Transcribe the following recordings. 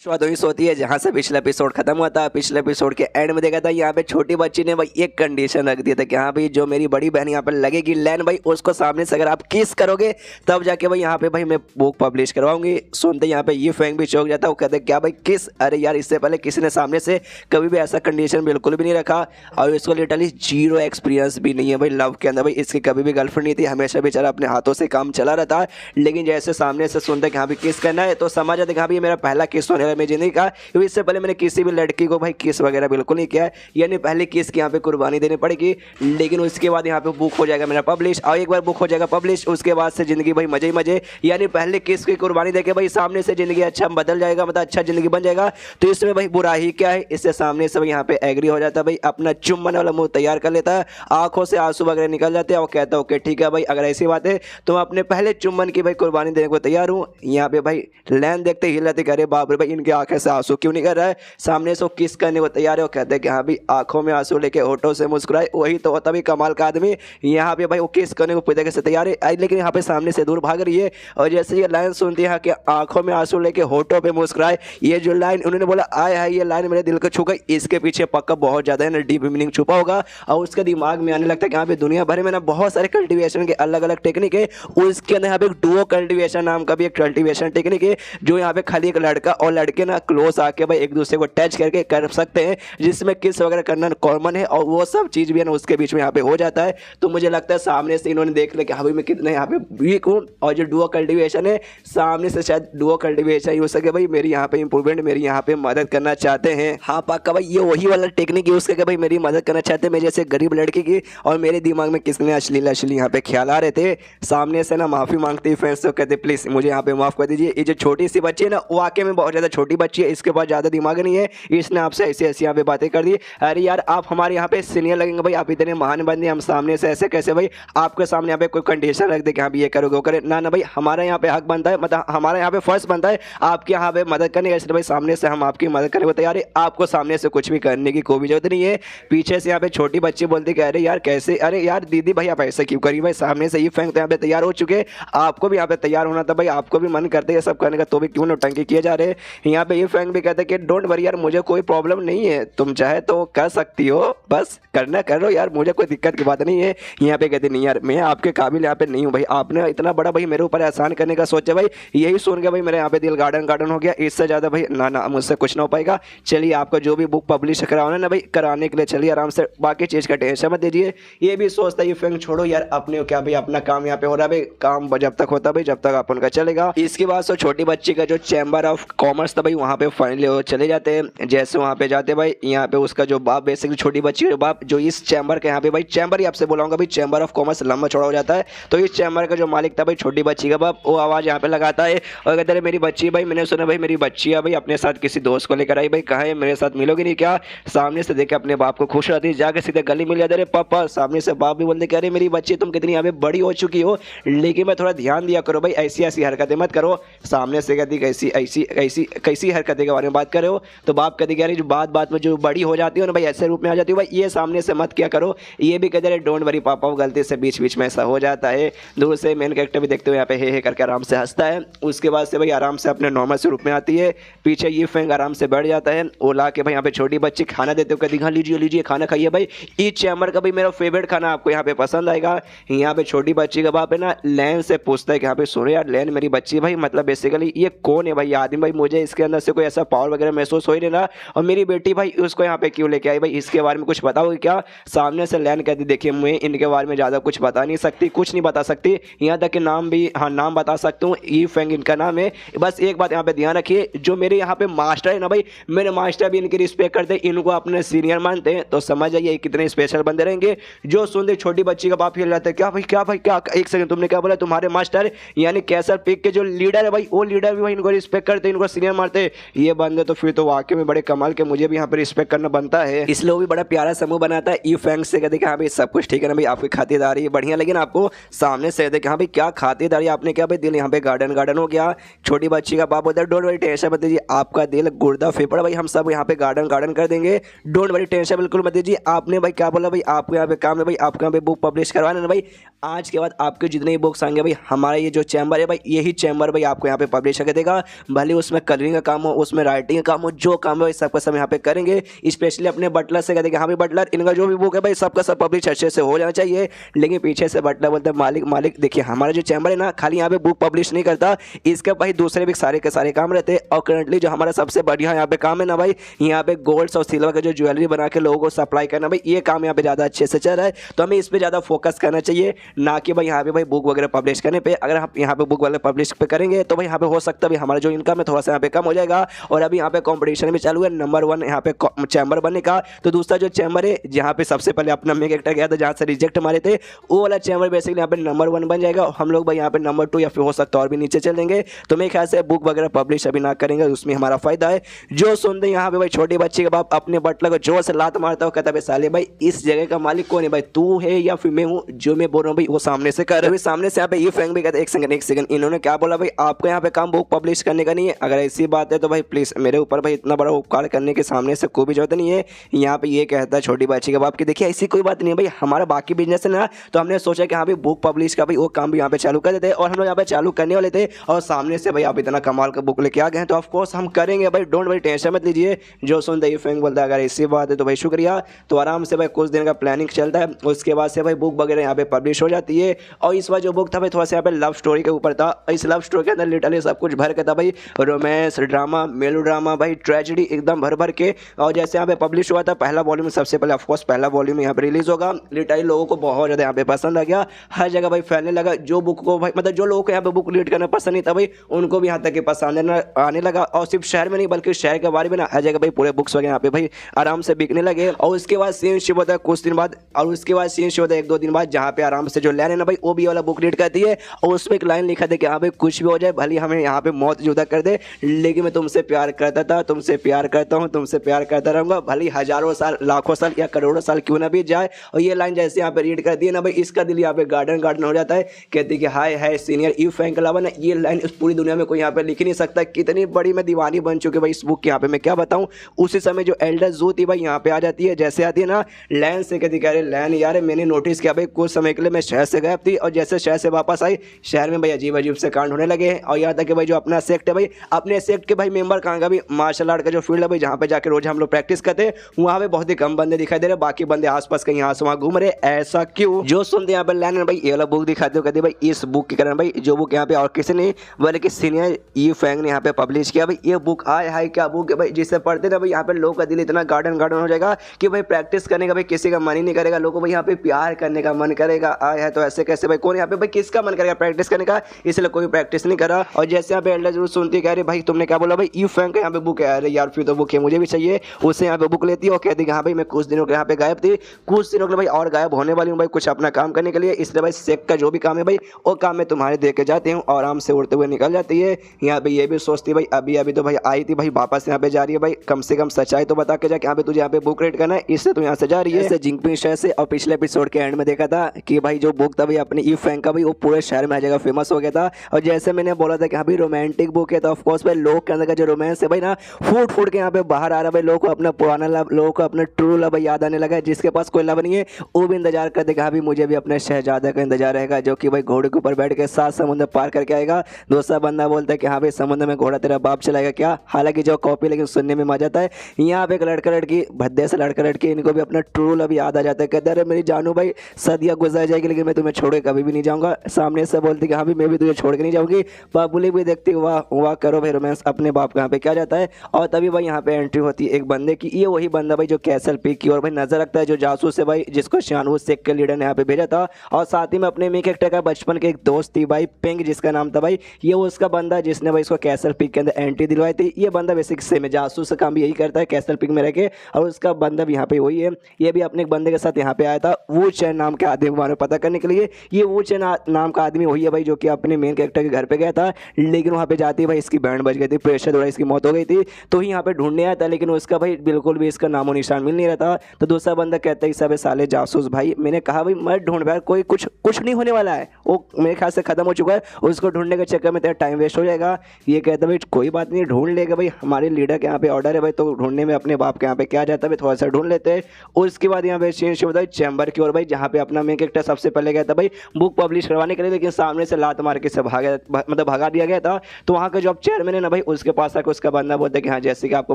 शुरुआत वही होती है जहाँ से पिछला एपिसोड खत्म हुआ था। पिछले एपिसोड के एंड में देखा था यहाँ पे छोटी बच्ची ने भाई एक कंडीशन रख दिया था कि हाँ भाई जो मेरी बड़ी बहन यहाँ पे लगेगी लैन भाई उसको सामने से अगर आप किस करोगे तब जाके भाई यहाँ पे भाई मैं बुक पब्लिश करवाऊंगी। सुनते यहाँ पे ये फैंग भी चौंक जाता है, वो कहते क्या भाई किस, अरे यार इससे पहले किसी ने सामने से कभी भी ऐसा कंडीशन बिल्कुल भी नहीं रखा और इसको लिटरली जीरो एक्सपीरियंस भी नहीं है भाई लव के अंदर। भाई इसकी कभी भी गर्लफ्रेंड नहीं थी, हमेशा बेचारा अपने हाथों से काम चला रहता है, लेकिन जैसे सामने से सुनते कि हाँ भाई किस करना है तो समझ जाते कि हाँ भाई मेरा पहला किस होने वाला मेरी जिंदगी का, क्योंकि इससे पहले मैंने किसी भी लड़की को भाई किस वगैरह बिल्कुल नहीं किया है। यानी पहले किस की यहाँ पे कुर्बानी देनी पड़ेगी, लेकिन उसके बाद यहाँ पे बुक हो जाएगा मेरा पब्लिश, और एक बार बुक हो जाएगा पब्लिश उसके बाद से जिंदगी भाई मजे ही मजे। यानी पहले किस की कुर्बानी देके भाई सामने से जिंदगी अच्छा बदल जाएगा, मतलब अच्छा जिंदगी बन जाएगा। तो इसमें भाई बुरा ही क्या है, इससे सामने से भाई यहाँ पे एग्री हो जाता है, भाई अपना चुम्बन वाला मुंह तैयार कर लेता है, आंखों से आंसू वगैरह निकल जाते हैं और कहता है ओके ठीक है भाई अगर ऐसी बात है तो मैं अपने पहले चुम्बन की भाई कुर्बानी देने को तैयार हूँ। यहाँ पे भाई लैन देखते हिल जाते, अरे बाप रे भाई इनकी आंखें से आंसू क्यों नहीं कर रहा है, सामने से किस करने को तैयार है। वो कहते हैं कि हाँ भाई आंखों में आंसू लेके होठों से मुस्कुराए, वही तो होता भी कमाल का आदमी। यहाँ पे भाई वो किस करने को पूरी से तैयार है, लेकिन यहाँ पे सामने से दूर भाग रही है। और जैसे ये लाइन सुनती है कि आंखों में आंसू लेके होठों पे मुस्कुराए, ये जो लाइन उन्होंने बोला आय है ये लाइन मेरे दिल को छू गई, इसके पीछे पक्का बहुत ज्यादा है ना डीप मीनिंग छुपा होगा। और उसके दिमाग में आने लगता है कि यहाँ पे दुनिया भर में ना बहुत सारे कल्टीवेशन के अलग अलग टेक्निक है, उसके अंदर यहाँ पे एक डुओ कल्टीवेशन नाम का भी एक कल्टीवेशन टेक्निक है, जो यहाँ पे खाली एक लड़का और लड़के ना क्लोज आके भाई एक दूसरे को टच करके कर सकते हैं, जिसमें किस वगैरह करना कॉमन है और वो सब चीज भी है ना उसके बीच में यहाँ पे हो जाता है। तो मुझे लगता है सामने से इन्होंने देख लिया कि हाँ भाई मैं कितने यहाँ पे वीक हूँ, और जो डुओ कल्टीवेशन है सामने से शायद डुओ कल्टीवेशन हो सके भाई मेरी यहाँ पे इंप्रूवमेंट, मेरी यहाँ पे मदद करना चाहते हैं। हाँ पक्का भाई ये वही वाला टेक्निक यूज करके भाई मेरी मदद करना चाहते हैं, मैं जैसे गरीब लड़की की। और मेरे दिमाग में किसने अश्लील यहाँ पे ख्याल आ रहे थे, सामने से ना माफी मांगती फ्रेंड्स तो कहते प्लीज मुझे यहाँ पे माफ कर दीजिए। ये जो छोटी सी बच्ची है ना वाकई में बहुत ज्यादा छोटी बच्ची है, इसके पास ज्यादा दिमाग नहीं है, इसने आपसे ऐसी ऐसी यहाँ पे बातें कर दी। अरे यार आप हमारे यहाँ पे सीनियर लगेंगे भाई, आप इतने महान बंदे, हम सामने से ऐसे कैसे भाई आपके सामने यहाँ पे कोई कंडीशन रख दे कि हाँ ये करोगे वो करे ना ना भाई, हमारा यहाँ पे हक बनता है, मतलब हमारा यहाँ पे फर्ज बनता है आपके यहाँ पे मदद करने का, इसलिए भाई सामने से हम आपकी मदद करने को तैयार है, आपको सामने से कुछ भी करने की कोई भी जरूरत नहीं है। पीछे से यहाँ पे छोटी बच्ची बोलती कि अरे यार कैसे, अरे यार दीदी भाई आप ऐसे क्यों करिए, भाई सामने से ये फैंक तो यहाँ पे तैयार हो चुके, आपको भी यहाँ पे तैयार होना था भाई, आपको भी मन करते हैं सब करने का, तो भी क्यों नौटंकी किए जा रहे हैं। यहाँ पे ये फैंक भी कहते हैं कि डोंट वरी यार मुझे कोई प्रॉब्लम नहीं है, तुम चाहे तो कर सकती हो, बस करना करो यार, मुझे कोई दिक्कत की बात नहीं है। यहाँ पे कहते नहीं यार मैं आपके काबिल यहाँ पे नहीं हूँ भाई, आपने इतना बड़ा भाई मेरे ऊपर एहसान करने का सोचा भाई, यही सुन के भाई मेरे यहाँ पे दिल गार्डन गार्डन हो गया, इससे ज़्यादा भाई ना ना मुझसे कुछ ना हो पाएगा। चलिए आपका जो भी बुक पब्लिश कराना ना भाई कराने के लिए चलिए आराम से, बाकी चीज़ का टेंशन मत दीजिए। ये भी सोचता है ये फैंक छोड़ो यार अपने क्या भाई अपना काम यहाँ पे हो रहा है भाई, काम जब तक होता भाई जब तक अपन का चलेगा। इसके बाद तो छोटी बच्ची का जो चैम्बर ऑफ कॉमर्स था भाई वहाँ पे फाइनली वो चले जाते हैं। जैसे वहाँ पे जाते भाई यहाँ पे उसका जो बाप बेसिकली छोटी बच्ची का बाप जो इस चैम्बर के यहाँ पे भाई चैम्बर ही आपसे बोलाऊंगा भाई चैम्बर ऑफ कॉमर्स लंबा चौड़ा हो जाता है, तो इस चैम्बर का जो मालिक था भाई छोटी बच्ची का बाप वो आवाज़ यहाँ पे लगाता है और कहते हैं मेरी बच्ची भाई, मैंने सुना भाई मेरी बच्ची है भाई अपने साथ किसी दोस्त को लेकर आई भाई, कहाँ है मेरे साथ मिलोगी नहीं क्या। सामने से देखे अपने बाप को खुश रहती है, जाके सीधे गली मिल जाते, अरे पापा। सामने से बाप भी बोलते अरे मेरी बच्ची तुम कितनी यहाँ पे बड़ी हो चुकी हो, लेकिन मैं थोड़ा ध्यान दिया करो भाई, ऐसी ऐसी हरकतें मत करो। सामने से कहती कैसी ऐसी ऐसी कैसी हरकतें के बारे में बात कर रहे हो, तो बाप कहते कि अरे जो बात बात में जो बड़ी हो जाती हो ना भाई ऐसे रूप में आ जाती हो भाई, ये सामने से मत क्या करो। ये भी कहते हैं डोंट वरी पापा, वो गलती से बीच बीच में ऐसा हो जाता है। दूर से मेन कैरेक्टर भी देखते हुए यहाँ पे हे करके आराम से हंसता है। उसके बाद से भाई आराम से अपने नॉर्मल से रूप में आती है, पीछे ये फैंग आराम से बैठ जाता है, वो ला के भाई यहाँ पे छोटी बच्ची खाना देते हुए कहती हाँ लीजिए लीजिए खाना खाइए भाई, इस चैम्बर का भाई मेरा फेवरेट खाना आपको यहाँ पे पसंद आएगा। यहाँ पे छोटी बच्ची का बाप है ना लैन से पूछता है कि यहाँ पे सुनो यार लैन मेरी बच्ची भाई मतलब बेसिकली ये कौन है भाई आदमी भाई, मुझे इसके अंदर से कोई ऐसा पावर वगैरह महसूस हो ही नहीं रहा, और मेरी बेटी भाई उसको यहाँ पे क्यों लेके आई भाई, इसके बारे में कुछ बताओगे क्या। सामने से लैन कहती देखिए मैं इनके बारे में ज़्यादा कुछ बता नहीं सकती, कुछ नहीं बता सकती, यहाँ तक कि नाम भी हाँ नाम बता सकता हूँ, ई फैंग इनका नाम है। बस एक बात यहाँ पे ध्यान रखिए, जो मेरे यहाँ पे मास्टर है ना भाई, मेरे मास्टर भी इनकी रिस्पेक्ट करते हैं, इनको अपने सीनियर मानते हैं, तो समझ जाइए कितने स्पेशल बंदे रहेंगे। जो सुनते छोटी बच्ची का बाप हिल जाता है, क्या भाई क्या एक सेकंड तुमने क्या बोला, तुम्हारे मास्टर यानी कैसर पिक के जो लीडर है भाई, वो लीडर भी भाई इनको रिस्पेक्ट करते हैं, इनको सीनियर मानते हैं ये बंदे, तो फिर तो वाकई में बड़े कमाल के, मुझे भी यहाँ पे रिस्पेक्ट करना बनता है। इसलिए वो भी बड़ा प्यारा समूह बनाता है। ई फैंग से कहते कि हाँ भाई सब कुछ ठीक है ना भाई, आपकी खातिरदारी बढ़िया, लेकिन आपको सामने से कहते कि हाँ भाई क्या खातिरदारी आपने, क्या भाई दिल यहाँ पे गार्डन गार्डन हो गया। छोटी बच्ची का बाप बोलता है डोंट वरी टेंशन मत लीजिए, आपका दिल गुर्दा फेफड़ा भाई हम सब यहाँ पे गार्डन गार्डन कर देंगे, डोंट वरी टेंशन बिल्कुल मत लीजिए। आपने भाई क्या बोला भाई, आपको यहाँ पे काम है भाई, आपको यहाँ पे बुक पब्लिश करवाना है भाई, आज के बाद आपके जितने बुक्स आएंगे भाई हमारा ये जो चैम्बर है भाई, यही चैम्बर भाई आपको यहाँ पे पब्लिश कर देगा, भले उसमें कलरिंग कोडिंग का काम हो, उसमें राइटिंग का काम हो, जो काम है भाई सबका सब यहाँ पे करेंगे। स्पेशली अपने बटलर से कहते हैं कि हाँ भाई बटलर, इनका जो भी बुक है भाई सबका सब पब्लिश अच्छे से हो जाना चाहिए। लेकिन पीछे से बटलर बोलते हैं मालिक मालिक देखिए हमारा जो चैम्बर है ना खाली यहाँ पे बुक पब्लिश नहीं करता, इसके भाई दूसरे भी सारे के सारे काम रहते हैं। और करंटली जो हमारा सबसे बढ़िया यहाँ पे काम है ना भाई, यहाँ पे गोल्ड्स और सिल्वर का जो ज्वेलरी बना के लोगों को सप्लाई करना भाई, ये काम यहाँ पे ज़्यादा अच्छे से चल रहा है। तो हमें इस पर ज़्यादा फोकस करना चाहिए, ना कि भाई यहाँ पे भाई बुक वगैरह पब्लिश करने पे। अगर हम यहाँ पे बुक वगैरह पब्लिश पे करेंगे तो भाई यहाँ पे हो सकता है भाई हमारा जो इनकम है थोड़ा सा यहाँ पे कम हो जाएगा। और अभी यहाँ पे कॉम्पिटिशन भी चालू है, नंबर 1 यहाँ पे चैम्बर बनने का। तो दूसरा जो चैम्बर है जहाँ पे सबसे पहले अपना मेक एक्टर गया था, जहाँ से रिजेक्ट मारे थे, वो वाला चैम्बर बेसिकली यहाँ पे नंबर 1 बन जाएगा। हम लोग भाई यहाँ पे नंबर 2 या फिर हो सकता है और भी नीचे चलेंगे। तो मेरे ख्याल से बुक वगैरह पब्लिश अभी ना करेंगे, उसमें हमारा फायदा है। जो सुनते यहाँ पे भाई छोटी बच्ची के बाप अपने बटलर को जोर से लात मारता हो, कहता है साले भाई इस जगह का मालिक कौन है भाई, तू है या फिर मैं हूँ? जो मैं बोल रहा हूँ भाई वो सामने से कर। अभी सामने से यहाँ पे ये फैंग भी कहते एक सेकंड इन्होंने क्या बोला भाई, आपको यहाँ पे काम बुक पब्लिश करने का नहीं है। अगर ऐसी बात है तो भाई प्लीज मेरे ऊपर भाई इतना बड़ा उपकार करने के सामने से कोई भी जरूरत नहीं है। यहाँ पे ये कहता है छोटी बच्ची के बाप की देखिए ऐसी कोई बात नहीं है भाई, हमारा बाकी बिजनेस है ना, तो हमने सोचा कि हाँ भाई बुक पब्लिश का भाई वो काम भी यहाँ पे चालू कर देते, और हम लोग यहाँ पे चालू करने वाले थे। और सामने से भाई आप इतना कमाल का बुक लेके आ गए हैं तो ऑफकोर्स हम करेंगे भाई, डोंट भाई टेंशन मत लीजिए। जो सुनते ये फैंग बोलता है अगर ऐसी बात है तो भाई शुक्रिया। तो आराम से भाई कुछ दिन का प्लानिंग चलता है, उसके बाद से भाई बुक वगैरह यहाँ पे पब्लिश हो जाती है। और इस बार जो बुक था भाई थोड़ा सा यहाँ पे लव स्टोरी के ऊपर था। इस लव स्टोरी के अंदर लिटरली सब कुछ भर के था भाई, रोमांस, ड्रामा, मेलोड्रामा भाई, ट्रेजेडी एकदम भर भर के। और जैसे यहाँ पे पब्लिश हुआ था पहला वॉल्यूम, सबसे पहले ऑफकोर्स पहला वॉल्यूम यहाँ पे रिलीज होगा। लिटरली लोगों को बहुत ज़्यादा यहाँ पे पसंद आ गया, हर जगह भाई फैलने लगा। जो बुक को भाई मतलब जो लोगों को यहाँ पे बुक रीड करना पसंद नहीं था भाई, उनको भी यहाँ तक पसंद आने लगा। और सिर्फ शहर में नहीं बल्कि शहर के बारे में ना हर जगह भाई पूरे बुक्स वगैरह यहाँ पे भाई आराम से बिकने लगे। और उसके बाद सीन शुरू होता है कुछ दिन बाद, और उसके बाद सीन शुरू होता है 1-2 दिन बाद, जहाँ पे आराम से जो लाइन है ना भाई वो भी वाला बुक रीड करती है। और उसमें एक लाइन लिखा था कि हाँ भाई कुछ भी हो जाए भले हमें यहाँ पे मौत जुदा कर दे, लेकिन मैं तुमसे प्यार करता था, तुमसे प्यार करता हूँ, तुमसे प्यार करता रहूँगा, भले हजारों साल, लाखों साल या करोड़ों साल क्यों ना बीत जाए। और ये लाइन जैसे यहाँ पे रीड कर दी है ना भाई, इसका दिल यहाँ पे गार्डन हो जाता है। कहती कि हाय हाय सीनियर यू फैंक के अलावा ना ये लाइन इस पूरी दुनिया में कोई यहाँ पे लिख ही नहीं सकता। कितनी बड़ी मैं दीवानी बन चुकी भाई इस बुक की, यहाँ पे मैं क्या बताऊँ। उसी समय जो एल्डर जू थी भाई यहाँ पे आ जाती है, जैसे आती है ना लैन से, कहती कह रहे लैन यार मैंने नोटिस किया भाई कुछ समय के लिए मैं शहर से गायब थी, और जैसे शहर से वापस आई शहर में भाई अजीब अजीब से कांड होने लगे हैं। और यहाँ तक कि भाई जो अपना सेक्ट है भाई, अपने सेक्ट के भाई मेंबर कहाँ का भी मार्शल आर्ट का जो फील्ड है भाई जहाँ पे जाके रोज हम लोग प्रैक्टिस करते हैं, वहाँ पे बहुत ही कम बंदे दिखाई दे रहे, बाकी बंदे आसपास कहीं यहाँ से वहाँ घूम रहे। ऐसा क्यों? जो सुनते यहाँ पे लैन भाई ये वाला बुक दिखाते हो, कहते भाई इस बुक के कारण भाई जो बुक यहाँ पे और किसी ने बल्कि सीनियर ई फैंग ने यहाँ पे पब्लिश किया भाई, ये बुक आए हाय क्या बुक है भाई, जिससे पढ़ते ना भाई यहाँ पे लोगों का दिल इतना गार्डन हो जाएगा कि भाई प्रैक्टिस करने का भाई किसी का मन ही नहीं करेगा, लोगों को भाई यहाँ पे प्यार करने का मन करेगा। आए है तो ऐसे कैसे भाई, कौन यहाँ पे भाई किसका मन करेगा प्रैक्टिस करने का, इसलिए कोई प्रैक्टिस नहीं करा। और जैसे यहाँ पे एल्डर जरूर सुनती है, कह रहे भाई तुमने क्या बोला भाई ई फैंग का यहाँ पे बुक है, अरे यार फिर तो बुक है मुझे भी चाहिए। उससे यहाँ पे बुक लेती है और कहती है हाँ भाई मैं कुछ दिनों के यहाँ पे गायब थी, कुछ दिनों के लिए भाई और गायब होने वाली हूँ भाई कुछ अपना काम करने के लिए, इसलिए भाई सेक का जो भी काम है भाई वो काम मैं तुम्हारे दे के जाती हूँ। आराम से उड़ते हुए निकल जाती है। यहाँ पे ये भी सोचती भाई अभी तो भाई आई थी भाई वापस यहाँ पे जा रही है भाई, कम से कम सच्चाई तो बता के जा कि यहाँ पे तुझे यहाँ पे बुक रीड करना है, इससे तू यहाँ से जा रही है जिंगपिंग शहर से। और पिछले एपिसोड के एंड में देखा था कि भाई जो बुक था भाई अपने ई फैंग का भाई वो पूरे शहर में आ जाएगा फेमस हो गया था। और जैसे मैंने बोला था कि हाँ भाई रोमांटिक बुक है, तो ऑफकोर्स भाई लोग के अंदर का जो रोमांस है भाई ना फूट के यहाँ पे बाहर आ रहा है भाई, लोगों को अपना पुराना लव, लोगों को अपना ट्रू लव याद आने लगा है। जिसके पास कोई लव नहीं है वो भी इंतजार करते हाँ भाई मुझे भी अपने शहजादे का इंतजार रहेगा, जो कि भाई घोड़े के ऊपर बैठ के 7 समुद्र पार करके आएगा। दूसरा बंदा बोलता है कि हाँ भाई समुद्र में घोड़ा तेरा बाप चलाएगा क्या, हालांकि जो कॉपी लेकिन सुनने में मजा आता है। यहाँ पे एक लड़का लड़की भद्दे से लड़का लड़की इनको भी अपना ट्रू लव याद आ जाता है, कहते अरे मेरी जानू भाई सदियाँ गुजर जाएगी लेकिन मैं तुम्हें छोड़ के कभी भी नहीं जाऊँगा। सामने से बोलती कि हाँ भाई मैं भी तुझे छोड़ के नहीं जाऊँगी। बाबुली भी देखती वाह वाह करो भाई रोमांस अपने बाप का यहाँ पे क्या जाता है। और तभी भाई यहाँ पे एंट्री होती है एक बंदे की, ये वही बंदा भाई जो कैसल पीक की और भाई नजर रखता है, जो जासूस है भाई जिसको शानवू सेक के लीडर ने यहाँ पे भेजा था। और साथ ही में अपने मेक एक्टर का बचपन के एक दोस्त थी भाई पिंक जिसका नाम था भाई, ये उसका बंदा जिसने भाई इसको कैसल पीक के अंदर एंट्री दिलवाई थी। ये बंदा बेसिक से में जासूस का काम भी यही करता है कैसल पीक में रह के, और उसका बंदा भी यहाँ पे वही है। ये भी अपने एक बंदे के साथ यहाँ पे आया था वू चैन नाम के आदमी के बारे में पता करने के लिए। ये वू चैन नाम का आदमी वही है भाई जो कि अपने मेन कैरेक्टर के घर पे गया था, लेकिन वहाँ पे जाती भाई इसकी बैंड बज गई थी, प्रेशर द्वारा इसकी मौत हो गई थी। तो ही यहाँ पे ढूंढने आया था, लेकिन उसका भाई बिल्कुल भी इसका नामो निशान मिल नहीं रहा था। तो दूसरा बंदा कहता है सब साले जासूस भाई, मैंने कहा भाई मत ढूंढ भाई, कोई कुछ नहीं होने वाला है, वो मेरे ख्याल से खत्म हो चुका है, उसको ढूंढने के चक्कर में तेरा टाइम वेस्ट हो जाएगा। ये कहता भाई कोई बात नहीं ढूंढ लेगा भाई, हमारे लीडर के यहाँ पे ऑर्डर है भाई, तो ढूंढने में अपने बाप के यहाँ पे क्या जाता है भाई, थोड़ा सा ढूंढ लेते हैं। उसके बाद यहाँ पे चेंज होता है चैम्बर की ओर भाई, जहाँ पे अपना मेन कैरेक्टर सबसे पहले गया था भाई बुक पब्लिश करवाने के लिए, लेकिन सामने से लात मार के से भगा दिया गया था। तो वहाँ का जो चेयरमैन है ना भाई उसके पास आकर उसका बंदा बोलता है कि हाँ जैसे कि आपको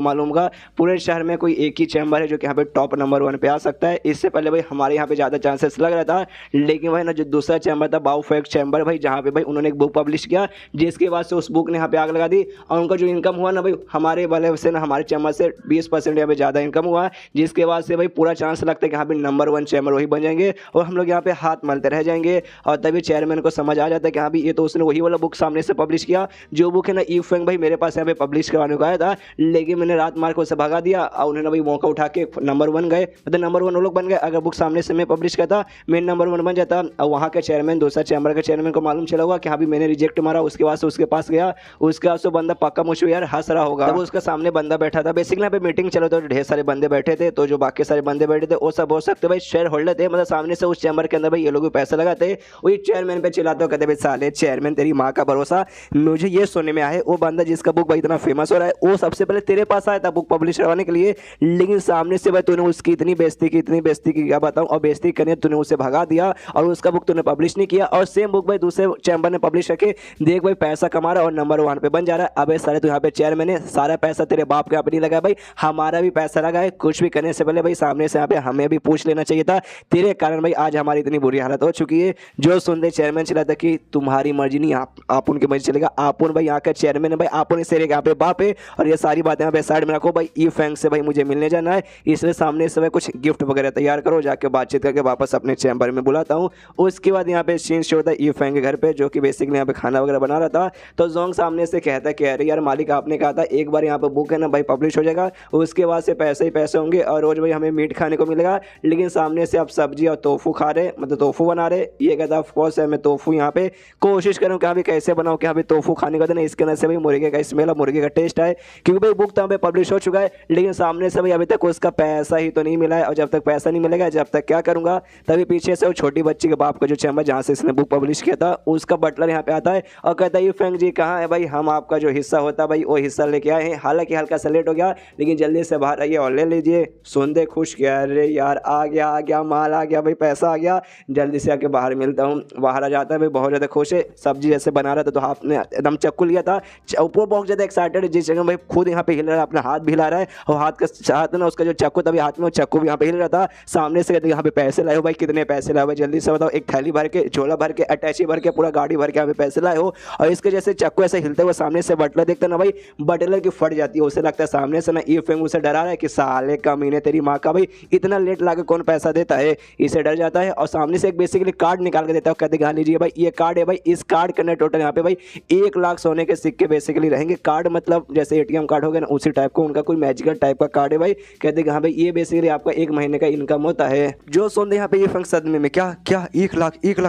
मालूम होगा पूरे शहर में कोई एक ही चैम्बर है जो कि यहाँ पे टॉप नंबर 1 पे आ सकता है। इससे पहले भाई हमारे यहाँ पे ज़्यादा चांसेस लग रहा था, लेकिन भाई ना जो दूसरा चैम्बर था बाउफेक्ट चैम्बर भाई, जहाँ पे भाई उन्होंने एक बुक पब्लिश किया जिसके बाद से उस बुक ने यहाँ पे आग लगा दी और उनका जो इनकम हुआ ना भाई हमारे वाले से ना हमारे चैम्बर से 20% यहाँ पे ज़्यादा इनकम हुआ, जिसके बाद से भाई पूरा चांस लगता है कि यहाँ पे नंबर 1 चैम्बर वही बन जाएंगे और हम लोग यहाँ पे हाथ मलते रह जाएंगे। और तभी चेयरमैन को समझ आ जाता है कि हाँ भी ये तो उसने वही वाला बुक सामने से पब्लिश किया जो बुक है ना ई फैंग भाई मेरे पास यहाँ पे पब्लिश करवाने को आया था, लेकिन मैंने रात मार को उसे भगा दिया और उन्होंने भाई मौका उठा के नंबर 1 गए, मतलब नंबर 1 वो लोग बन गए। अगर बुक सामने से मैं पब्लिश करता मैं नंबर 1 बन जाता। और वहाँ का चेयरमैन दूसरा चैम्बर का चेयरमैन को मालूम चला होगा कि हाँ भी मैंने रिजेक्ट मारा, उसके बाद से उसके पास गया, उसके बाद से बंदा पक्का मुझे यार हंस रहा होगा। तब उसका सामने बंदा बैठा था, बेसिकली यहाँ पे मीटिंग चलो तो ढेर सारे बंदे बैठे थे, तो जो बाकी सारे बंदे बैठे थे वो सब हो सकते भाई शेयर होल्डर थे, मतलब सामने से उस चैम्बर के अंदर भाई ये लोग भी पैसा लगाते, वही चेयरमैन पे चिल्लाते हो कहते भाई साले चेयरमैन तेरी माँ का भरोसा। मुझे ये सुनने में आया वो बंदा जिसका बुक भाई इतना फेमस हो रहा है वो सबसे पहले तेरे पास आया था बुक पब्लिश करवाने के लिए, लेकिन सामने से भाई तूने उसकी इतनी बेइज्जती की क्या बताऊं, और बेइज्जती करने तूने उसे भगा दिया और उसका बुक तूने पब्लिश नहीं किया और सेम बुक भाई दूसरे चैम्बर ने पब्लिश करके देख भाई पैसा कमा रहा है और नंबर 1 पे बन जा रहा है। अबे सारे तू यहाँ पे चेयरमैन है, सारा पैसा तेरे बाप के यहाँ पे नहीं लगा भाई, हमारा भी पैसा लगा है। कुछ भी करने से पहले भाई सामने से यहाँ पे हमें भी पूछ लेना चाहिए था, तेरे कारण भाई आज हमारी इतनी बुरी हालत हो चुकी है। जो सुनते चेयरमैन चला था कि तुम्हारी मर्जी नहीं आप उनकी मर्जी चलेगा, आप भाई यहाँ का चेयरमैन है भाई, आप इस एरिया यहाँ पे बाप है और ये सारी बातें यहाँ पे साइड में रखो भाई, ई फैंग से भाई मुझे मिलने जाना है, इसलिए सामने से भाई कुछ गिफ्ट वगैरह तैयार करो, जाके बातचीत करके वापस अपने चैम्बर में बुलाता हूँ। उसके बाद यहाँ पे सीन शो होता है ई फैंग के घर पे जो कि बेसिकली यहाँ पे खाना वगैरह बना रहा था, तो जोंग सामने से कहता है कि अरे यार मालिक आपने कहा था एक बार यहाँ पे बुक है ना भाई पब्लिश हो जाएगा, उसके बाद से पैसे ही पैसे होंगे और रोज भाई हमें मीट खाने को मिलेगा, लेकिन सामने से आप सब्जी और तोफू खा रहे, मतलब तोफू बना रहे। ये कहता ऑफकोर्स है मैं तोफू यहाँ पे कोशिश करूँ कि हाँ भी कैसे बनाऊँ कि हाँ भी तोफू खाने का देना, इसके अंदर से भाई मुर्गे का स्मेल और मुर्गे का टेस्ट है, क्योंकि भाई बुक तो यहाँ पे पब्लिश हो चुका है, लेकिन सामने से भाई अभी तक उसका पैसा ही तो नहीं मिला है और जब तक पैसा नहीं मिलेगा जब तक क्या करूँगा। तभी पीछे से वो छोटी बच्ची के बाप का जो चैम्बर जहाँ से इसने बुक पब्लिश किया था उसका बटलर यहाँ पे आता है और कहता है यू फैंग जी कहाँ है भाई, हम आपका जो हिस्सा होता है भाई वो हिस्सा लेके आए हैं, हालांकि हल्का सा लेट हो गया लेकिन जल्दी से बाहर आइए और ले लीजिए। सुनते खुश किया अरे यार आ गया माल आ गया भाई, पैसा आ गया, जल्दी से आके बाहर मिलता हूँ। बाहर आ जाता है भाई, बहुत ज़्यादा खुश है, सब्जी जैसे बना रहा था तो हाथ में एकदम चक्कू लिया था, वो बहुत ज़्यादा एक्साइटेड है जिस जगह भाई खुद यहाँ पे हिल रहा है, अपना हाथ भी हिला रहा है और हाथ ना उसका जो चक्कू तभी हाथ में वो चक्कू भी यहाँ पे हिल रहा था। सामने से कहते यहाँ पे पैसे लाए हो भाई, कितने पैसे लाए हो भाई जल्दी से बताओ, एक थैली भर के, झोला भर के, अटैची भर के, पूरा गाड़ी भर के यहाँ पे पैसे लाए हो। और इसके जैसे चक्कू ऐसे हिलते हुए सामने से बटलर देखता ना भाई, बटलर की फट जाती है, उसे लगता है सामने से ना ई फैंग उसे डरा रहा है कि साले कमीने तेरी माँ का भाई इतना लेट ला के कौन पैसा देता है, इसे डर जाता है और सामने से एक बेसिकली कार्ड निकाल के देता है, कहते हाँ लीजिए भाई ये कार्ड है भाई, इस कार्ड के अंदर टोटल यहाँ पे भाई 1 लाख सोने के सिक्के बेसिकली रहेंगे। कार्ड मतलब जैसे एटीएम कार्ड हो गया ना उसी टाइप को, उनका कोई मैजिकल टाइप का कार्ड है भाई, कहते हाँ भाई ये बेसिकली आपका 1 महीने का इनकम होता है। जो सुनते यहाँ पे ये फंक्शन सदमे में क्या 1 लाख क्या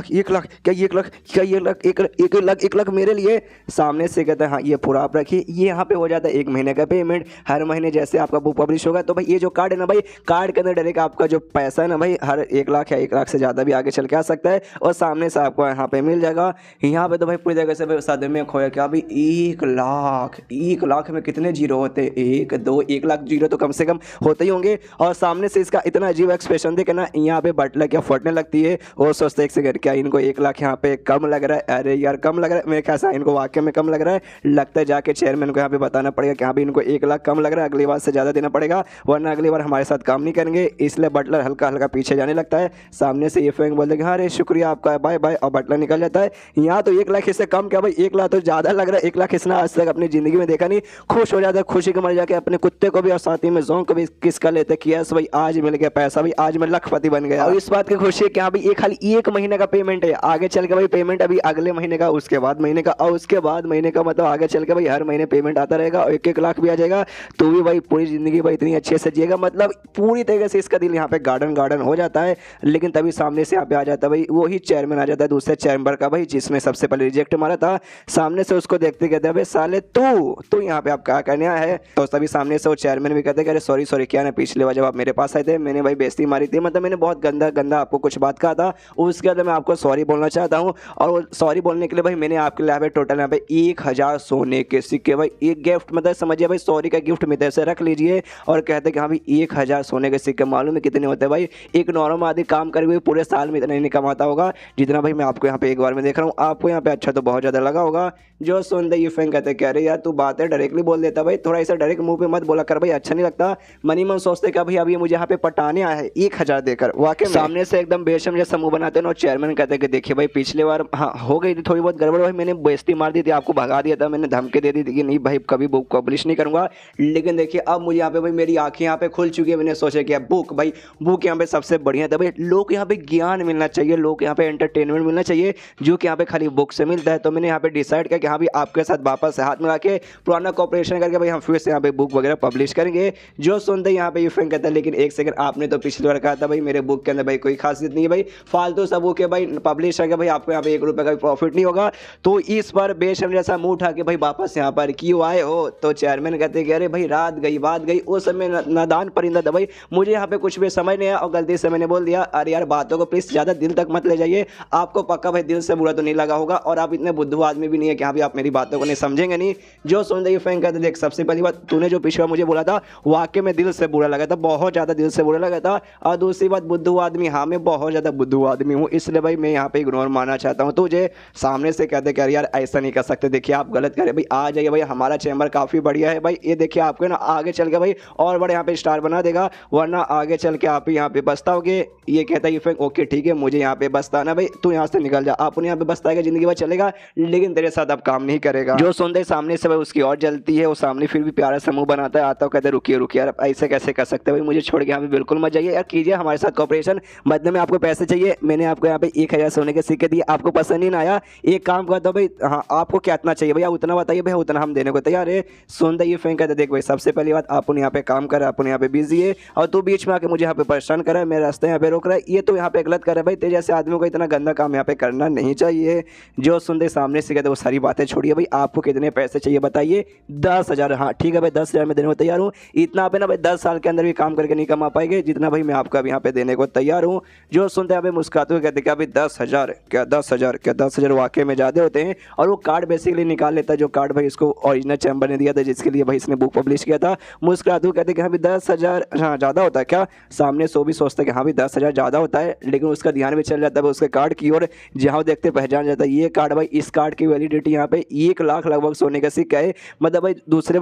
1 लाख मेरे लिए, सामने से कहता है हाँ ये पूरा आप रखिए, ये यहाँ पे हो जाता है 1 महीने का पेमेंट, हर महीने जैसे आपका बुक पब्लिश होगा तो भाई ये जो कार्ड है ना भाई, कार्ड के अंदर डायरेक्ट आपका जो पैसा है ना भाई हर 1 लाख या 1 लाख से ज़्यादा भी आगे चल के आ सकता है और सामने से आपको यहाँ पे मिल जाएगा। यहाँ पे तो भाई पूरी जगह से भाई सदमे खोया क्या भाई 1 लाख में कितने जीरो होते हैं, 1 2 1 लाख जीरो तो कम से कम होते ही होंगे। और सामने से इसका इतना अजीब एक्सप्रेशन देखे ना यहाँ पे बटलर क्या फटने लगती है, वो सोचते एक सेकंड क्या इनको 1 लाख यहाँ पे कम लग रहा है, अरे यार कम लग रहा है, मेरे कैसा इनको वाकई में कम लग रहा है, लगता है जाके चेयरमैन को यहाँ पे बताना पड़ेगा कि हाँ भी इनको 1 लाख कम लग रहा है, अगली बार से ज़्यादा देना पड़ेगा वरना अगली बार हमारे साथ काम नहीं करेंगे। इसलिए बटलर हल्का हल्का पीछे जाने लगता है, सामने से ये फैंग बोल देगा हाँ अरे शुक्रिया आपका बाय बाय और बटलर निकल जाता है। यहाँ तो 1 लाख इससे कम क्या भाई 1 लाख तो ज़्यादा लग रहा है, 1 लाख इसने आज तक अपनी ज़िंदगी में देखा नहीं। खुश हो जाता है, खुशी के मर जाके अपने कुत्ते को भी और साथ ही में जोंग को भी किस कर लेते कि यस भाई आज मिल गया पैसा, भाई आज मैं लखपति बन गया। और इस बात की खुशी है कि हाँ भाई ये खाली 1 महीने का पेमेंट है, आगे चल के भाई पेमेंट अभी अगले महीने का, उसके बाद महीने का और उसके बाद महीने का, मतलब आगे चल के भाई हर महीने पेमेंट आता रहेगा और 1 लाख भी आ जाएगा तो भी भाई पूरी ज़िंदगी भाई इतनी अच्छे से जिएगा, मतलब पूरी तरीके से इसका दिल यहाँ पे गार्डन हो जाता है। लेकिन तभी सामने से यहाँ पे आ जाता है भाई वही चेयरमैन आ जाता है दूसरे चैम्बर का भाई जिसने सबसे पहले रिजेक्ट मारा था। सामने से उसको देखते कहते हैं भाई साले तू यहाँ पे आप क्या करने आया है, तो तभी सामने से वो चेयरमैन भी कहते हैं अरे सॉरी क्या ना, पिछले बार जब आप मेरे पास आए थे मैंने भाई बेइज्जती मारी थी, मतलब मैंने बहुत गंदा आपको कुछ बात कहा था, उसके बाद मैं आपको सॉरी बोलना चाहता हूँ। और सॉरी बोलने के लिए भाई मैंने आपके लिए यहाँ पे टोटल यहाँ पे 1000 सोने के सिक्के भाई एक गिफ्ट, मतलब समझिए भाई सॉरी का गिफ्ट मेरे से रख लीजिए। और कहते हैं कि हाँ भाई 1000 सोने के सिक्के मालूम है कितने होते हैं भाई, एक नॉर्मल आदमी काम करे हुए पूरे साल में इतना नहीं कमाता होगा जितना भाई मैं आपको यहाँ पे एक बार में देख रहा हूँ। आपको यहाँ पे अच्छा तो बहुत ज़्यादा लगा होगा। जो सुनते ये फैंग कहते हैं कि कह रहे यार तू बातें डायरेक्टली बोल देता भाई, थोड़ा ऐसा डायरेक्ट मुंह पे मत बोला कर भाई, अच्छा नहीं लगता। मनी मन सोचते कि भाई अब ये मुझे यहाँ पे पटाने आया है 1000 देकर, वाकई सामने से एकदम बेशम जैसा मुंह बनाते हैं और चेयरमैन कहते हैं कि देखिए भाई पिछले बार हाँ हो गई थी थोड़ी बहुत गड़बड़ भाई, मैंने बेइज्जती मार दी थी, आपको भगा दिया था, मैंने धमकी दे दी थी कि नहीं भाई कभी बुक पब्लिश नहीं करूंगा। लेकिन देखिए अब मुझे यहाँ पे भाई मेरी आंखें यहाँ पे खुल चुकी है, मैंने सोचा कि बुक भाई बुक यहाँ पे सबसे बढ़िया था भाई, लोग यहाँ पे ज्ञान मिलना चाहिए, लोग यहाँ पे एंटरटेनमेंट मिलना चाहिए जो कि यहाँ पे खाली बुक से मिलता है। तो मैंने यहाँ पे डिसाइड किया कि हाँ भाई आपके साथ वापस हाथ मिला के पुराना कॉपरेशन करके भाई हम फिर से यहाँ पे बुक वगैरह पब्लिश करेंगे। जो सुनते यहाँ पे यूफेंग कहता है लेकिन एक सेकंड, आपने तो पिछली बार कहा था भाई मेरे बुक के अंदर भाई कोई खासियत नहीं है भाई, फालतू सब बुक है भाई पब्लिश करके भाई आपको यहाँ पे 1 रुपये का भी प्रॉफिट नहीं होगा। तो इस बार बेशम जैसा मुंह उठा के भाई वापस यहाँ पर क्यों आए हो? तो चेयरमैन कहते कि अरे भाई रात गई बात गई, उस समय नादान परिंदा था भाई, मुझे यहाँ पे कुछ भी समझ नहीं आया और गलती से मैंने बोल दिया। अरे यार बातों को प्लीज ज्यादा दिल तक मत ले जाइए, आपको पक्का भाई दिल से बुरा तो नहीं लगा होगा और आप इतने बुद्धू आदमी भी नहीं है कि हाँ भी आप मेरी बातों को नहीं समझेंगे नहीं। जो सुन रही फैन कहते देख सबसे पहली बात तूने जो पिछला मुझे बोला था वाकई में दिल से बुरा लगा था, बहुत ज्यादा दिल से बुरा लगा था। और दूसरी बात बुद्धू आदमी, हाँ मैं बहुत ज्यादा बुद्धू आदमी हूँ, इसलिए भाई मैं यहाँ पे इग्नोर मानना चाहता हूँ। तुझे सामने से कहते कि यार ऐसा नहीं कर सकते, देखिए आप गलत करें भाई, आ जाइए भाई हमारा चैम्बर काफी बढ़िया है भाई, ये देखिए आपको ना आगे चल के भाई और बड़े यहाँ पे स्टार बना देगा, वरना आगे चल के आप यहाँ पे बसताओगे। ये कहता है यूफेंग ओके ठीक है मुझे यहाँ पे बसताना भाई, तू यहाँ से निकल जा, आप यहाँ पे बसताएगा जिंदगी भर चलेगा लेकिन तेरे साथ अब काम नहीं करेगा। जो सुनते सामने से भाई उसकी और जलती है, वो सामने फिर भी प्यारा समूह बनाता है, आता है कहते रुकिए रुकिए यार ऐसे कैसे कर सकते हैं भाई, मुझे छोड़ के यहाँ पे बिल्कुल मत जाइए यार, कीजिए हमारे साथ कॉपरेशन, बदले में आपको पैसे चाहिए, मैंने आपको यहाँ पे 1000 सोने के सिक्के दिए, आपको पसंद नहीं आया, एक काम करता हूँ भाई हाँ आपको क्या इतना चाहिए भैया उतना बताइए भाई उतना हम देने को तैयार है। सुनते ये फैन कहते देख भाई सबसे पहली बात अपन यहाँ पे काम कर रहा है, अपन यहाँ पे बिजी है और तू बीच में आके मुझे यहाँ पे परेशान कर रहा है, मेरे रास्ते यहाँ पे रोक रहा है, ये तो यहाँ पे गलत कर रहा है भाई, तेरे जैसे आदमियों को इतना गंदा काम यहाँ पे करना नहीं चाहिए। जो सुनते सामने से कहते वो सारी बातें छोड़िए भाई, आपको कितने पैसे चाहिए बताइए? 10,000। हाँ ठीक है भाई 10,000 में देने को तैयार हूँ, इतना आप ना भाई 10 साल के अंदर भी काम करके नहीं कमा पाएंगे जितना भाई मैं आपको अभी यहाँ पे देने को तैयार हूँ। जो सुनते हैं मुस्कुराते हुए कहते क्या भाई 10,000 क्या 10,000 क्या 10,000 वाकई में ज़्यादा होते हैं। और वो कार्ड बेसिकली निकाल लेता है, जो कार्ड भाई इसको ओरिजिनल चैम्बर ने दिया था जिसके लिए भाई इसने बुक पब्लिश किया था। मुस्कुराते हुए कहते कि हाँ भाई 10,000 हाँ ज़्यादा होता है क्या? सामने सो भी सोचता है कि हाँ भाई 10,000 ज़्यादा होता है, लेकिन उसका ध्यान भी चल जाता है उसके कार्ड की ओर, जहाँ देखते पहचान जाता है ये कार्ड भाई, इस कार्ड की वैलिडिटी यहाँ पे 1 लाख लगभग सोने का सिक्का है, मतलब भाई दूसरे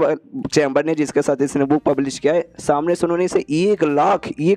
चैम्बर ने जिसके साथ इसने बुक पब्लिश किया है सामने से उन्होंने इसे 1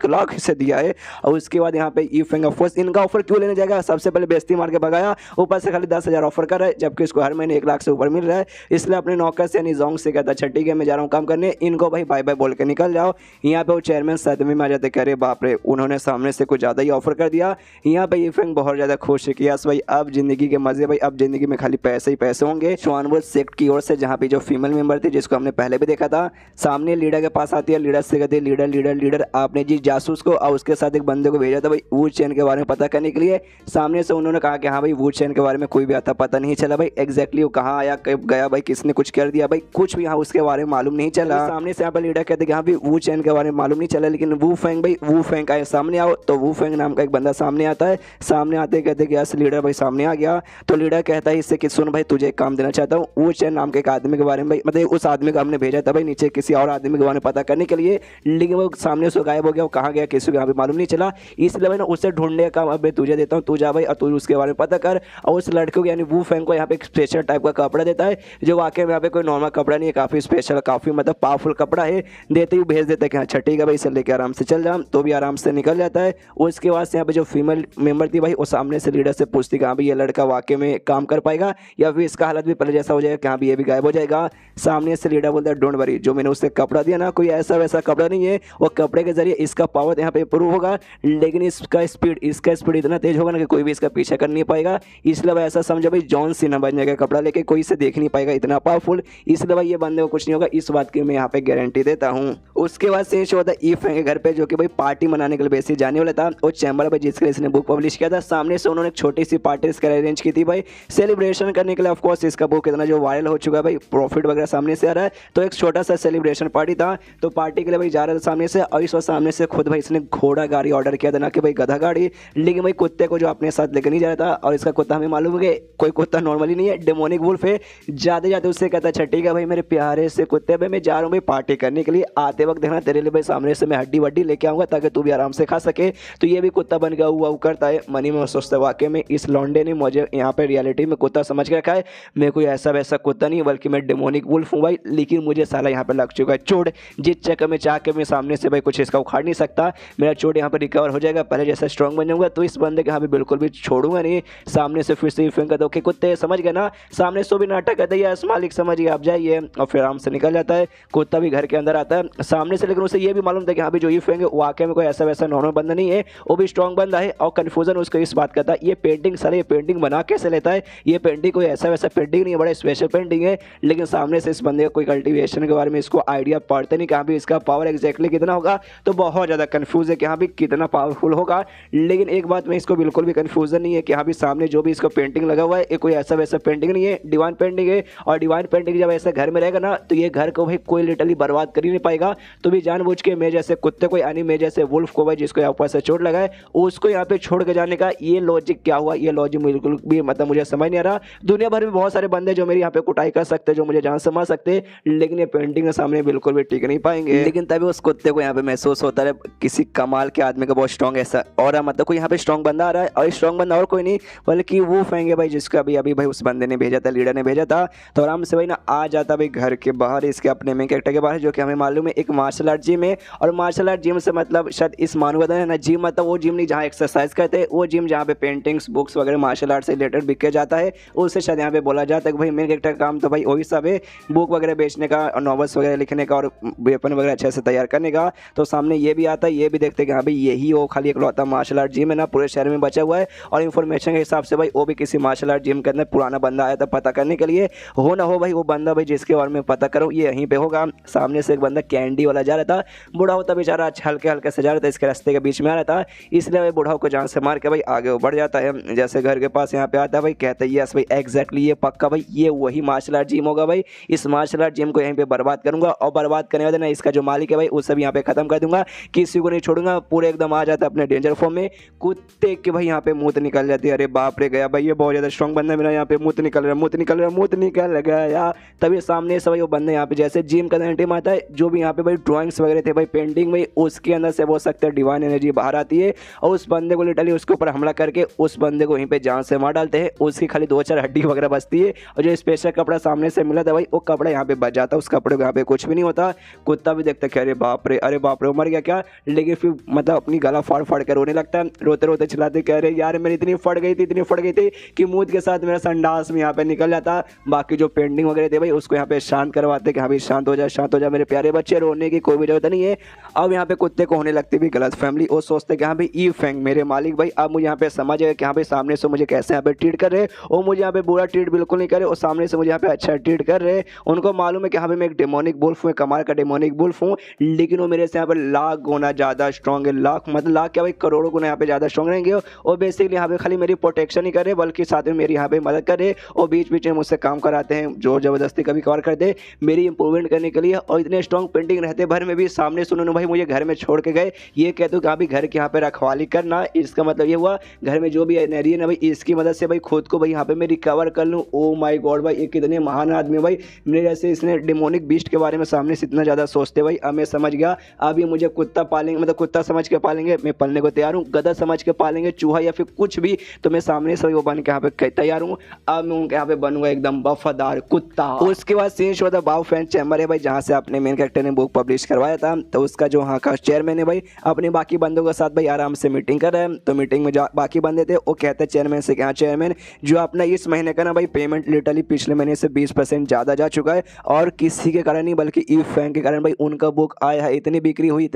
लाख इसे दिया है। और उसके बाद यहाँ पे यूफेंग ऑफर्स, इनका ऑफर क्यों लेने जाएगा, सबसे पहले बेइज्जती मार के भगाया, ऊपर से खाली 10,000 ऑफर कर रहा है जबकि इसको हर महीने 1 लाख से ऊपर मिल रहा है। इसलिए अपने नौकर से यानी जोंग से कहता अच्छा ठीक है मैं जा रहा हूँ काम करने, इनको भाई बाय बाय बोल के निकल जाओ। यहाँ पे वो चेयरमैन सदमे में आ जाते कह रहे बाप रे उन्होंने सामने से कुछ ज़्यादा ही ऑफर कर दिया। यहाँ पे यूफेंग बहुत ज़्यादा खुश है कि यस भाई अब जिंदगी के मजे भाई, अब जिंदगी में खाली पैसे ही पैसे होंगे। स्वानवुड सेक्ट की ओर से जहाँ पे जो फीमेल मेंबर थी जिसको हमने पहले भी देखा था, सामने लीडर के पास आती है, लीडर से कहती है लीडर लीडर लीडर आपने जी जासूस को और उसके साथ एक बंदे को भेजा था भाई वुड चेन के बारे में पता करने के लिए। सामने से उन्होंने कहा कि हाँ भाई वुड चेन के बारे में कोई भी आता पता नहीं चला भाई, एग्जैक्टली वो कहाँ आया कब गया भाई, किसने कुछ कर दिया भाई, कुछ भी यहाँ उसके बारे में मालूम नहीं चला। सामने से यहाँ पर लीडर कहते कि हाँ भाई वू चैन के बारे में मालूम नहीं चला, लेकिन वू फेंग भाई वू फेंग आए सामने आओ। तो वू फेंग नाम का एक बंदा सामने आता है, सामने आते कहते कि यस लीडर भाई सामने आ गया। तो लीडर कहता है इससे कि सुन भाई तुझे एक काम देना चाहता हूँ, वू चैन नाम के एक आदमी के बारे में भाई, मतलब उस आदमी को हमने भेजा था भाई नीचे किसी और आदमी के बारे में पता करने के लिए, लेकिन वो सामने से गायब हो गया, वो कहाँ गया किसी को यहाँ पे मालूम नहीं चला, इसलिए भाई ना उसे ढूंढने का काम अब मैं तुझे देता हूँ, तू जा भाई और तू उसके बारे में पता कर। और उस लड़के को यानी वू फेंग को यहाँ पे एक स्पेशल टाइप का कपड़ा देता है जो वाकई में यहाँ पे कोई नॉर्मल कपड़ा नहीं है, काफ़ी स्पेशल काफ़ी मतलब पावरफुल कपड़ा है, देते ही भेज देता है कि हाँ अच्छा ठीक है भाई इसे लेके आराम से चल जा, तो भी आराम से निकल जाता है। उसके बाद से यहाँ पे जो फीमेल मेंबर थी भाई वो सामने से लीडर से पूछती कि हाँ भाई ये लड़का वाकई में काम कर पाएगा या फिर इसका हालत भी पहले जैसा हो जाएगा कि हाँ भाई ये भी गायब हो जाएगा। सामने से लीडर बोलता है डोंट वरी, जो मैंने उससे कपड़ा दिया ना कोई ऐसा वैसा कपड़ा नहीं है, वो कपड़े के जरिए इसका पावर यहाँ पे प्रूव होगा, लेकिन इसका स्पीड इतना तेज होगा ना कि कोई भी इसका पीछा कर नहीं पाएगा। इसलिए भाई ऐसा समझो भाई जॉन सीना बन जाएगा कपड़ा लेके, कोई इसे देख नहीं पाएगा इतना पावरफुल, इसलिए भाई ये बंदे को कुछ नहीं होगा, इस बात की मैं यहाँ पे गारंटी देता हूँ। उसके बाद से होता है ई फेंग के घर पे जो कि भाई पार्टी मनाने के लिए बेसिक जाने वाला था, वो चैम्बर भाई जिसके लिए इसने बुक पब्लिश किया था, सामने से उन्होंने एक छोटी सी पार्टी इसका अरेंज की थी भाई सेलिब्रेशन करने के लिए। ऑफकोर्स इसका बुक इतना जो वायरल हो चुका है भाई, प्रॉफिट वगैरह सामने से आ रहा है, तो एक छोटा सा सेलिब्रेशन पार्टी था। तो पार्टी के लिए भाई जा रहा था सामने से, और इस वक्त सामने से खुद भाई इसने घोड़ा गाड़ी ऑर्डर किया था ना कि भाई गधा गाड़ी, लेकिन भाई कुत्ते को जो अपने साथ लेकर नहीं जा रहा था, और इसका कुत्ता हमें मालूम है कोई कुत्ता नॉर्मली नहीं है, डेमोनिक वुल्फ है। जाते जाते उससे कहता अच्छा ठीक है भाई मेरे प्यारे से कुत्ते भाई मैं जा रहा हूँ भाई पार्टी करने के लिए, आते वक्त देखना तेरे लिए भाई सामने से मैं हड्डी वड्डी लेके आऊँगा ताकि तू भी आराम से खा सके। तो ये भी कुत्ता बन गया हुआ करता है, मनी में सोचता है वाकई में इस लौंडे ने मुझे यहाँ पे रियलिटी में कुत्ता समझ के रखा है, मैं कोई ऐसा वैसा कुत्ता नहीं बल्कि मैं डेमोनिक वुल्फ हूँ भाई, लेकिन मुझे साला यहाँ पे लग चुका है चोट, जिस चक्कर में चाह के मैं सामने से भाई कुछ इसका उखाड़ नहीं सकता। मेरा चोट यहाँ पे रिकवर हो जाएगा, पहले जैसा स्ट्रॉन्ग बन जाऊंगा। तो इस बंदे के यहाँ पे बिल्कुल भी छोड़ूंगा नहीं, सामने से फिर से ही फेंक दो कि कुत्ते समझ गए ना, सामने से भी नाटक कर दिया मालिक समझिए आप जाइए, और फिर आराम से निकल जाता है। कुत्ता भी घर के अंदर आता है सामने से, लेकिन उसे ये भी मालूम था कि हाँ भी जो ये फेंगे वाकई में कोई ऐसा वैसा नॉर्मल बंदा नहीं है, वो भी स्ट्रॉन्ग बंदा है। और कन्फ्यूजन उसको इस बात का था ये पेंटिंग सारे ये पेंटिंग बना कैसे लेता है, ये पेंटिंग कोई ऐसा वैसा पेंटिंग नहीं है, बड़ा स्पेशल पेंटिंग है। लेकिन सामने से इस बंदे का कोई कल्टीवेशन के बारे में इसको आइडिया पड़ते नहीं कि हाँ भी इसका पावर एग्जैक्टली कितना होगा, तो बहुत ज़्यादा कन्फ्यूज है कि हाँ भी कितना पावरफुल होगा। लेकिन एक बात में इसको बिल्कुल भी कन्फ्यूजन नहीं है कि हाँ भी सामने जो भी इसको पेंटिंग लगा हुआ है ये कोई ऐसा वैसा पेंटिंग नहीं है, डिवाइन पेंटिंग है। और डिवाइन पेंटिंग जब ऐसा घर में रहेगा ना तो ये घर को भाई कोई लिटरली बर्बाद कर ही नहीं पाएगा। तो भी जानबूझ के मैं जैसे कुत्ते को यानी मैं जैसे वुल्फ को भाई जिसको ऊपर से चोट लगा है उसको यहाँ पे छोड़ के जाने का ये लॉजिक क्या हुआ, ये लॉजिक बिल्कुल भी मतलब मुझे समझ नहीं आ रहा। दुनिया भर में बहुत सारे बंदे जो मेरी यहाँ पे कुटाई कर सकते हैं, जो मुझे जान से मार सकते हैं, लेकिन ये पेंटिंग के सामने बिल्कुल भी टिक नहीं पाएंगे। लेकिन तभी उस कुत्ते को यहाँ पे महसूस होता है किसी कमाल के आदमी का बहुत स्ट्रॉन्ग ऐसा और मतलब कोई यहाँ पे स्ट्रॉन्ग बंदा आ रहा है, और स्ट्रॉन्ग बंदा और कोई नहीं बल्कि वो फेंगे भाई जिसको अभी अभी भाई उस बंदे ने भेजा था, लीडर ने भेजा था। तो आराम से भाई ना आ जाता भाई घर के बाहर, इसके अपने मेन कैरेक्टर के बाहर, जो कि हमें मालूम है एक मार्शल आर्ट जिम है। और मार्शल आर्ट जिम से मतलब शायद इस मानवता है ना, जिम मतलब वो जिम नहीं जहाँ एक्सरसाइज करते हैं, वो जिम जहाँ पे पेंटिंग्स बुक्स वगैरह मार्शल आर्ट से रिलेटेड बिके जाता है, उससे शायद यहाँ पे बोला जाता है कि भाई मेन कैरेक्टर का काम तो भाई वही सब है, बुक वगैरह बेचने का और नॉवेल्स वगैरह लिखने का और वेपन वगैरह अच्छे से तैयार करने का। तो सामने ये भी आता है, ये भी देखते हैं कि हाँ भाई यही वो खाली इकलौता मार्शल आर्ट जिम है ना पूरे शहर में बचा हुआ है। और इन्फॉर्मेशन के हिसाब से भाई वो भी किसी मार्शल आर्ट जिम के अंदर पुराना बंदा आया था पता करने के लिए, हो ना हो भाई वो बंदा भाई जिसके बारे में पता करो ये यहीं पे होगा। सामने से एक बंदा कैंडी वाला जा रहा था, बूढ़ा होता बेचारा हल्के हल्के से जा रहा था, इसके रास्ते के बीच में आ रहा था, इसलिए भाई बूढ़ा को जान से मार के भाई आगे बढ़ जाता है। जैसे घर के पास यहाँ पे आता है भाई कहता है यस भाई एग्जैक्टली ये पक्का भाई ये वही मार्शल आर्ट जिम होगा भाई, इस मार्शल आर्ट जिम को यहीं पे बर्बाद करूंगा और बर्बाद करने वाले ना इसका जो मालिक है भाई उसे भी यहाँ पे खत्म कर दूंगा, किसी को नहीं छोड़ूंगा। पूरे एकदम आ जाता है अपने डेंजर फॉर्म में, कुत्ते के भाई यहाँ पे मुंह निकल जाती है, अरे बाप रे गया भाई ये बहुत ज्यादा स्ट्रॉन्ग बंदा मेरा, यहाँ पे मुंह निकल रहा है मुंह निकल रहा है मुंह निकल गया। तभी सामने से भाई वो बंदे यहाँ पे जैसे जिम का टीम आता है, जो भी यहाँ पे भाई ड्राइंग्स वगैरह थे भाई पेंटिंग में उसके अंदर से बोल सकते हैं डिवाइन एनर्जी बाहर आती है और उस बंदे को लिटरली उसके ऊपर हमला करके उस बंदे को वहीं पे जान से मार डालते हैं। उसकी खाली 2-4 हड्डी वगैरह बचती है और जो स्पेशल कपड़ा सामने से मिला था भाई वो कपड़ा यहाँ पे बच जाता है, उस कपड़े को यहाँ पे कुछ भी नहीं होता। कुत्ता भी देखता है अरे बाप रे मर गया क्या, लेकिन फिर मतलब अपनी गला फाड़ फाड़ कर रोने लगता है, रोते रोते चिल्लाते कह रहे यार मेरी इतनी फट गई थी कि मुंह के साथ मेरा संडास में यहाँ पे निकल जाता। बाकी जो पेंटिंग वगैरह थे भाई उसको यहाँ पे शांत करवाते कि हाँ भाई शांत हो जा मेरे प्यारे बच्चे, रोने की कोई भी जरूरत नहीं है। अब यहाँ पे कुत्ते को होने लगती भी गलत फैमिली, वो सोचते कि हाँ भाई ई फेंग मेरे मालिक भाई अब मुझे यहाँ पे समझ है कि हाँ भाई सामने से मुझे कैसे यहाँ पे ट्रीट कर रहे, वो मुझे यहाँ पे बुरा ट्रीट बिल्कुल नहीं करे और सामने से मुझे यहाँ पे अच्छा ट्रीट कर रहे। उनको मालूम है कि हाँ भाई मैं एक डेमोनिक वुल्फ हूँ, कमाल का डेमोनिक वुल्फ हूँ, लेकिन वो मेरे से यहाँ पे लाख गुना ज़्यादा स्ट्रॉन्ग है, लाख मतलब लाख क्या भाई करोड़ों गुना यहाँ पे ज़्यादा स्ट्रॉन्ग रहेंगे। और बेसिकली यहाँ पे खाली मेरी प्रोटेक्शन ही करे बल्कि साथ में मेरी यहाँ पे मदद करे और बीच बीच में मुझसे काम कराते हैं, जोर जबरदस्ती कभी कवर कर दे मेरी इंप्रूवमेंट करने के लिए। और इतने स्ट्रॉन्ग पेंटिंग रहते भर में भी सामने से उन्होंने भाई मुझे घर में छोड़ के गए, ये कहते हो कि अभी घर के यहाँ पे रखवाली करना, इसका मतलब ये हुआ घर में जो भी एनर्जी है ना भाई इसकी मदद से भाई खुद को भाई यहाँ पे मैं रिकवर कर लूँ। ओ माय गॉड भाई ये कितने महान आदमी भाई, मेरे जैसे इसने डेमोनिक बीस्ट के बारे में सामने से इतना ज़्यादा सोचते भाई। अब मैं समझ गया अब ये मुझे कुत्ता पालेंगे मतलब कुत्ता समझ के पालेंगे, मैं पलने को तैयार हूँ, गधा समझ के पालेंगे, चूहा या फिर कुछ भी, तो मैं सामने से वो बन के यहाँ पे तैयार हूँ। अब मैं उनके यहाँ पे बनूंगा एकदम वफादार कुत्ता। उसके बाद सीन शो था बाव फैन चैम्बर है भाई, जहाँ से अपने मेन कैरेक्टर ने बुक पब्लिश करवाया था। तो उसका जो वहाँ का चेयरमैन है भाई अपने बाकी बंदों के साथ भाई आराम से मीटिंग कर रहे हैं। तो मीटिंग में जो बाकी बंदे थे वो कहते हैं चेयरमैन से कि हाँ चेयरमैन जो अपना इस महीने का ना भाई पेमेंट लिटरली पिछले महीने से 20% ज़्यादा जा चुका है और किसी के कारण नहीं बल्कि ई फैंग के कारण भाई उनका बुक आया है, इतनी बिक्री हुई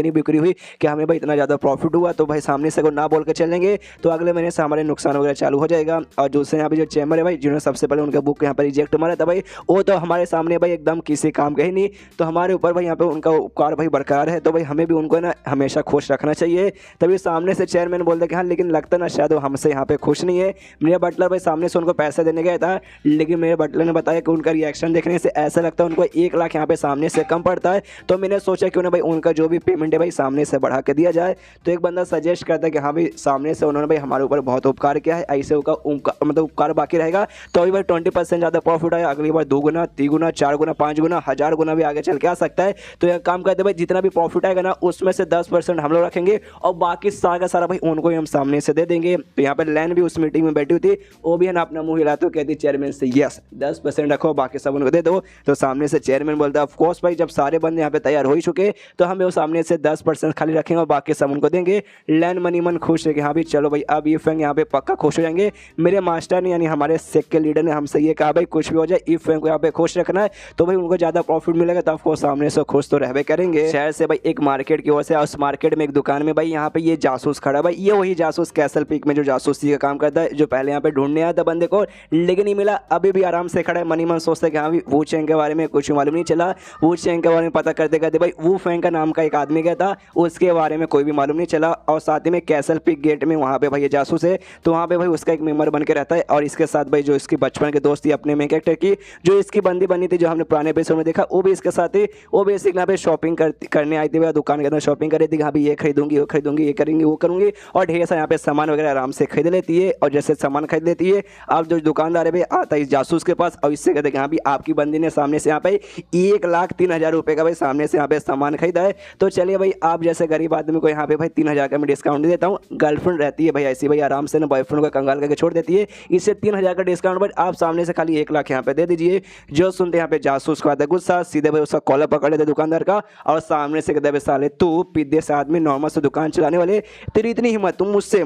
कि हमें भाई इतना ज़्यादा प्रॉफिट हुआ। तो भाई सामने से अगर ना बोल के चलेंगे तो अगले महीने से हमारे नुकसान वगैरह चालू हो जाएगा। और दूसरे यहाँ पे जो चैम्बर है भाई जिन्होंने सबसे पहले उनका बुक यहाँ पर रिजेक्ट मारा था भाई वो तो हमारे सामने भाई एकदम किसी काम का ही नहीं, तो हमारे ऊपर भाई यहाँ पे उनका उपकार भाई बरकरार है, तो भाई हमें भी उनको ना हमेशा खुश रखना चाहिए। तभी सामने से चेयरमैन बोलते कि हाँ लेकिन लगता ना शायद वो हमसे यहाँ पे खुश नहीं है। मेरा बटलर भाई सामने से उनको पैसे देने गया था, लेकिन मेरे बटलर ने बताया कि उनका रिएक्शन देखने से ऐसा लगता है उनको 1 लाख यहाँ पे सामने से कम पड़ता है। तो मैंने सोचा कि उन्हें भाई उनका जो भी पेमेंट है भाई सामने से बढ़ा के दिया जाए। तो एक बंदा सजेस्ट करता है कि हाँ भाई सामने से उन्होंने भाई हमारे ऊपर बहुत उपकार किया है, ऐसे मतलब उपकार बाकी रहेगा तो अभी भाई 20% ज़्यादा प्रॉफिट आया, अगली बार 2 गुना 3 गुना 4 गुना 5 गुना 1000 गुना भी आगे चल के आ सकता है। तो यह काम करते भाई जितना भी प्रॉफिट आएगा ना उसमें से 10% हम लोग रखेंगे और बाकी सारा का सारा भाई उनको ही हम सामने से दे देंगे। तो यहाँ पर लैन भी उस मीटिंग में बैठी हुई थी, वो भी है ना अपना मुंह हिलाते हुए कहती चेयरमैन से यस 10% रखो, बाकी सब उनको दे दो। तो सामने से चेयरमैन बोलता है ऑफ कोर्स भाई, जब सारे बंदे यहाँ पे तैयार हो ही चुके तो हम वो सामने से 10% खाली रखेंगे और बाकी सब उनको देंगे। लैन मनी मन खुश है कि हाँ भाई चलो भाई अब ये फैंग यहाँ पे पक्का खुश हो जाएंगे। मेरे मास्टर ने यानी हमारे सेक के लीडर ने हमसे ये कहा भाई कुछ भी हो जाए ई फैंग को यहाँ पे खुश रखना है, तो भाई उनको ज़्यादा प्रॉफिट मिलेगा, तो आपको सामने से खुश तो रहबे करेंगे। शहर से भाई एक मार्केट की ओर से, उस मार्केट में एक दुकान में भाई यहाँ पे ये जासूस खड़ा भाई, ये वही जासूस कैसल पीक में जो जासूसी का काम करता है, जो पहले यहाँ पे ढूंढने आया था बंदे को लेकिन नहीं मिला, अभी भी आराम से खड़ा है। मनी मन सोचता है कि हाँ भी वू चैंग के बारे में कुछ मालूम नहीं चला। वू चैंग के बारे में पता करते करते भाई वू फैंग का नाम का एक आदमी गया था, उसके बारे में कोई भी मालूम नहीं चला। और साथ ही में कैसल पीक गेट में वहाँ पे भाई ये जासूस है, तो वहाँ पे भाई उसका एक मेंबर बन के रहता है। और इसके साथ भाई जो इसकी बचपन के दोस्त थी अपने मेन कैरेक्टर की, जो इसकी बंदी बनी थी, जो हमने पुराने एपिसोड में देखा, वो भी इसके साथ ही, वो बेसिक यहाँ पे शॉपिंग करने आई थी, दुकान के अंदर शॉपिंग कर रही थी, हाँ भी ये खरीदूंगी वो खरीदूंगी, ये करेंगी वो करूंगी, और ढेर सारा यहाँ पे सामान वगैरह आराम से खरीद लेती है। और जैसे सामान खरीद लेती है, अब जो दुकानदार है भाई आता है इस जासूस के पास और इससे कहते हैं कि हाँ भी आपकी बंदी ने सामने से यहाँ पे 1,03,000 रुपये का भाई सामने से यहाँ पे सामान खरीदा है, तो चलिए भाई आप जैसे गरीब आदमी को यहाँ पे भाई 3,000 का मैं डिस्काउंट दे देता हूँ। गर्लफ्रेंड रहती है भाई ऐसी भाई आराम से ना बॉयफ्रेंड को कंगाल करके छोड़ देती है, इससे 3,000 का डिस्काउंट भाई आप सामने से खाली 1,00,000 यहाँ पे दे दीजिए। जो सुनते यहाँ पे जासूस को आता है गुस्सा, सीधे भाई उसका कॉलर पकड़ लेते दुकानदार का और सामने से कहते साले तू पिद्दे से आदमी नॉर्मल से दुकान चलाने वाले, तेरी इतनी हिम्मत, तुम मुझसे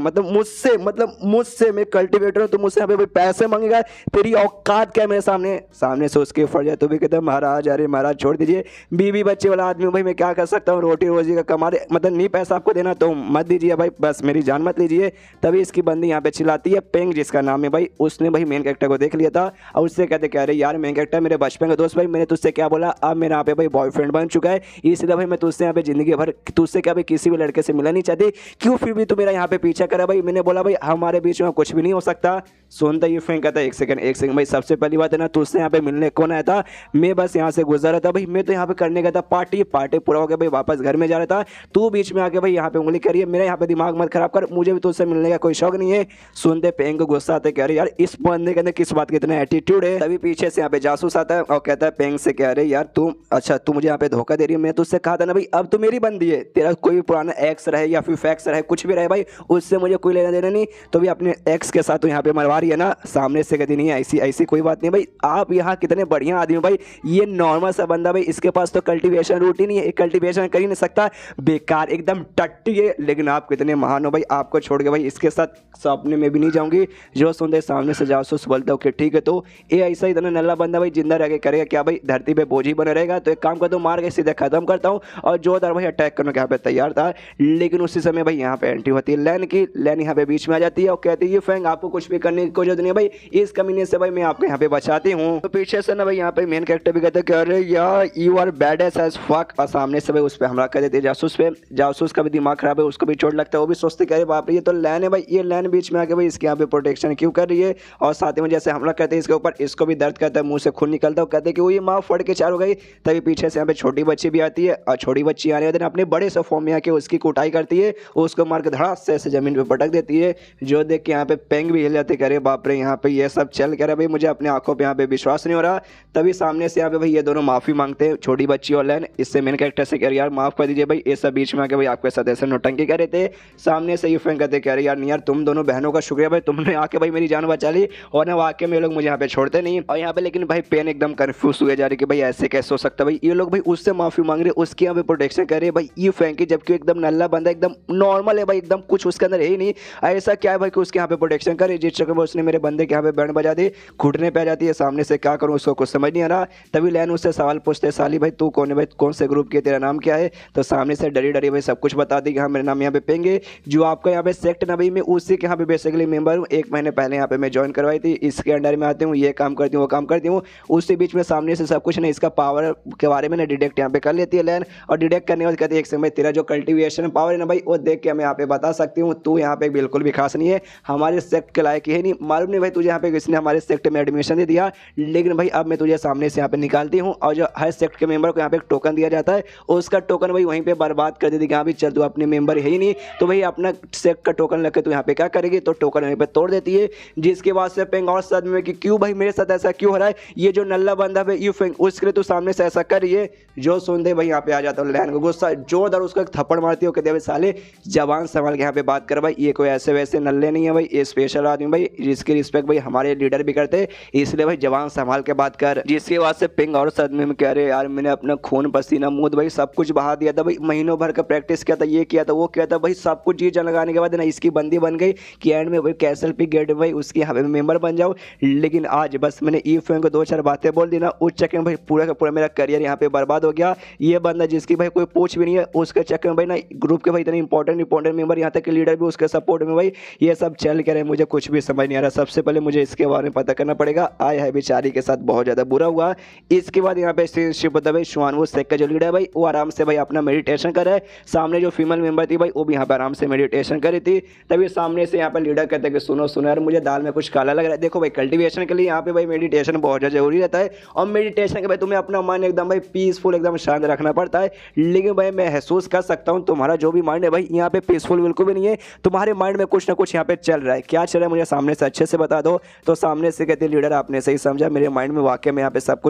मैं कल्टीवेटर हूँ, तुम मुझसे यहाँ पे पैसे मांगेगा, तेरी औकात क्या है मेरे सामने। सामने से उसके फट जाए तो भी कहते हैं महाराज अरे महाराज छोड़ दीजिए, बीवी बच्चे वाला आदमी भाई मैं क्या कर सकता हूँ, रोटी रोजी का कमा रहे, मतलब नहीं पैसा आपको देना तो मत दीजिए भाई, बस मेरी जान मत लीजिए। तभी इसकी बंदी यहाँ पे चिल्लाती है, पेंग जिसका नाम है भाई, उसने भाई मेन कैरेक्टर को देख लिया था और उससे कहते कह रहे यार मेन कैरेक्टर मेरे बचपन का दोस्त भाई, मैंने तुझसे क्या बोला, अब मेरा यहाँ पे भाई बॉयफ्रेंड बन चुका है, इसलिए भाई मैं तुझसे यहाँ पे जिंदगी भर तुझसे क्या भाई किसी भी लड़के से मिलना नहीं चाहती, क्यों फिर भी तू मेरा यहाँ पे पीछा करा भाई। मैंने बोला भाई हमारे बीच में कुछ भी नहीं हो सकता। सुनता ये फैंक कहता है एक सेकंड भाई, सबसे पहली बात है ना तुझसे यहाँ पे मिलने कौन आया था, मैं बस यहाँ से गुजर रहा था भाई, मैं तो यहाँ पे करने गया था पार्टी पूरा हो गया भाई, वापस घर में जा रहा था, तू बीच में आके भाई यहाँ पे उंगली करिए, मेरा यहाँ पे दिमाग मत खराब कर, मुझे भी तुझसे मिलने का कोई शौक नहीं है। सुनते पेंग को गुस्सा आते कह रहे यार इस बंदे के अंदर किस बात का इतना एटीट्यूड है। तभी पीछे से यहाँ पे जासूस आता है और कहता है पेंग से कह रहे यार तू अच्छा तू मुझे यहाँ पे धोखा दे रही है, मैं तुझसे कहा था ना भाई अब तो मेरी बंदी है, तेरा कोई पुराना एक्स रहे या फिर फैक्स रहे कुछ भी रहे भाई उससे मुझे कोई लेना देना नहीं, तो भी अपने एक्स के साथ तो यहाँ पे मरवा रही है ना। सामने से कहती नहीं ऐसी ऐसी कोई बात नहीं भाई, आप यहाँ कितने बढ़िया आदमी भाई, ये नॉर्मल सा बंदा भाई, इसके पास तो कल्टीवेशन रूट ही नहीं है, कल्टीवेशन कर ही नहीं सकता, बेकार एकदम टट्टी है, लेकिन आप कितने महान हो भाई, आपको छोड़ के भाई इसके साथ सपने में भी नहीं जाऊंगी। जो सुनते सामने से जासूस बोलता ओके ठीक है, तो ये ऐसा इतना नल्ला बंदा भाई जिंदा रह के करेगा क्या भाई, धरती पे बोझ ही बना रहेगा, तो एक काम करता हूँ मार के सीधे खत्म करता हूँ। और जोरदार भाई अटैक करने के यहाँ पे तैयार था, लेकिन उसी समय भाई यहाँ पे एंट्री होती है लैन की। लैन यहाँ पे बीच में आ जाती है और कहती है ये फैंग आपको कुछ भी करने की जरूरत नहीं है भाई, इस कमीने से भाई मैं आपको यहाँ पे बचाती हूँ। तो पीछे से ना भाई यहाँ पे मेन कैरेक्टर भी कहते हैं अरे यार you are bad as fuck, और सामने से भाई उस पर हमला कर देते हैं जासूस पे। जासूस का भी दिमाग खराब है, उसको भी चोट लगता है, वो भी सोचते कि अरे बाप रे ये तो लैन है भाई, ये लैन बीच में आके भाई इसके यहाँ पे प्रोटेक्शन क्यों कर रही है। और साथ में जैसे हमला करते हैं इसके ऊपर, इसको भी दर्द करता है, मुंह से खून निकलता है, कहते हैं कि वो ये माँ फट के चार हो गई। तभी पीछे से यहाँ पे छोटी बच्ची भी आती है और छोटी बच्ची आने वाले दिन अपने बड़े से फॉर्म में आके उसकी कुटाई करती है, उसको मार के धड़ास से ऐसे जमीन पे पटक देती है। जो देख के यहाँ पे पेंग भी हिल जाते हैं, अरे बाप रे यहाँ पे ये सब चल कर भाई मुझे अपने आंखों पे यहाँ पे विश्वास नहीं हो रहा। तभी सामने से यहाँ पे भाई ये दोनों माफी मांगते हैं, छोटी बच्ची और लैन। इससे मेन कैरेक्टर से कह रहे यार माफ कर दीजिए भाई, ये सब बीच में आके भाई आपके साथ ऐसे नौटंकी कर रहे थे। सामने से ये फैंग कहते कह रहे यार नहीं यार तुम दोनों बहनों का शुक्रिया भाई, तुमने आके भाई मेरी जान बचा ली, और ना वाकई में लोग मुझे यहाँ पे छोड़ते नहीं। और यहाँ पे लेकिन भाई पेन एकदम कंफ्यूज हुए जा रही कि भाई ऐसे कैसे हो सकता भाई, ये लोग भाई उससे माफी मांग रहे, उसके यहाँ पे प्रोटेक्शन कर रहे भाई ये फैंग की, जबकि एकदम नल्ला बंदा एकदम नॉर्मल है भाई, एकदम कुछ उसके अंदर है ही नहीं। ऐसा क्या है भाई कि उसके यहाँ पे प्रोटेक्शन करे, जिस चक्कर में उसने मेरे बंदे के यहाँ पे बैंड बजा दी, घुटने पे आ जाती है। सामने से क्या करूँ उसको कुछ समझ नहीं आ रहा। तभी लैन उससे सवाल पूछते साली भाई तू कौन है भाई, कौन से ग्रुप की, तेरा नाम क्या है। तो सामने से डरी डरी भाई सब कुछ बता दी कि हाँ मेरा नाम यहाँ पे पेंगे, जो आपका यहाँ पे सेक्ट ना भाई मैं उसी के यहाँ पे बेसिकली मेंबर हूँ, 1 महीने पहले यहाँ पे मैं ज्वाइन करवाई थी, इसके अंडर में आती हूँ, ये काम करती हूँ वो काम करती हूँ। उसी बीच में सामने से सब कुछ ना इसका पावर के बारे में ना डिटेक्ट यहाँ पे कर लेती है लैन, और डिटेक्ट करने के बाद कहती है एक समय तेरा जो कल्टिवेशन पावर है ना भाई वो देख के मैं यहाँ पे बता सकती हूँ, तू यहाँ पे बिल्कुल भी खास नहीं है, हमारे सेक्ट के लायक है नहीं, मालूम नहीं भाई तुझे यहाँ पे किसने हमारे सेक्ट में एडमिशन दे दिया, लेकिन भाई अब मैं तुझे सामने से यहाँ पे निकालती हूँ। और जो हर सेक्ट के मेंबर को यहाँ पे एक टोकन दिया जाता है, उसका टोकन भाई वहीं पे बर्बाद कर देती कि हाँ भाई चल तू अपने मेंबर है ही नहीं, तो भाई अपना सेक्ट का टोकन लेकर तू यहाँ पे क्या करेगी, तो टोकन वहीं पे तोड़ देती है। जिसके बाद से पेंग और सदमे में कि क्यों भाई मेरे साथ ऐसा क्यों हो रहा है, ये जो नल्ला बंदा है यू फेंग उसके लिए तू सामने से ऐसा कर रही है। जो सुन दे भाई यहाँ पे आ जाता है लैन को गुस्सा, जोरदार उसको एक थप्पड़ मारती हो, कहते भाई साले जवान संभाल के यहाँ पे बात कर भाई, ये कोई ऐसे वैसे नल्ले नहीं है भाई, ये स्पेशल आदमी भाई जिसकी रिस्पेक्ट भाई हमारे लीडर भी करते, इसलिए भाई जवान संभाल के बात कर। जिसके बाद से पिंग और सदमे में कह रहे यार मैंने अपना खून पसीना मूत भाई सब कुछ बहा दिया था भाई, महीनों भर का प्रैक्टिस किया था, ये किया था वो किया था भाई, सब कुछ जी जान लगाने के बाद ना इसकी बंदी बन गई कि एंड में भाई कैसल पिक गेट भाई उसकी हमें मेंबर बन जाओ। लेकिन आज बस मैंने ई फैंग को 2-4 बातें बोल दी ना, उस चक्कर में भाई पूरा का पूरा मेरा करियर यहाँ पे बर्बाद हो गया। ये बंदा जिसकी भाई कोई पूछ भी नहीं है उसके चक्कर में भाई ना ग्रुप के भाई इतने इंपॉर्टेंट मेंबर यहाँ तक के लीडर भी उसके सपोर्ट में भाई ये सब चल के रहे, मुझे कुछ भी समझ नहीं आ रहा। सबसे पहले मुझे इसके बारे में पता करना पड़ेगा। आया है बेचारी के साथ बहुत ज़्यादा बुरा हुआ। इसके बाद यहाँ पे सीनशिप होता है भाई शुआनवू शेख का जो लीडर है भाई वो आराम से भाई अपना मेडिटेशन कर रहा है। सामने जो फीमेल मेंबर थी भाई वो भी यहाँ पे आराम से मेडिटेशन कर रही थी। तभी सामने से यहाँ पे लीडर कहते हैं कि सुनो सुनो यार मुझे दाल में कुछ काला लग रहा है। देखो भाई कल्टीवेशन के लिए यहाँ पे भाई मेडिटेशन बहुत ज़्यादा जरूरी रहता है और मेडिटेशन के भाई तुम्हें अपना मन एकदम भाई पीसफुल एकदम शांत रखना पड़ता है। लेकिन भाई मैं महसूस कर सकता हूँ तुम्हारा जो भी माइंड है भाई यहाँ पे पीसफुल बिल्कुल भी नहीं है, तुम्हारे माइंड में कुछ ना कुछ यहाँ पे चल रहा है। क्या चल रहा है मुझे सामने से अच्छे से बता दो। तो सामने से कहते लीडर आपने सही समझा, मेरे माइंड में वाकई में यहाँ पे सब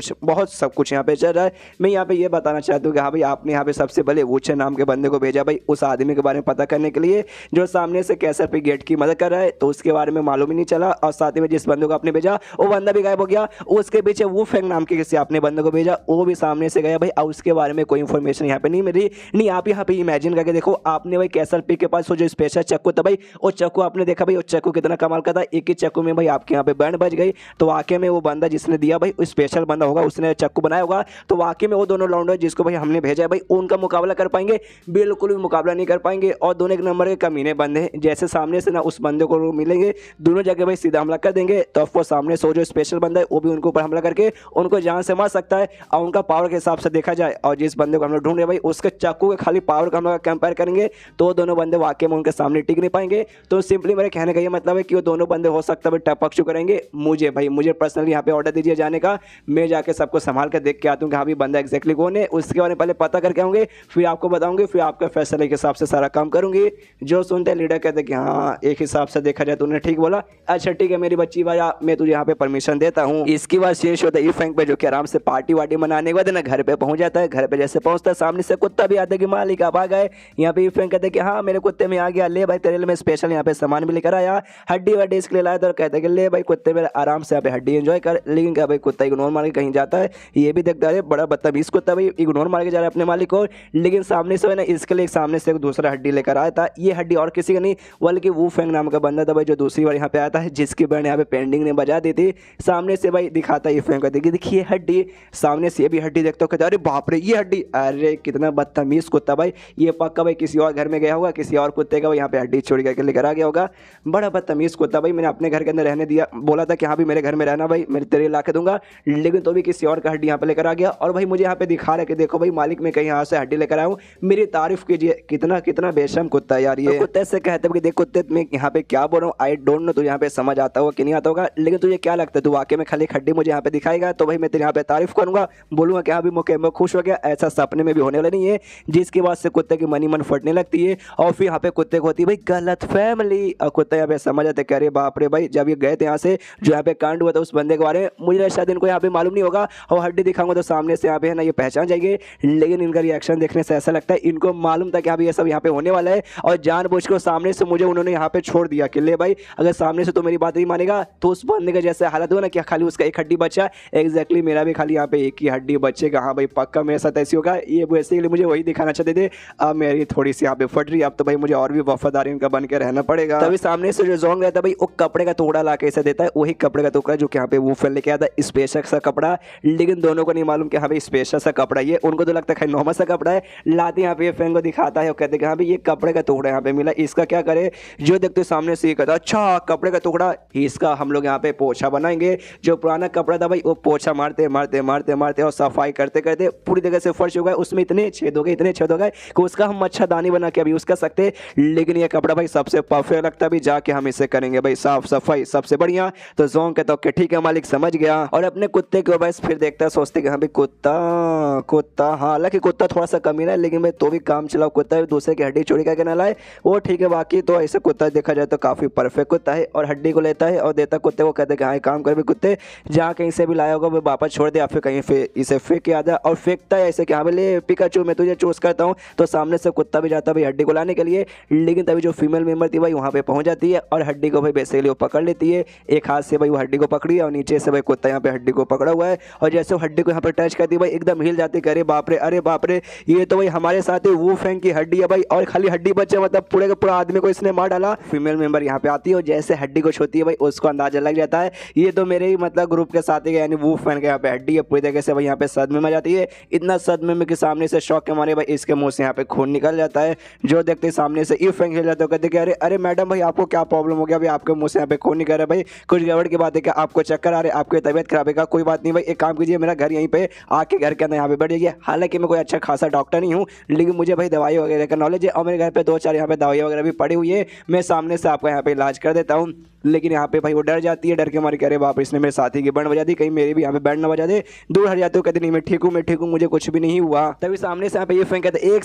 कुछ यहाँ पे चल रहा है। मैं यहाँ पे ये बताना चाहता हूँ कि हाँ भाई आपने यहाँ पे सबसे पहले वूचे नाम के बंदे को भेजा भाई उस आदमी के बारे में पता करने के लिए जो सामने से कैसर पे गेट की मदद कर रहा है, तो उसके बारे में मालूम ही नहीं चला। और साथ ही में जिस बंदे को आपने भेजा वो बंदा भी गायब हो गया। उसके पीछे वो फेंग नाम के किसी आपने बंदे को भेजा वो भी सामने से गया भाई और उसके बारे में कोई इन्फॉर्मेशन यहाँ पे नहीं मिली। नहीं आप यहाँ पे इमेजिन करके देखो, आपने भाई कैसर पे के पास वो जो स्पेशल चक्कू था भाई वो चक्कू आपने देखा भाई वो चक्कू कितना कमाल का था, एक ही चक्कू में भाई आपके यहाँ पे बैंड बज गई। तो वाकई में वो बंदा जिसने दिया भाई स्पेशल बंदा होगा, उसने चक्कू बनाया होगा। तो वाकई में वो दोनों लौंडे जिसको भाई हमने भेजा है भाई उनका मुकाबला कर पाएंगे? बिल्कुल भी मुकाबला नहीं कर पाएंगे। और दोनों एक नंबर के कमीने बंदे हैं, जैसे सामने से ना उस बंदे को मिलेंगे दोनों जगह भाई सीधा हमला कर देंगे। तो ऑफकोर्स सामने से जो स्पेशल बंदा है वो भी उनके ऊपर हमला करके उनको जान से मार सकता है। और उनका पावर के हिसाब से देखा जाए और जिस बंदे को हम लोग ढूंढ रहे भाई उसके चक्कू के खाली पावर का हम लोग कंपेयर करेंगे तो दोनों बंदे वाकई में उनके सामने टिक नहीं पाएंगे। तो सिंपली मेरे कहने का ये मतलब है कि वो दोनों बंदे हो सकता है टपक चुके रहेंगे। मुझे पर्सनली यहाँ पे ऑर्डर दीजिए जाने का, मैं जाके सबको संभाल कर देख के आता हूँ कि हाँ भी बंदा एक्जैक्टली कौन है। उसके बारे में पहले पता करके आऊँगे फिर आपको बताऊंगी, फिर आपके फैसले के हिसाब से सारा काम करूंगी। जो सुनते हैं लीडर कहते कि हाँ एक हिसाब से देखा जाए तूने ठीक बोला, अच्छा ठीक है मेरी बच्ची भाई मैं तुझे यहाँ पे परमिशन देता हूँ। इसके बाद शेष होता है ई फैंग पे जो कि आराम से पार्टी वार्टी मनाने के बाद ना घर पे पहुंच जाता है। घर पे जैसे पहुंचता है सामने से कुत्ता भी आता है कि मालिक आप आ गए। यहाँ पे ई फैंग कहते कि हाँ मेरे कुत्ते में आ गया, ले भाई तेरे लिए मैं स्पेशल यहाँ पे सामान भी लेकर आया, हड्डी वड्डी इसके लिए लाया। तो कहते कि ले भाई कुत्ते मेरे आराम से यहाँ पे हड्डी एंजॉय कर। लेकिन क्या भाई कुत्ता इग्नोर मार के कहीं जाता है, ये भी देखता है बड़ा बदतमीज कुत्ता भाई इग्नोर मार के जा रहा है अपने मालिक को। लेकिन सामने से ना इसके लिए सामने से एक दूसरा हड्डी लेकर आया था। ये हड्डी और किसी का नहीं बल्कि वो फैंग नाम का बंदा था भाई जो दूसरी बार यहाँ पे आया था, जिसकी बैंड यहाँ पे पेंडिंग ने बजा दी थी। सामने से भाई दिखाता ये फैंग कहते देखिए हड्डी, सामने से ये भी हड्डी देखता कहता अरे बाप रे ये हड्डी, अरे कितना बदतमीज कुत्ता भाई, ये पक्का भाई किसी और घर में गया होगा, किसी और कुत्ते का यहाँ पे हड्डी चोरी करके लेकर आ गया होगा। बड़ा बदतमीज कुत्ता भाई, मैंने अपने घर के अंदर रहने दिया, बोला था कि हाँ भी मेरे घर में रहना भाई मैं तेरे ला के दूंगा, लेकिन तो भी किसी और का हड्डी यहाँ पे लेकर आ गया। और भाई मुझे यहाँ पे दिखा रहा है कि देखो भाई मालिक मैं कहीं यहाँ से हड्डी लेकर आया हूँ, मेरी तारीफ कीजिए। कितना कितना बेशर्म कुत्ता है यार ये। तो कुत्ते से कहते हैं कि देख कुत्ते मैं यहाँ पे क्या बोल रहा हूँ, आई डोंट नो तुझे यहाँ पे समझ आता होगा कि नहीं आता होगा, लेकिन तुझे क्या लगता है तू वाकई में खाली हड्डी मुझे यहाँ पे दिखाएगा तो भाई मैं तेरे यहाँ पे तारीफ करूंगा, बोलूंगा कि हाँ भी मौके में खुश हो गया। ऐसा सपने में भी होने वाला नहीं है। जिसकी बात से कुत्ते की मन फटने लगती है और फिर यहाँ पे कुत्ते को होती है भाई गलत फैमिली। और कुत्ता यहाँ पे समझ आते कह रहे बाप रे भाई जब ये गए थे यहाँ से जो यहाँ पे कांड हुआ था उस बंदे के बारे में, मुझे शायद इनको यहाँ पे मालूम नहीं होगा और हड्डी दिखाऊंगा तो सामने से यहाँ पे है ना ये पहचान जाएंगे। लेकिन इनका रिएक्शन देखने से ऐसा लगता है इनको मालूम था कि हाँ ये सब यहाँ पे होने वाला है और जानबूझ के सामने से मुझे उन्होंने यहाँ पे छोड़ दिया कि ले भाई अगर सामने से तो मेरी बात नहीं मानेगा तो उस बंदे का जैसे हालत हुआ ना कि खाली उसका एक हड्डी बचा, एग्जैक्टली मेरा भी खाली यहाँ पे एक ही हड्डी बचेगा। हाँ भाई पक्का मेरे साथ ऐसी होगा, ये बेसिकली मुझे वही दिखाना चाहते थे। अब मेरी थोड़ी सी यहाँ पे फट रही, अब तो भाई मुझे और भी वफादारी उनका बन के रहना पड़ेगा। तभी सामने से जो जोंग रहता है भाई वो कपड़े का टुकड़ा ला के ऐसे देता है, वही कपड़े का टुकड़ा जो कि यहाँ पे वो फैल लेके आता है स्पेशल सा कपड़ा। लेकिन दोनों को नहीं मालूम कि हाँ भाई स्पेशल सा कपड़ा, ये उनको तो लगता है खाली नॉर्मल सा कपड़ा है। लाते यहाँ पे फैंग को दिखाता है और कहते हैं हाँ भाई ये कपड़े का टुकड़ा यहाँ पे मिला, इसका क्या करे। जो देखते सामने से ये कहता अच्छा कपड़े का टुकड़ा, इसका हम लोग यहाँ पे पोछा बनाएंगे। जो पुराना कपड़ा था भाई वो पोछा मारते मारते मारते मारते और सफाई करते करते पूरी जगह से फर्श हो गया, उसमें इतने छेद हो गए कि उसका हम मच्छरदानी बना के अभी यूज कर सकते। लेकिन ये कपड़ा भाई सबसे परफेक्ट लगता है, भी जाके हम इसे करेंगे भाई साफ सफाई सबसे बढ़िया। तो जोंग कहता ओके ठीक है मालिक समझ गया। और अपने कुत्ते के बस फिर देखता है सोचते कि हाँ भाई कुत्ता हालांकि कुत्ता थोड़ा सा कमीना है लेकिन भाई तो भी काम चलाओ कुत्ता है, दूसरे की हड्डी चोरी करके ना लाए वो ठीक है। बाकी तो ऐसे कुत्ता देखा जाए तो काफी परफेक्ट कुत्ता है और हड्डी को लेता है और देता कुत्ते को, कहते हैं कि हाँ काम कर भी कुत्ते जहाँ कहीं से भी लाया होगा वो वापस छोड़ दे या फिर कहीं इसे फेंक के आता है और फेंकता है ऐसे कि हाँ ले पिकाचू मैं तुझे चूज करता हूँ। तो सामने से कुत्ता भी जाता है भाई हड्डी को लाने के लिए, लेकिन तभी जो फीमेल मेंबर थी भाई वहाँ पे पहुँच जाती है और हड्डी को भाई बेसिकली वो पकड़ लेती है, एक हाथ से भाई वो हड्डी को पकड़ी और और नीचे से भाई कुत्ता यहाँ पे हड्डी को पकड़ा हुआ है और जैसे वो हड्डी को यहाँ पे टच करती है भाई एकदम हिल जाती है। अरे बाप रे ये तो भाई हमारे साथ ही वू फैंग की हड्डी है भाई और खाली हड्डी बचे मतलब पूरे का पूरा आदमी को इसने मार डाला। फीमेल मेंबर यहाँ पे आती है और जैसे हड्डी को छूती है भाई उसको अंदाजा लग जाता है ये तो मेरे ही मतलब ग्रुप के साथ ही यानी वू फैंग के यहाँ पे हड्डी है। पूरी तरीके से भाई यहाँ पे सदमे में जाती है, इतना सदमे में कि सामने से शॉक के मारे भाई इसके मुंह से यहाँ पे खून निकल जाता है। जो देखते सामने से ई फैंग हिल जाता है, कहते कि अरे अरे मैडम भाई आपको क्या प्रॉब्लम हो गया भाई, आपके मुंह से यहाँ पे खून निकल रहा है भाई, कुछ गड़बड़ की बात है क्या, आपको चक्कर आ रहे, आपकी तबीयत खराब है क्या? कोई बात नहीं भाई, एक काम कीजिए मेरा घर यहीं पे आके घर के अंदर यहाँ पे बैठ जाइए। हालांकि मैं कोई अच्छा खासा डॉक्टर नहीं हूँ लेकिन मुझे भाई दवाई वगैरह का नॉलेज है और मेरे घर पे 2-4 यहाँ पे दवाई वगैरह भी पड़ी हुई है, मैं सामने से आपका यहाँ पे इलाज कर देता हूँ। लेकिन यहाँ पे भाई वो डर जाती है, डर के मारे कह रहे बाप इसने मेरे साथी की बैंड बजा दी, कहीं मेरी भी यहाँ पे बैंड ना बजा दे। दूर हट जाते हो, कहते नहीं मैं ठीक हूँ मुझे कुछ भी नहीं हुआ। तभी सामने से यहाँ पे ये फैंक कहते एक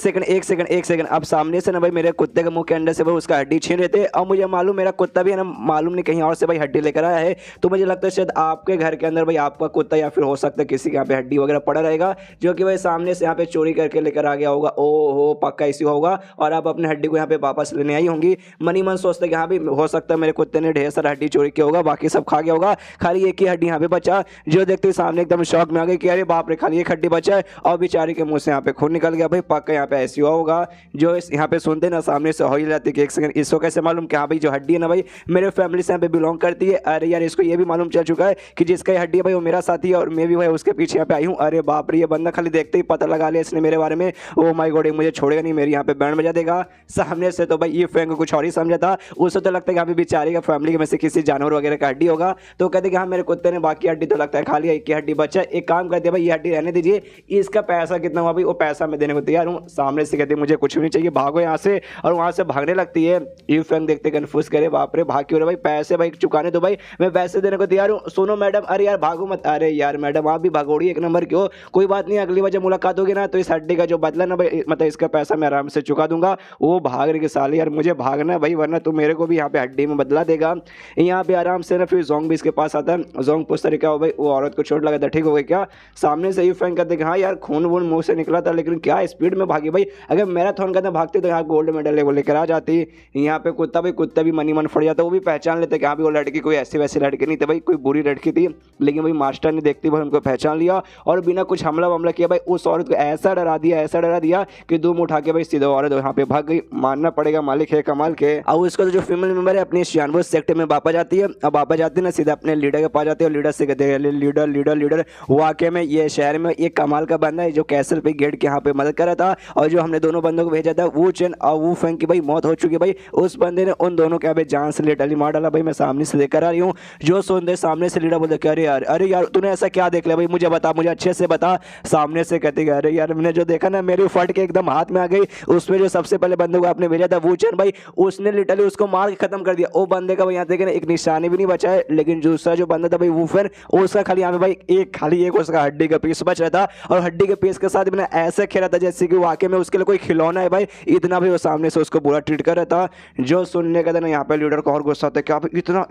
सेकंड। अब सामने से ना भाई मेरे कुत्ते के मुंह के अंदर से भाई उसका हड्डी छीन रहे थे और मुझे मालूम मेरा कुत्ता भी है ना मालूम नहीं कहीं और से भाई हड्डी लेकर आया है। तो मुझे लगता है शायद आपके घर के अंदर भाई आपका कुत्ता या फिर हो सकता है किसी के यहाँ पे हड्डी वगैरह पड़ा रहेगा जो कि भाई सामने से यहाँ पे चोरी करके लेकर आ गया होगा। ओहो पक्का इसी होगा और आप अपने हड्डी को यहाँ पे वापस लेने आई होंगी। मनी मन सोचते कि हाँ भी हो सकता है मेरे कुत्ते ने ढेर सारा हड्डी चोरी किया होगा, बाकी सब खा गया होगा, खाली एक ही हड्डी यहाँ पे बचा। जो देखते सामने एकदम शौक में आ गई कि अरे बाप रे खाली एक हड्डी बचा है और बेचारी के मुंह से यहाँ पे खून निकल गया। भाई पक्का यहाँ पे ऐसी हुआ होगा। जो यहाँ पे सुनते ना सामने से हो ही जाती कि एक सेकंड इसको कैसे मालूम कि हाँ भाई जो हड्डी है ना भाई मेरे फैमिली से यहाँ पे बिलोंग करती है। अरे यार इसको ये भी मालूम चल चुका है कि जिसका हड्डी है भाई वो मेरा साथी है और मैं भी भाई उसके पीछे यहाँ पे आई हूँ। अरे बाप रे ये बंदा खाली देखते ही पता लगा लिया इसने मेरे बारे में। ओ माय गॉड मुझे छोड़ेगा नहीं, मेरी यहाँ पे बैंड बजा देगा। सामने से तो भाई ये फैंक को कुछ और ही समझा था, उसे तो लगता है कि यहाँ पे बेचारी का फैमिली में से किसी जानवर वगैरह का हड्डी होगा। तो कहते कि हाँ मेरे कुत्ते ने बाकी हड्डी तो लगता है खाली एक ही हड्डी बचा। एक काम करते भाई ये हड्डी रहने दीजिए, इसका पैसा कितना हुआ भाई वो पैसा मैं देने को तैयार हूँ। सामने से कहते मुझे कुछ भी नहीं चाहिए, भागो यहाँ से। और वहाँ से भागने लगती है। ये फैंक देखते कन्फ्यूज करे बाप रे भाग क्यों रहे भाई, पैसे भाई चुकाने दो भाई, मैं पैसे देने को तैयार हूँ। सुनो मैडम, अरे यार भागो मत। अरे यार मैडम आप भी भागोड़ी एक नंबर क्यों, कोई बात नहीं अगली बार जब मुलाकात होगी ना तो इस हड्डी का जो बदला ना भाई मतलब इसका पैसा मैं आराम से चुका दूंगा। वो भाग रही के साले, यार मुझे भागना है भाई वरना तू मेरे को भी यहाँ पे हड्डी में बदला देगा। यहाँ पे आराम से ना फिर जोंग भी इसके पास आता है। जोंग पूछता है क्या हो भाई वो औरत को चोट लगा था ठीक हो गई क्या? सामने से ये फैंक करते हाँ यार खून वून मुंह से निकला था लेकिन क्या स्पीड में भागी भाई, अगर मैराथन करते भागते तो यहाँ गोल्ड मेडल वो लेकर आ जाती। यहाँ पे कुत्ता भी मनी मन फट जाता, वो भी पहचान लेते कि हाँ भी वो लड़की कोई ऐसी वैसी लड़की नहीं थी भाई, कोई बुरी लड़की थी। लेकिन भाई मास्टर ने देखते भाई उनको पहचान लिया और बिना कुछ हमला किया भाई उस औरत को ऐसा डरा दिया कि दुम उठा के भाई सीधा औरत यहाँ पे भाग गई। मानना पड़ेगा मालिक है कमाल के। अब उसका जो फीमेल मेंबर है अपनी शियानबुश सेक्टर में वापस जाती है। अब वापस जाती है ना सीधा अपने लीडर के पास जाती है और लीडर से कहते हैं लीडर वाकई में ये शहर में एक कमाल का बंदा है जो कैसल पे गेट के यहाँ पे मदद कर रहा था और जो हमने दोनों बंदों को भेजा था वो चेन और वो फैंक की भाई मौत हो चुकी है भाई। उस बंदे ने उन दोनों के यहाँ पे जान से लेटली मार डाला भाई, मैं सामने से लेकर आ रही हूँ। जो सुनते सामने से लीडर बोलते अरे यार तूने ऐसा क्या देख लिया भाई, मुझे बता, मुझे अच्छे से बता। सामने से कहते अरे यार मैंने जो देखा ना मेरी फट के एकदम हाथ में आ गई। उसमें जो सबसे पहले बंदे को आपने भेजा था वो चैन भाई उसने लिटरली उसको मार के खत्म कर दिया। वो बंदे का भाई यहाँ देखे ना एक निशानी भी नहीं बचा है। लेकिन दूसरा जो बंदा था भाई वो फिर उसका खाली यहाँ पे भाई एक उसका हड्डी का पीस बच रहा था और हड्डी के पीस के साथ मैंने ऐसे खेला था जैसे कि वाकई में उसके लिए कोई खिलौना है भाई, इतना भी वो सामने से उसको बुरा ट्रीट कर रहा था। जो सुनने का था ना यहाँ पे लीडर को और गुस्सा था क्या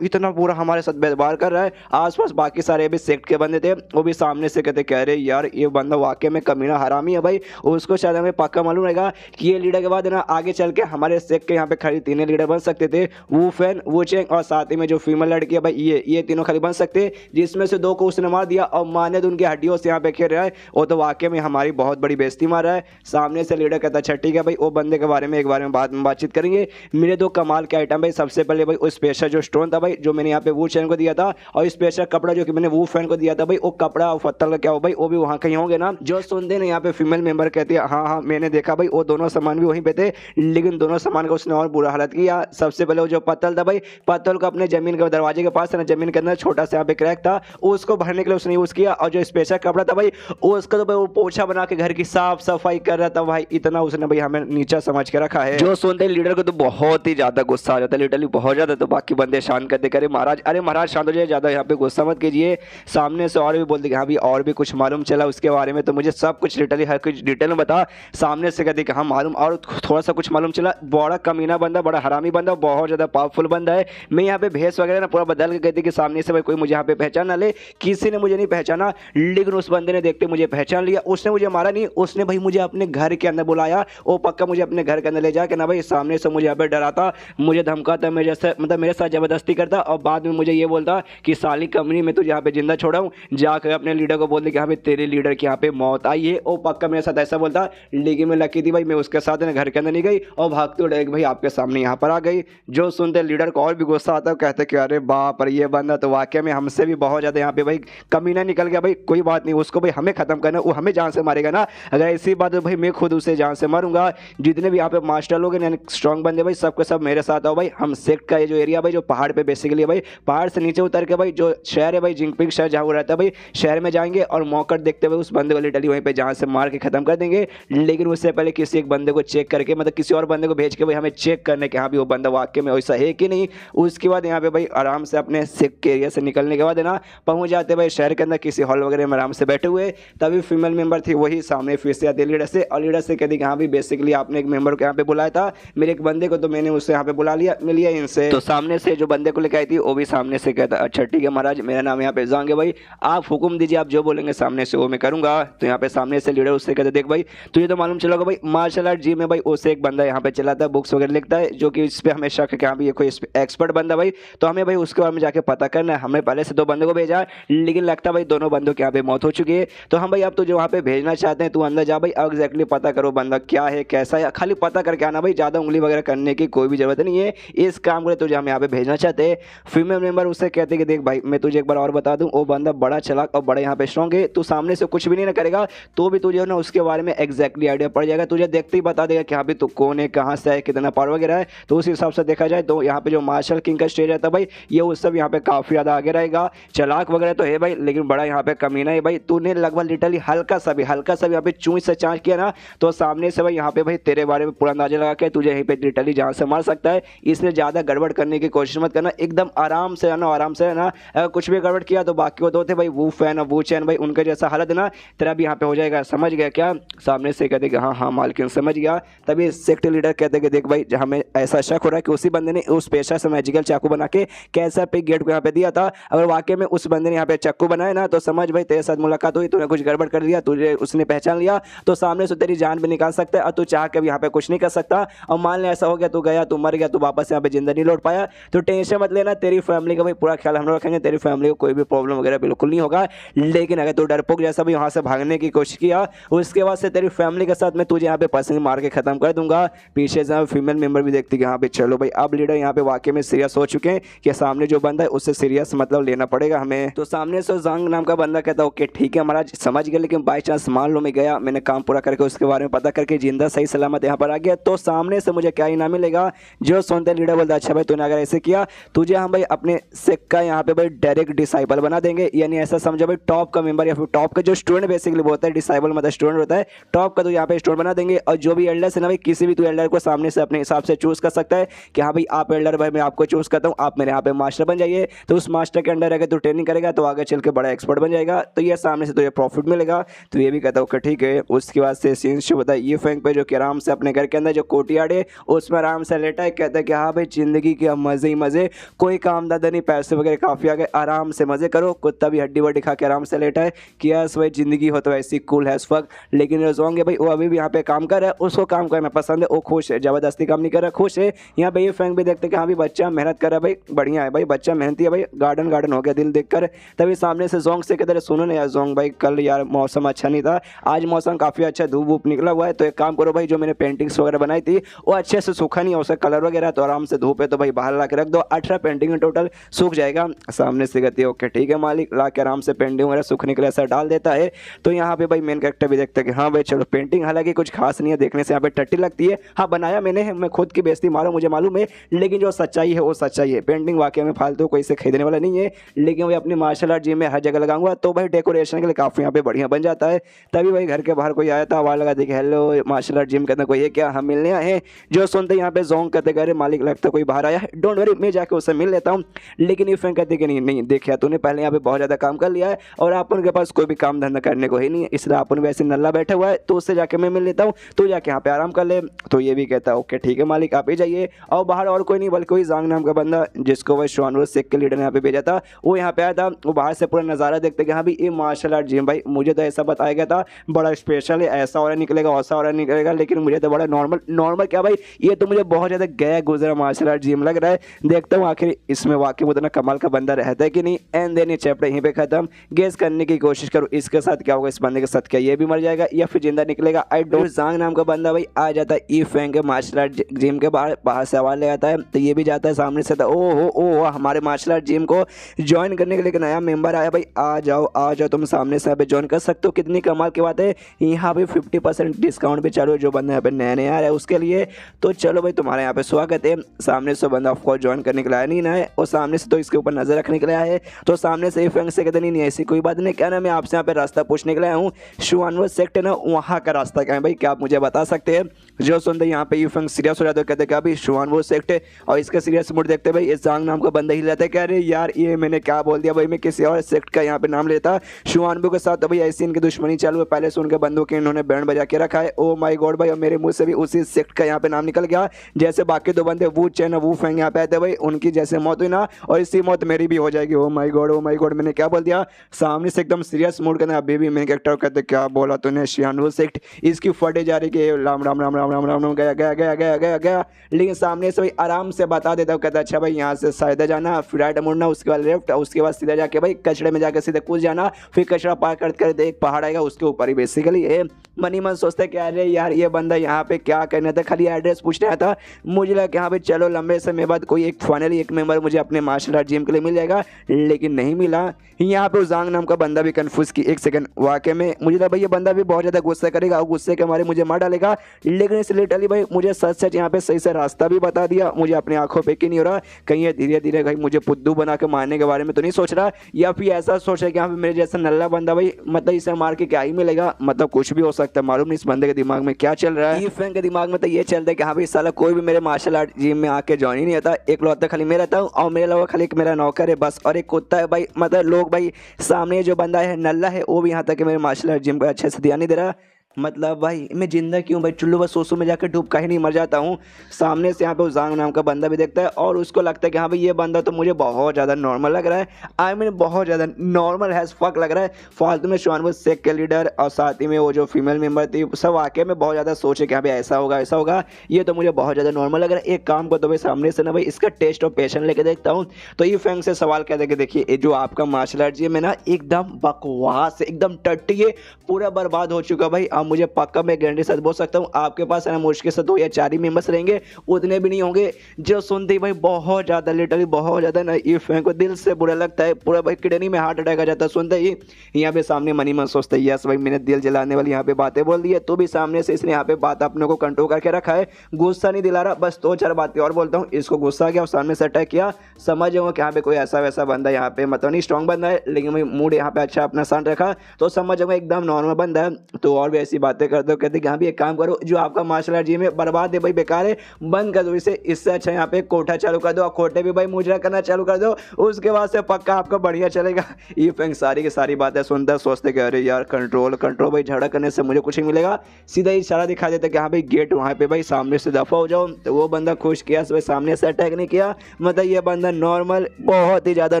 इतना बुरा हमारे साथ व्यवहार कर रहा है। आसपास बाकी सारे भी सेक्ट के बंदे थे वो भी सामने से कहते कह रहे यार ये बंदा वाकई में कमीना हरामी है भाई। उसको शायद हमें पक्का मालूम रहेगा कि ये लीडर के बाद ना आगे चल के हमारे सेक्ट के यहाँ पे खाली 3 लीडर बन सकते थे, वो फैन वो चेंग और साथ ही में जो फीमेल लड़की है भाई ये तीनों खाली बन सकते, जिसमें से 2 को उसने मार दिया और माने तो उनकी हड्डियों से यहाँ पे खेल रहा है। वो तो वाकई में हमारी बहुत बड़ी बेइज्जती मार रहा है। सामने से लीडर कहता अच्छा ठीक है भाई वो बंदे के बारे में एक बार में बाद में बातचीत करेंगे। मेरे 2 कमाल के आइटम भाई, सबसे पहले भाई वो स्पेशल जो स्टोन था भाई जो मैंने यहाँ पे वो चैन को दिया था और स्पेशल कपड़ा जो कि मैंने वो फैन को दिया था भाई, वो कपड़ा और पत्थर का क्या हो भाई वो भी वहाँ कहीं होंगे ना। जो सुनते ना यहाँ पे फीमेल मेंबर कहती है हाँ मैंने देखा भाई वो दोनों सामान भी वहीं पे थे, लेकिन दोनों सामान का उसने और बुरा हालत किया। सबसे पहले वो जो पत्थर था भाई, पत्थर को अपने जमीन के दरवाजे के पास ना जमीन के अंदर छोटा सा यहाँ पे क्रैक था उसको भरने के लिए उसने यूज किया। और जो स्पेशल कपड़ा था भाई उसका तो भाई वो पोछा बना के घर की साफ सफाई कर रहा था भाई, इतना उसने भाई हमें नीचा समझ के रखा है। जो सुनते लीडर को तो बहुत ही ज्यादा गुस्सा आ जाता है, लिटरली बहुत ज्यादा। तो बाकी बंदे शांत करते करे महाराज, अरे महाराज शांत हो जाए, ज्यादा यहाँ पे गुस्सा मत कीजिए। सामने से और भी बोलते कि हाँ भी और भी कुछ मालूम चला उसके बारे में तो मुझे सब कुछ लिटरली हर कुछ डिटेल में बता। सामने से कहते कि हाँ मालूम और थोड़ा सा कुछ मालूम चला, बड़ा कमीना बंदा, बड़ा हरामी बंदा, बहुत ज्यादा पावरफुल बंदा है। मैं मैं यहाँ पे भेस वगैरह ना पूरा बदल के गई थी कि सामने से भाई कोई मुझे यहाँ पे पहचान ना ले। किसी ने मुझे नहीं पहचाना, लेकिन उस बंदे ने देखते मुझे पहचान लिया। उसने मुझे मारा नहीं, उसने भाई मुझे अपने घर के अंदर बुलाया। वो पक्का मुझे अपने घर के अंदर ले जाके ना भाई सामने से मुझे यहाँ पे डराता, मुझे धमकाता, मेरे से मतलब मेरे साथ जबरदस्ती करता और बाद में मुझे ये बोलता कि साली कमनी में तुझे यहाँ पे जिंदा छोड़ा हूँ, जाकर अपने लीडर को बोल दे कि यहाँ पे तेरे लीडर की यहाँ पे मौत आई है। वो पक्का मेरे साथ ऐसा बोलता। लेकिन मैं लकी थी भाई, मैं उसके साथ घर के अंदर नहीं गई और भागते उड़े भाई आपके सामने यहाँ पर आ गई। जो सुनते लीडर को और भी गुस्सा आता है, कहते कि अरे बाप रे ये बंदा तो वाकई में हमसे भी बहुत ज़्यादा यहाँ पे भाई कमीना निकल गया। भाई कोई बात नहीं, उसको भाई हमें ख़त्म करना, वो हमें जान से मारेगा ना। अगर ऐसी बात है भाई मैं खुद उसे जान से मारूंगा। जितने भी यहाँ पे मास्टर लोग हैं स्ट्रॉन्ग बंदे भाई सबके सब मेरे साथ आओ भाई। हम सेक्ट का ये जो एरिया भाई जो पहाड़ पे बेसिकली भाई पहाड़ से नीचे उतर के भाई जो शहर है भाई जिंगपिंग शहर जहाँ वो रहता है भाई शहर में जाएंगे और मौका देखते हुए उस बंदे को लिटरली वहीं पे जान से मार के खत्म कर देंगे। लेकिन उससे पहले किसी एक बंदे को चेक करके मतलब किसी और बंदे को भेज के भाई हमें चेक करने के हाँ भी वो बंदा वाकई में वैसा है कि नहीं। उसके बाद यहाँ पे भाई आराम से अपने सिख के एरिया से निकलने के बाद है ना पहुंच जाते भाई शहर के अंदर किसी हॉल वगैरह में आराम से बैठे हुए। तभी फीमेल मेंबर थी वही सामने फिर से आती लीडर से, और लीडर से कहती कि हाँ भी बेसिकली आपने एक मेंबर को यहाँ पे बुलाया था, मेरे एक बंदे को, तो मैंने उससे यहाँ पे बुला लिया, मिल लिया इनसे। तो सामने से जो बंदे को लेकर आई थी वो भी सामने से कहता अच्छा ठीक है महाराज, मेरा नाम यहाँ पे जांग है भाई, आप हुक्म दीजिए, आप जो बोलेंगे सामने से वो मैं करूंगा। तो यहाँ पे सामने से लीडर उससे कहते देख भाई तुझे तो मालूम चला भाई मार्शल आर्ट जिम में भाई उससे एक बंदा यहाँ पे चलाता है, बुक्स वगैरह लिखता है, जो कि इस पे हमें शक है कि हाँ भी ये कोई एक्सपर्ट बंदा भाई। तो हमें भाई उसके बारे में जाके पता करना है। हमने पहले से 2 बंदों को भेजा, लेकिन लगता है भाई दोनों बंदों के यहाँ पे मौत हो चुकी है। तो हम भाई आप तुझे वहाँ पे भेजना चाहते हैं, तू अंदर जा भाई, एग्जैक्टली पता करो बंदा क्या है कैसा है, खाली पता करके आना भाई, ज़्यादा उंगली वगैरह करने की कोई भी जरूरत नहीं है। इस काम को तुझे हम यहाँ पे भेजना चाहते हैं। फीमेल मेंबर उससे कहते कि देख भाई मैं तुझे एक बार और बता दूं, वो बंदा बड़ा चालाक और बड़ा यहाँ पे स्ट्रॉन्ग है, तू सामने से कुछ भी नहीं ना करेगा तो भी तुझे ना उसके बारे में एग्जैक्टली आइडिया पड़ जाएगा, तुझे देखते ही बता देगा कि हाँ भी तू कौन है, कहाँ से है, कितना पावर वगैरह है। तो उस हिसाब से देखा जाए तो यहाँ पे जो मार्शल किंग का स्टेज रहता है भाई ये उस सब यहाँ पे काफी ज़्यादा आगे रहेगा। चालाक वगैरह तो है भाई, लेकिन बड़ा यहाँ पे कमीना है भाई। तूने लगभग लिटरली हल्का सा भी यहाँ पे चूई से चांच किया ना तो सामने से भाई यहाँ पे भाई तेरे बारे में पूरा अंदाजा लगा के तुझे यहीं पे लिटरली जान से मार सकता है। इसलिए ज़्यादा गड़बड़ करने की कोशिश मत करना, एकदम आराम से आना, आराम से है ना। अगर कुछ भी गड़बड़ किया तो बाकी वो 2 थे भाई वो फैन और वो चैन भाई उनका जैसा हालत है ना तेरा भी यहाँ पे हो जाएगा, समझ गया क्या। सामने से कहते कि हाँ हाँ मालकिन समझ गया। तभी सेक्ट लीडर कहते कि देख भाई हमें ऐसा शक हो रहा है कि उसी बंदे ने उस पेशा से मैजिकल चाकू बना के कैसा पे गेट को यहाँ पे दिया था। अगर वाकई में उस बंदे ने यहाँ पे चाकू बनाया ना तो समझ भाई तेरे साथ मुलाकात हुई, तूने कुछ गड़बड़ कर दिया, तुझे उसने पहचान लिया तो सामने से तेरी जान भी निकाल सकता है और तू चाह के भी यहाँ पे कुछ नहीं कर सकता। और मान ले ऐसा हो गया तू गया, तू मर गया, तू वापस यहाँ पे जिंदा नहीं लौट पाया तो टेंशन मत लेना, तेरी फैमिली का भाई पूरा ख्याल हम लोग रखेंगे, तेरी फैमिली को कोई भी प्रॉब्लम वगैरह बिल्कुल नहीं होगा। लेकिन अगर तू डरपोक जैसा भी वहाँ से भागने की कोशिश किया उसके बाद से तेरी फैमिली के साथ मैं तुझे यहाँ पे पर्सनली मार के खत्म कर दूंगा। पीछे से फीमेल मेंबर भी देखती कि हाँ भाई चलो भाई अब लीडर यहाँ पे वाकई में सीरियस हो चुके हैं कि सामने जो बंदा है उससे सीरियस मतलब लेना पड़ेगा हमें। तो सामने से जांग नाम का बंदा कहता ओके ठीक है महाराज समझ गया, लेकिन बाई चांस मान लो मैं गया, मैंने काम पूरा करके उसके बारे में पता करके जिंदा सही सलामत यहाँ पर आ गया तो सामने से मुझे क्या इनाम मिलेगा। जो सुनते लीडर बोलता अच्छा भाई तूने अगर ऐसे किया तुझे हम भाई अपने सिख का यहाँ पे भाई डायरेक्ट डिसाइबल बना देंगे, यानी ऐसा समझो भाई टॉप का मेंबर या फिर टॉप का जो स्टूडेंट बेसिकली होता है, डिसाइबल मतलब स्टूडेंट होता है, टॉप का तो यहाँ पे स्टूडेंट बना देंगे। और जो भी एल्डर है ना भाई किसी भी तू एल्डर को सामने से अपने हिसाब से चूज कर सकता है कि हाँ भाई आप एल्डर भाई मैं आपको चूज करता हूँ, आप मेरे यहाँ पे मास्टर बन जाइए। तो उस मास्टर के अंडर अगर तू ट्रेनिंग करेगा तो आगे चल के बड़ा एक्सपर्ट बन जाएगा, तो ये सामने से तुझे प्रॉफिट मिलेगा। तो ये भी कहता हूँ ठीक है। उसके बाद से सीन शुरू होता है ये फैंक पे जो कि आराम से अपने घर के अंदर जो कोर्टयार्ड है उसमें आराम से लेटा है, कहता है कि हाँ भाई जिंदगी के मजे ही मजे, कोई काम दादा नहीं, पैसे वगैरह काफी आ गए, आराम से मजे करो। कुत्ता भी हड्डी वड्डी खा के आराम से लेटा है कि यस भाई जिंदगी हो तो ऐसी कूल है फक। लेकिन जोंगे भाई वो अभी भी यहाँ पे काम कर रहा है, उसको काम करना पसंद है, वो खुश है, जबरदस्ती काम नहीं कर रहा, खुश है। यहाँ पे ये फैंक भी देखते कि हाँ भाई बच्चा मेहनत कर रहा है भाई, बढ़िया है भाई बच्चा मेहनती है भाई, गार्डन गार्डन हो गया दिल देखकर। तभी सामने से जोंग से कहते सुनो ना यार जोंग भाई कल यार मौसम अच्छा नहीं था, आज मौसम काफी अच्छा, धूप वूप निकला हुआ है, तो एक काम करो भाई जो मैंने पेंटिंग्स वगैरह बनाई थी वो अच्छे से सूखा नहीं है, उसका कलर वगैरह तो आराम से धूप है तो भाई बाहर ला के रख दो, 18 पेंटिंग टोटल सूख जाएगा। सामने से कहती है ओके ठीक है मालिक, ला के आराम से पेंटिंग वगैरह सूखने के लिए ऐसा डाल देता है। तो यहाँ पे भाई मेन कैरेक्टर भी देखता है कि हाँ भाई चलो पेंटिंग हालांकि कुछ खास नहीं है, देखने से यहाँ पे टट्टी लगती है, हाँ बनाया मैंने, मैं खुद की बेइज्जती मारो मुझे मालूम है, लेकिन जो सच्चाई है वो सच्चाई है, पेंटिंग वाकई में फालतू कोई से खरीदने वाला नहीं है। लेकिन भाई अपनी मार्शल आर्ट जिम में हर जगह लगाऊंगा तो भाई डेकोरेशन के लिए काफ़ी यहाँ पे बढ़िया बन जाता है। तभी भाई घर के बाहर कोई आया था, आवाज़ लगा दी कि हेलो मार्शल आर्ट जिम कहते कोई है क्या, हम मिलने आए हैं। जो सुनते यहाँ पे जोंग कहते अरे मालिक लगता कोई बाहर आया है, डोंट वरी मैं जाके उससे मिल लेता हूँ। लेकिन ये फैन कहते कि नहीं नहीं देखिए तूने पहले यहाँ पे बहुत ज़्यादा काम कर लिया है और अपन के पास कोई भी काम धंधा करने को ही नहीं है, इसलिए अपन वैसे नल्ला बैठा हुआ है तो उससे जाके मैं मिल लेता हूँ, तो जाके यहाँ पे आराम कर ले। तो ये भी कहता है ओके ठीक है मालिक आप ही जाइए, और बाहर और कोई नहीं बल्कि कोई जांग नाम नाम का बंदा जिसको वह शानवर शेख के लीडर ने यहाँ पे भेजा था, वो यहाँ पे आया था। वो बाहर से पूरा नज़ारा देखते कि हाँ भाई ये मार्शल आर्ट जिम, भाई मुझे तो ऐसा बताया गया था बड़ा स्पेशल है, ऐसा और निकलेगा वैसा और निकलेगा, लेकिन मुझे तो बड़ा नॉर्मल नॉर्मल क्या भाई, ये तो मुझे बहुत ज़्यादा गया गुजरा मार्शल आर्ट जिम लग रहा है। देखता हूँ आखिर इसमें वाकई उतना कमाल का बंदा रहता है कि नहीं। एंड देन ये चैप्टर यहीं पे खत्म। गेस करने की कोशिश करो इसके साथ क्या होगा, इस बंदे के साथ क्या ये भी मर जाएगा या फिर जिंदा निकलेगा। I don't. जांग नाम का बंदा भाई आ जाता है ई फैंग के मार्शल आर्ट जिम के बाहर से आवाज ले आता है, तो ये भी जाता है सामने से, ओ हमारे मार्शल आर्ट जिम को ज्वाइन करने के लिए नया मेंबर आया भाई, आ जाओ तुम सामने से यहाँ पे ज्वाइन कर सकते हो। कितनी कमाल की बात है, यहाँ पे 50% डिस्काउंट भी चालू है जो बंदा यहाँ पे नया आ रहा है उसके लिए। तो चलो भाई तुम्हारे यहाँ पे स्वागत है। सामने से बंदा ऑफकोर्स ज्वाइन करने के लिए आया नहीं ना है, और सामने से तो इसके ऊपर नजर रखने के लिए आया है। तो सामने से फैंग से कहते नहीं ऐसी कोई बात नहीं, क्या ना मैं आपसे यहाँ पे रास्ता पूछने के लिए आया हूँ, शुआनवर सेक्टर ना वहाँ का रास्ता क्या है भाई, क्या आप मुझे बता सकते हैं। जो सुनते यहाँ पे फैंग सीरियस हो जाते हैं, कहते क्या भाई शुआनवर सेक्टर, और इसका सीरियस मूड देखते भाई इस जांग नाम का बंदा ही रहता है। कह रहे यार ये मैंने क्या बोल दिया भाई, मैं किसी और सेक्ट का यहाँ पे नाम लेता शुआनबू के साथ, तो भाई ऐसी इनकी दुश्मनी चालू है, पहले से उनके बंदों के इन्होंने बैंड बजा के रखा है। ओ माय गॉड भाई, और मेरे मुंह से भी उसी सेक्ट का यहाँ पे नाम निकल गया, जैसे बाकी दो बंदे वू चैन वू फैंग यहाँ पे आते भाई, उनकी जैसे मौत हुई ना, और इसी मौत मेरी भी हो जाएगी। ओ माय गॉड मैंने क्या बोल दिया। सामने से एकदम सीरियस मूड करना, अभी भी मेरे कैरेक्टर कहते क्या बोला तूने शुआनबू सेक्ट, इसकी फटे जा रही कि राम राम राम राम राम राम राम गया, लेकिन सामने से भाई आराम से बता देता हूँ, कहता अच्छा भाई यहाँ से सीधा जाना, फिर राइट मुड़ना, उसके बाद लेफ्ट, उसके बाद सीधा जाके भाई कचड़े में जाकर सीधे कूद जाना, फिर कचड़ा पार करते एक पहाड़ आएगा उसके ऊपर ही बेसिकली है। मनी मन सोचते कि अरे यार ये बंदा यहाँ पे क्या करना था, खाली एड्रेस पूछने आया था। मुझे लगा कि हाँ भाई चलो लंबे समय बाद कोई एक फाइनली एक मेंबर मुझे अपने मार्शल आर्ट जिम के लिए मिल जाएगा, लेकिन नहीं मिला। यहाँ पे जांग नाम का बंदा भी कंफ्यूज की एक सेकंड, वाकई में मुझे लगा भाई ये बंदा भी बहुत ज़्यादा गुस्सा करेगा और गुस्से के हमारे मुझे मार डालेगा, लेकिन इस लिटरली भाई मुझे सच यहाँ पे सही से रास्ता भी बता दिया। मुझे अपने आंखों पे की नहीं हो रहा कहीं ये धीरे धीरे भाई मुझे पुद्दू बना के मारने के बारे में तो नहीं सोच रहा, या फिर ऐसा सोच रहा है कि यहाँ पे मेरे जैसा नल्ला बंदा भाई मतलब इसे मार के क्या ही मिलेगा, मतलब कुछ भी हो सकता है। मालूम नहीं इस बंदे के दिमाग में क्या चल रहा है। फैंग के दिमाग में तो ये चलता है कि हाँ भाई साला कोई भी मेरे मार्शल आर्ट जिम में आके ज्वाइन ही नहीं होता, एक लौता खाली मैं रहता हूँ और मेरे अलावा खाली एक मेरा नौकर है बस, और एक कुत्ता है भाई। मतलब लोग भाई सामने जो बंदा है नल्ला है वो भी यहाँ तक कि मेरे मार्शल आर्ट जिम को अच्छे से ध्यान नहीं दे रहा। मतलब भाई मैं जिंदा क्यों भाई, चुल्लू बस सोसू में जाकर डूब कहीं नहीं मर जाता हूँ। सामने से यहाँ पे जांग नाम का बंदा भी देखता है और उसको लगता है कि हाँ भाई ये बंदा तो मुझे बहुत ज़्यादा नॉर्मल लग रहा है, आई मीन बहुत ज़्यादा नॉर्मल हैज़ फक लग रहा है। फालतू में शुआनबू शेख के लीडर और साथ ही में वो जो फीमेल मेंबर थी सब वाकई में बहुत ज़्यादा सोचे कि हाँ भाई ऐसा होगा, ये तो मुझे बहुत ज़्यादा नॉर्मल लग रहा है। एक काम को तो भाई सामने से ना भाई इसका टेस्ट और पेशेंट लेके देखता हूँ। तो ये फैंग से सवाल कहते कि देखिए जो आपका मार्शल आर्ट जिम है ना एकदम बकवास एकदम टट्टी है, पूरा बर्बाद हो चुका भाई। अब मुझे पक्का मैं गारंटी साथ बोल सकता हूँ आपके पास है ना मुश्किल से 2 या 4 ही मेंबर्स रहेंगे, उतने भी नहीं होंगे। जो सुनते ही भाई बहुत ज़्यादा लिटरली बहुत ज़्यादा ना ये फैंग को दिल से बुरा लगता है, पूरा भाई किडनी में हार्ट अटैक आ जाता है सुनते ही। यहाँ पे सामने मनी मन सोचता है यस भाई मैंने दिल जलाने वाली यहाँ पे बातें बोल दी है, तो भी सामने से इसने यहाँ पे बात अपने को कंट्रोल करके रखा है, गुस्सा नहीं दिला रहा। बस 2-4 बातें और बोलता हूँ, इसको गुस्सा आ गया और सामने से अटैक किया। समझ जाऊँगा कि यहाँ पे कोई ऐसा वैसा बंदा यहाँ पे मतलब नहीं स्ट्रॉन्ग बंदा है, लेकिन भाई मूड यहाँ पे अच्छा अपना शांत रखा तो समझ जाऊँगा एकदम नॉर्मल बंदा है। तो और भी ऐसी बातें करते हो, कहते कि हाँ भी एक काम करो जो आपका मार्शल आर्ट जिम है बर्बाद है भाई बेकार है, बंद कर दो इसे, इससे अच्छा यहाँ पे कोठा चालू कर दो और कोठे भी भाई मुजरा करना चालू कर दो, उसके बाद से पक्का आपका बढ़िया चलेगा। ये फैंग सारी की सारी बातें सुनता सोचते कि अरे यार कंट्रोल भाई झगड़ा करने से मुझे कुछ नहीं मिलेगा। सीधा ही इशारा दिखा देता कि हाँ भाई गेट वहाँ पे भाई सामने से दफा हो जाओ। तो वो बंदा खुश किया भाई सामने से अटैक नहीं किया, मतलब ये बंदा नॉर्मल बहुत ही ज़्यादा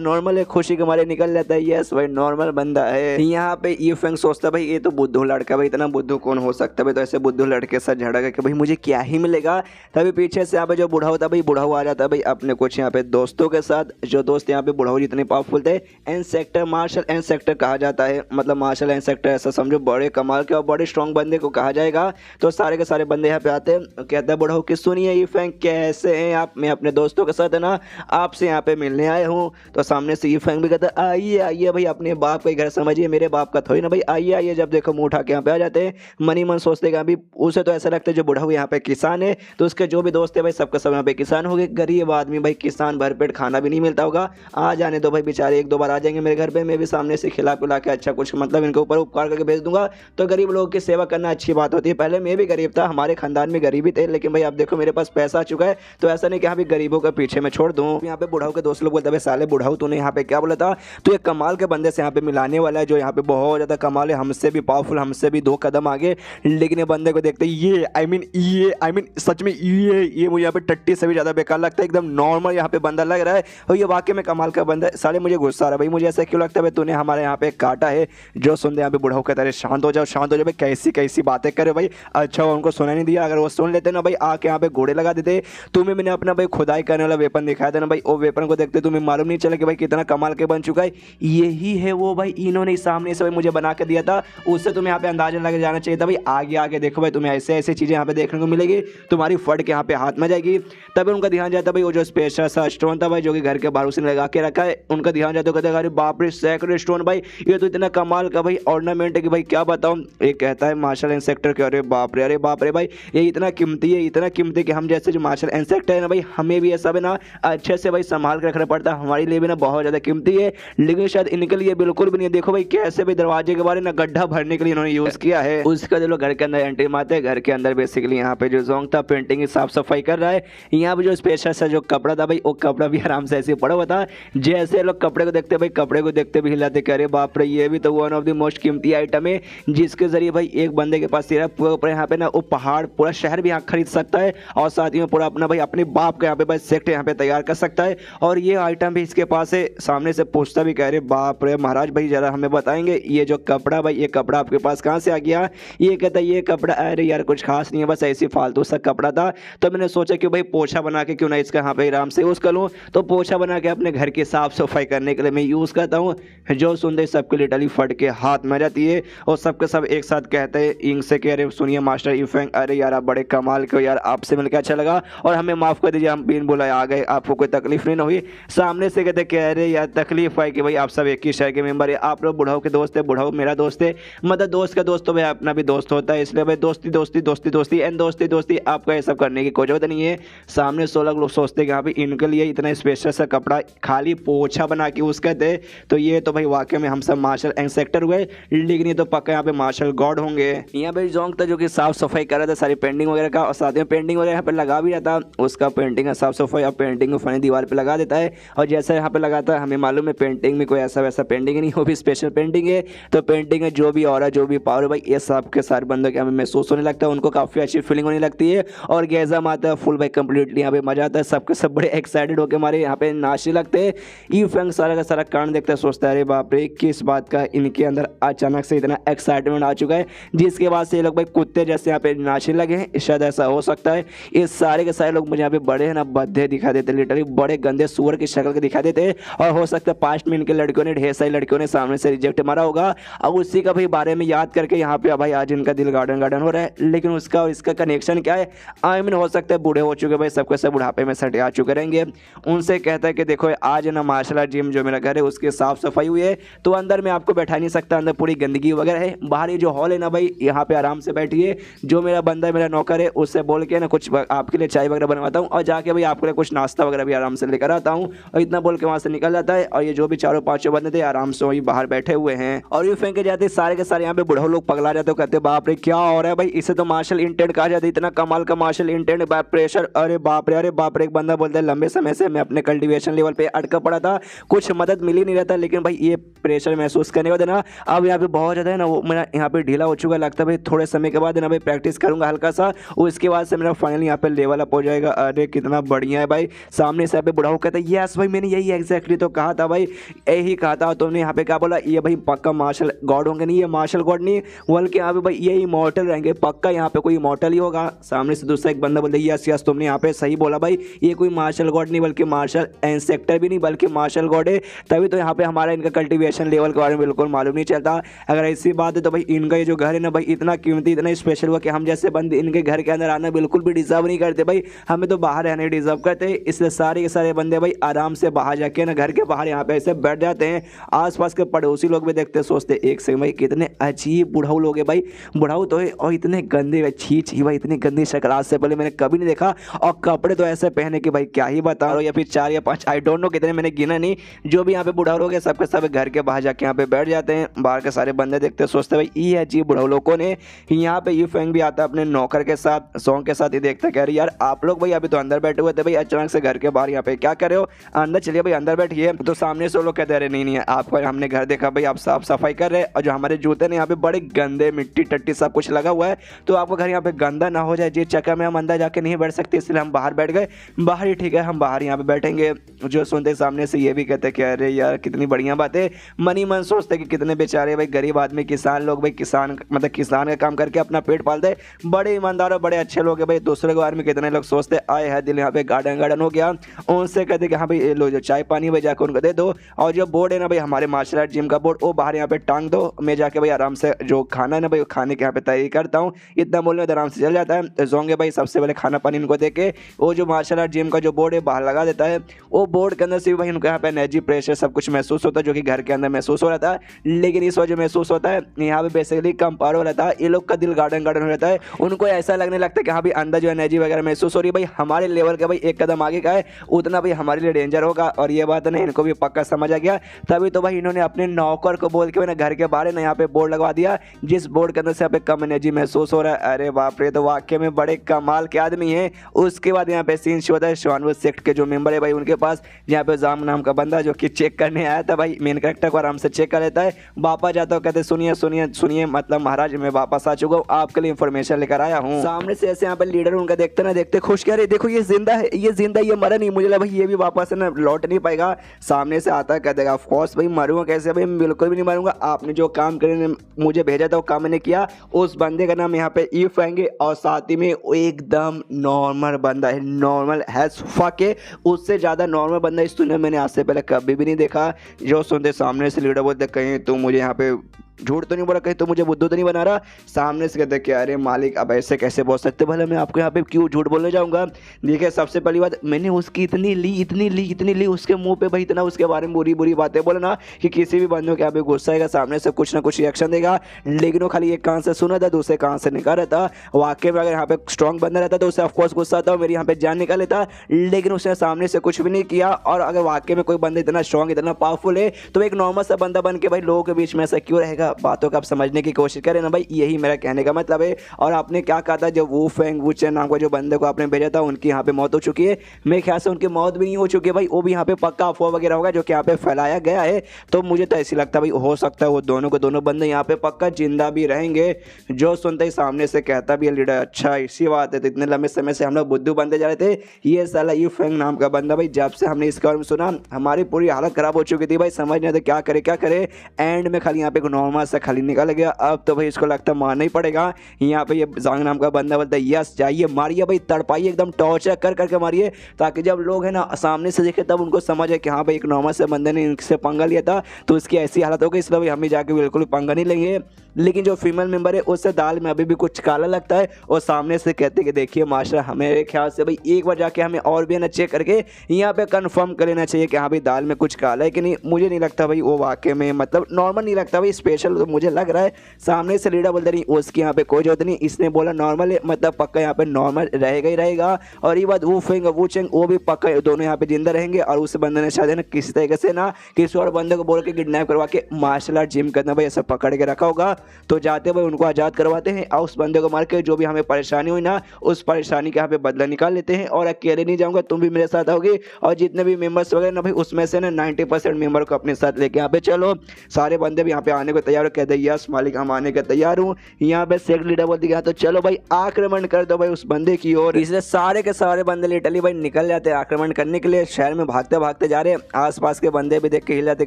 नॉर्मल है, खुशी के मारे निकल जाता है यस भाई नॉर्मल बंदा है। यहाँ पे ये फैंग सोचता भाई ये तो बुद्धू लड़का भाई, इतना बुद्धू कौन हो सकता है, तो ऐसे बुद्धू लड़के से झगड़ा कि भाई मुझे क्या ही मिलेगा। तभी पीछे से यहाँ पे जो बूढ़ा होता भाई बूढ़ा आ जाता है भाई अपने कुछ यहाँ पे दोस्तों के साथ, जो दोस्त यहाँ पे बूढ़ा जितने पावरफुल थे N sector marshal N sector कहा जाता है, मतलब मार्शल एन सेक्टर ऐसा समझो बड़े कमाल के और बड़े स्ट्रॉन्ग बंदे को कहा जाएगा। तो सारे के सारे बंदे यहाँ पे आते हैं, कहता है बूढ़ा कि सुनिए ये फैंग कैसे हैं आप, मैं अपने दोस्तों के साथ है ना आपसे यहाँ पे मिलने आए हूँ। तो सामने से ये फैंग भी कहता है आइए आइए भाई अपने बाप का घर समझिए, मेरे बाप का थोड़ी ना भाई, आइए आइए। जब देखो मुँह उठा के यहाँ पे आ जाते हैं, मनी मन सोचते हैं अभी उसे तो ऐसा लगता है जो बूढ़ा यहाँ पे किसान है, तो उसके जो भी दोस्त है भाई सबका सब यहाँ पे किसान हो गए, गरीब आदमी भाई किसान भरपेट खाना भी नहीं मिलता होगा, आ जाने दो भाई बेचारे 1-2 बार आ जाएंगे मेरे घर पे, मैं भी सामने से खिला पिला के अच्छा कुछ मतलब इनके ऊपर उपकार करके भेज दूंगा। तो गरीब लोगों की सेवा करना अच्छी बात होती है, पहले मैं भी गरीब था, हमारे खानदान में गरीबी थे, लेकिन भाई अब देखो मेरे पास पैसा आ चुका है, तो ऐसा नहीं कि हाँ भी गरीबों के पीछे मैं छोड़ दूँ। यहाँ पे बुढ़ाऊ के दोस्त लोग बोलते हैं साले बुढ़ाऊ तूने यहाँ पे क्या बोला था, तो ये कमाल के बंदे से यहाँ पे मिलाने वाला है जो यहाँ पे बहुत ज़्यादा कमाल है, हमसे भी पावरफुल, हमसे भी 2 कदम एकदम आगे। लेकिन ये बंदे को देखते ये आई मीन सच में ये मुझे यहाँ पे टट्टी से भी ज़्यादा बेकार लगता है, एकदम नॉर्मल यहाँ पे बंदा लग रहा है। और ये वाकई में कमाल का बंदा है। साले मुझे गुस्सा आ रहा है भाई, मुझे ऐसा क्यों लगता है भाई तूने हमारे यहाँ पे काटा है। जो सुनते यहाँ पे बुढ़ाऊ कहता है शांत हो जाओ भाई, कैसी कैसी बातें करे भाई। अच्छा वो उनको सुना नहीं दिया, अगर वो सुन लेते ना भाई आके यहाँ पे घोड़े लगा देते। तुम्हें मैंने अपना भाई खुदाई करने वाला वेपन दिखाया था ना भाई, वो वेपन को देखते तुम्हें मालूम नहीं चला कि भाई कितना कमाल के बन चुका है। यही है वो भाई, इन्होंने सामने से भाई मुझे बना के दिया था, उससे तुम्हें यहाँ पे अंदाजा लग जाना चाहिए था भाई। आगे आगे देखो भाई, तुम्हें ऐसे ऐसे चीज़ें यहाँ पे देखने को मिलेगी, तुम्हारी फट के यहाँ पे हाथ में जाएगी। तभी उनका ध्यान जाता भाई वो जो स्पेशल सा स्टोन था भाई जो कि घर के बाहर उसने लगा के रखा है, उनका ध्यान जाता कहता है अरे बाप रे सेक्रेट स्टोन भाई, ये तो इतना कमाल का भाई ऑर्नामेंट है कि भाई क्या बताऊं। एक कहता है मार्शल इंसेक्टर के, अरे बाप रे भाई ये इतना कीमती कि हम जैसे जो मार्शल इंसेक्टर है ना भाई, हमें भी ऐसा भी ना अच्छे से भाई संभाल के रखना पड़ता है, हमारे लिए भी ना बहुत ज़्यादा कीमती है। लेकिन शायद इनके लिए बिल्कुल भी नहीं है। देखो भाई कैसे भी दरवाजे के बारे ना गड्ढा भरने के लिए इन्होंने यूज़ किया है। उसका जो लोग घर के अंदर एंट्री मारते हैं, घर के अंदर बेसिकली यहाँ पे जो जोंग था पेंटिंग की साफ सफाई कर रहा है। यहाँ पे जो स्पेशल सा जो कपड़ा था भाई, वो कपड़ा भी आराम से ऐसे पड़ा हुआ था। जैसे लोग कपड़े को देखते भाई, कपड़े को देखते भी हिलाते कि अरे बाप रे ये भी तो वन ऑफ द मोस्ट कीमती आइटम है, जिसके जरिए भाई एक बंदे के पास सिर्फ पूरा यहाँ पे ना वो पहाड़ पूरा शहर भी यहाँ खरीद सकता है, और साथ ही में पूरा अपना भाई अपने बाप का यहाँ पे भाई सेक्ट यहाँ पे तैयार कर सकता है। और ये आइटम भी इसके पास है। सामने से पूछता भी कह रहे बाप रे महाराज भाई जरा हमें बताएंगे ये जो कपड़ा भाई, ये कपड़ा आपके पास कहाँ से आ गया। ये कहता है ये कपड़ा अरे यार कुछ खास नहीं है, बस ऐसी फालतू सा कपड़ा था, तो मैंने सोचा कि भाई पोछा बना के क्यों ना इसका यहाँ पे आराम से यूज़ कर लूँ। तो पोछा बना के अपने घर की साफ सफाई करने के लिए मैं यूज़ करता हूँ। जो सुनते सबके लिटरली फट के हाथ में जाती है, और सबके सब एक साथ कहते हैं इंग से कह रहे सुनिए मास्टर इफेंग, अरे यार आप बड़े कमाल के हो यार, आपसे मिलकर अच्छा लगा और हमें माफ़ कर दीजिए, हम बिन बुलाए आ गए, आपको कोई तकलीफ नहीं हुई। सामने से कहते कह रहे यार तकलीफ है कि भाई आप सब एक ही शहर के मेंबर है, आप लोग बुढ़ाओ के दोस्त है, बुढ़ाओ मेरा दोस्त है, मतलब दोस्त का दोस्त तो भाई अपना भी दोस्त होता है, इसलिए भाई दोस्ती दोस्ती दोस्ती दोस्ती एंड दोस्ती दोस्ती, आपका ये सब करने की कोई जरूरत नहीं है। सामने 16 लोग सोचते हैं कि यहाँ पे इनके लिए इतना स्पेशल सा कपड़ा खाली पोछा बना के यूज़ करते, तो ये तो भाई वाकई में हम सब मार्शल इंसेक्टर हुए, लेकिन ये तो पक्का यहाँ पे मार्शल गॉड होंगे। यहाँ पे जोंग था जो कि साफ सफाई कर रहा था सारी पेंटिंग वगैरह का, और साथ में पेंटिंग वगैरह यहाँ पे लगा भी रहता, उसका पेंटिंग का साफ सफाई और पेंटिंग को फनी दीवार पे लगा देता है। और जैसा यहाँ पे लगाता है हमें मालूम है पेंटिंग में कोई ऐसा वैसा पेंटिंग नहीं, वो भी स्पेशल पेंटिंग है। तो पेंटिंग है जो भी और जो भी पावर भाई ये सब के सारे बंदों के हमें महसूस होने लगता है, उनको काफ़ी अच्छी फीलिंग होने लगती है, और गैज़म आता है फुल भाई कंप्लीटली यहाँ पे मजा आता है, सबके सब बड़े एक्साइटेड होकर हमारे यहाँ पे नाचने लगते हैं। ई फैंग सारा का सारा कांड देखता है, सोचता है अरे बाप रे किस बात का इनके अंदर अचानक से इतना एक्साइटमेंट आ चुका है, जिसके बाद से ये लोग भाई कुत्ते जैसे यहाँ पे नाचने लगे हैं। शायद ऐसा हो सकता है ये सारे के सारे लोग मुझे यहाँ पे बड़े है ना बद्धे दिखा देते, लिटरली बड़े गंदे सुअर की शक्ल के दिखा देते, और हो सकता है पास्ट में इनके लड़कियों ने ढेर सारी लड़कियों ने सामने से रिजेक्ट मारा होगा। अब उसी का भाई बारे में याद करके यहाँ पे भाई आज इनका दिल गार्डन हो रहा है, लेकिन उसका और इसका कनेक्शन क्या है। आई मीन हो सकता है बूढ़े हो चुके भाई, सबके सब बुढ़ापे में सटे आ चुके रहेंगे। उनसे कहता है कि देखो आज ना मार्शल आर्ट जिम जो मेरा घर है उसकी साफ सफाई हुई है, तो अंदर में आपको बैठा नहीं सकता, अंदर पूरी गंदगी वगैरह है। बाहर ये जो हॉल है ना भाई यहाँ पे आराम से बैठिए, जो मेरा बंदा है मेरा नौकर है उससे बोल के ना कुछ आपके लिए चाय वगैरह बनवाता हूँ, और जाके भाई आपके लिए कुछ नाश्ता वगैरह भी आराम से लेकर आता हूँ। और इतना बोल के वहाँ से निकल जाता है, और ये जो भी चारों पांचों बंदे थे आराम से वही बाहर बैठे हुए हैं। और ये फेंके जाते सारे के सारे यहाँ पे बुढ़ो लोग पगला जाते, कहते बाप रे क्या हो रहा है भाई, इसे तो मार्शल इंटेंट कहा जाता है, इतना कमाल का मार्शल इंटेंट बाय प्रेशर। अरे बाप रे एक बंदा बोलता है लंबे समय से मैं अपने कल्टीवेशन लेवल पे अटका पड़ा था, कुछ मदद मिल ही नहीं रहता, लेकिन भाई ये प्रेशर महसूस करने के बाद ना अब यहाँ पे बहुत ज़्यादा है ना वो मेरा यहाँ पे ढीला हो चुका, लगता है भाई थोड़े समय के बाद ना भाई प्रैक्टिस करूँगा हल्का सा, उसके बाद से मेरा फाइनली यहाँ पे लेवल अप हो जाएगा। अरे कितना बढ़िया है भाई। सामने से यहाँ पे बुढ़ाऊ कहता है यस भाई मैंने यही एग्जैक्टली तो कहा था भाई, यही कहा था। तुमने यहाँ पे क्या बोला, ये भाई पक्का मार्शल गॉड होंगे, नहीं ये मार्शल गॉड नहीं बल्कि यहाँ पे भाई ये इमॉर्टल रहेंगे, पक्का यहाँ पे कोई इमॉर्टल ही होगा। सामने से दूसरा एक बंदा बोलता है यस तुमने यहाँ पे सही बोला भाई, ये कोई मार्शल गॉड नहीं बल्कि मार्शल इंसेक्टर भी नहीं बल्कि मार्शल गॉड है, तभी तो यहाँ पे हमारा इनका कल्टीवेशन लेवल के बारे में बिल्कुल मालूम नहीं चलता। अगर ऐसी बात है तो भाई इनका ये जो घर है ना भाई इतना कीमती इतना स्पेशल हुआ कि हम जैसे बंदे इनके घर के अंदर आना बिल्कुल भी डिजर्व नहीं करते भाई, हमें तो बाहर रहने डिजर्व करते, इसलिए सारे के सारे बंदे भाई आराम से बाहर जाके ना घर के बाहर यहाँ पे ऐसे बैठ जाते हैं। आसपास के पड़ोसी लोग भी देखते सोचते एक से भाई कितने अजीब बुढ़ाऊ लोग है भाई, बुढ़ाऊ तो है और इतने गंदे छी भाई, इतनी गंदी शक्ल आज से पहले मैंने कभी नहीं देखा, और कपड़े तो ऐसे पहने कि भाई क्या ही बता रहा हूँ, या फिर 4 या 5 आई डोंट नो कितने मैंने गिना नहीं। जो भी यहाँ पे बुढ़ाऊ लोग हैं सबके सब घर के बाहर जाके यहाँ पे बैठ जाते हैं। बाहर के सारे बंदे देखते सोचते भाई ये अजीब बुढ़ाऊ लोगों ने। यहाँ पे ये फैंग भी आता है अपने नौकर के साथ सॉन्ग के साथ, ही देखता कह रही यार आप लोग भाई अभी तो अंदर बैठे हुए थे भाई, अचानक से घर के बाहर यहाँ पे क्या कर रहे हो, अंदर चलिए भाई अंदर बैठिए। तो सामने से लोग कहते रहे नहीं आपको हमने घर देखा भाई आप साफ सफाई कर रहे, और जो हमारे जूते ने यहाँ पे बड़े गंदे मिट्टी टट्टी सब कुछ लगा हुआ है, तो आपका घर यहाँ पे गंदा ना हो जाए जिस चक्कर में हम अंदर जाके नहीं बैठ सकते, इसलिए हम बाहर बैठ गए। बाहर ही ठीक है, हम बाहर यहाँ पे बैठेंगे। जो सुनते सामने से ये भी कहते कि अरे यार कितनी बढ़िया बात है। मन ही मन सोचते कि कितने बेचारे भाई गरीब आदमी, किसान लोग भाई, किसान मतलब किसान का काम करके अपना पेट पालते, बड़े ईमानदार और बड़े अच्छे लोग हैं भाई। दूसरे के बारे में कितने लोग सोचते आए है दिल, यहाँ पे गार्डन हो गया। उनसे कहते कि हाँ भाई ये लो जो चाय पानी भाई जाकर उनको दे दो, और जो बोर्ड है ना भाई हमारे मार्शल आर्ट जिम का बोर्ड, वो बाहर यहाँ पे टांग दो। मैं जाके भाई आराम से जो खाना है ना भाई खाने के यहाँ पे तैयारी करता हूँ, इतना बोलने में आराम से चल जाता है। जोंगे भाई सबसे पहले खाना पानी इनको दे के वो जो मार्शल आर्ट जिम का जो बोर्ड है बाहर लगा देता है। वो बोर्ड के अंदर से भाई उनको यहाँ पे एनर्जी प्रेशर सब कुछ महसूस होता है, जो कि घर के अंदर महसूस हो रहा था, लेकिन इस वजह महसूस होता है यहाँ पे बेसिकली कम पावर हो रहता है। ये लोग का दिल गार्डन हो रहता है, उनको ऐसा लगने लगता है कि हाँ भाई अंदर जो एनर्जी वगैरह महसूस हो रही है भाई हमारे लेवल का भाई एक कदम आगे का है, उतना भाई हमारे लिए डेंजर होगा। और ये बात है ना इनको भी पक्का समझ आ गया, तभी तो भाई इन्होंने अपने नौकर को बोल के ना घर के बाहर ना यहाँ पे बोर्ड लगवा दिया, जिस बोर्ड के अंदर से यहाँ पे कम एनर्जी महसूस हो रहा है। अरे बाप रे, तो वाकई में बड़े कमाल के आदमी है। उसके बाद यहाँ पे सीन शो होता है शानवुड सेक्ट के जो मेंबर है भाई उनके पास, यहाँ पे जाम नाम का बंदा जो कि चेक करने आया था भाई, मेन कैरेक्टर को आराम से चेक कर लेता है। वापस जाता हूँ, कहते सुनिए सुनिए सुनिए, मतलब महाराज मैं वापस आ चुका हूँ, आपके लिए इन्फॉर्मेशन लेकर आया हूँ। सामने से ऐसे यहाँ पे लीडर उनका देखते ना देखते खुश कह रहे देखो ये जिंदा है, ये जिंदा, ये मरा नहीं, मुझे लगा भाई ये भी वापस ना लौट नहीं पाएगा। सामने से आता है कह देगा ऑफ कोर्स भाई मरूंगा कैसे भाई, बिल्कुल भी नहीं मरूंगा, आपने जो काम करने मुझे भेजा था वो काम मैंने किया। उस बंदे का नाम यहाँ पे ईफ आएंगे, और साथ ही में एकदम नॉर्मल बंदा है, नॉर्मल हैज फक है, उससे ज़्यादा नॉर्मल बंदा इस दुनिया में मैंने आज से पहले कभी भी नहीं देखा। जो सुनते सामने से लीडर बोलते कहीं तो मुझे यहाँ पे झूठ तो नहीं बोला, कहीं तो मुझे बुद्धू तो नहीं बना रहा। सामने से कहते कि अरे मालिक अब ऐसे कैसे बोल सकते, भला मैं आपको यहाँ पे क्यों झूठ बोलने जाऊँगा। देखिए सबसे पहली बात, मैंने उसकी इतनी ली उसके मुंह पे भाई इतना उसके बारे में बुरी बुरी बातें बोले ना कि किसी भी बंदे को यहाँ पे गुस्सा आएगा, सामने से कुछ ना कुछ रिएक्शन देगा, लेकिन वो खाली एक कान से सुना था दूसरे कान से निकाल रहा था। वाकई में अगर यहाँ पे स्ट्रॉन्ग बंदा रहता तो उसे ऑफकोर्स गुस्सा आता, मेरी यहाँ पे जान निकाल लेता, लेकिन उसने सामने से कुछ भी नहीं किया। और अगर वाकई में कोई बंदा इतना स्ट्रॉन्ग इतना पावरफुल है तो एक नॉर्मल सा बंदा बन के भाई लोगों के बीच में ऐसा क्यों रहेगा। बातों को आप समझने की कोशिश करें ना भाई, यही मेरा कहने का मतलब है। और आपने क्या कहा था, जो वू फेंग वू चेन नाम का जो बंदे को आपने भेजा था उनकी यहाँ पे मौत हो चुकी है। मेरे ख्याल से उनकी मौत भी नहीं हो चुकी है भाई, वो भी यहाँ पे पक्का अफवाह वगैरह होगा जो कि यहाँ पे फैलाया गया है। तो मुझे तो ऐसी लगता है भाई हो सकता है वो दोनों को दोनों बंदे यहाँ पे पक्का जिंदा भी रहेंगे। जो सुनते ही सामने से कहता भी है लीडर अच्छा इसी बात है, तो इतने लंबे समय से हम लोग बुद्धू बनते जा रहे थे। ये साला यू फेंग नाम का बंदा भाई जब से हमने इसके बारे में सुना हमारी पूरी हालत खराब हो चुकी थी भाई, समझ नहीं आता क्या करे। एंड में खाली यहाँ पे नॉर्मल सा खाली निकल गया। अब तो भाई इसको लगता है मारना ही पड़ेगा। यहाँ पे ये जांग नाम का बंदा बोलता है यस जाइए मारिए भाई, तड़पाइए एकदम टॉर्चर कर करके मारिए, ताकि जब लोग है ना सामने से देखे तब उनको समझ है कि हाँ भाई एक नॉर्मल से बंदे ने इनसे पंगा लिया था तो इसकी ऐसी हालत हो गई, इसलिए हम ही जाके बिल्कुल पंगा नहीं लेंगे। लेकिन जो फीमेल मेंबर है उससे दाल में अभी भी कुछ काला लगता है, और सामने से कहते कि देखिए मास्टर हमें ख्याल से भाई एक बार जाके हमें और भी ना चेक करके यहाँ पे कंफर्म कर लेना चाहिए कि हाँ भाई दाल में कुछ काला है कि नहीं। मुझे नहीं लगता भाई वो वाकई में मतलब नॉर्मल नहीं लगता भाई, स्पेशल तो मुझे लग रहा है। सामने से लीडर बोलते नहीं उसकी यहाँ पे कोई जरूरत नहीं, इसने बोला नॉर्मल है मतलब पक्का यहाँ पे नॉर्मल रहेगा ही रहेगा। और ये बात वो फेंग वो चेंग वो भी पक्का दोनों यहाँ पे जिंदा रहेंगे। और उस बंदे ने शायद ना किसी तरीके से ना किसी और बंदे को बोल के किडनैप करवा के मार्शल आर्ट जिम करना भाई ऐसा पकड़ के रखा होगा, तो जाते उनको आज़ाद करवाते हैं और उस बंदे को मार के जो भी हमें परेशानी हुई ना उस परेशानी का यहाँ पे बदला निकाल लेते हैं। और अकेले नहीं जाऊंगा, तुम भी मेरे साथ आओगे, और जितने भी मेंबर्स वगैरह ना भाई उसमें से ना 90% मेंबर को अपने साथ लेके यहाँ पे चलो। सारे बंदे भी यहाँ पे आने को तैयार हो, कहते हैं यस मालिक हम आने को तैयार हूँ। यहाँ पे सेक्ट लीडर बोल दिया तो चलो भाई आक्रमण कर दो भाई उस बंदे की ओर। इसलिए सारे के सारे बंदे लिटरली भाई निकल जाते हैं आक्रमण करने के लिए, शहर में भागते भागते जा रहे हैं। आसपास के बंदे भी देख के हिल जाते,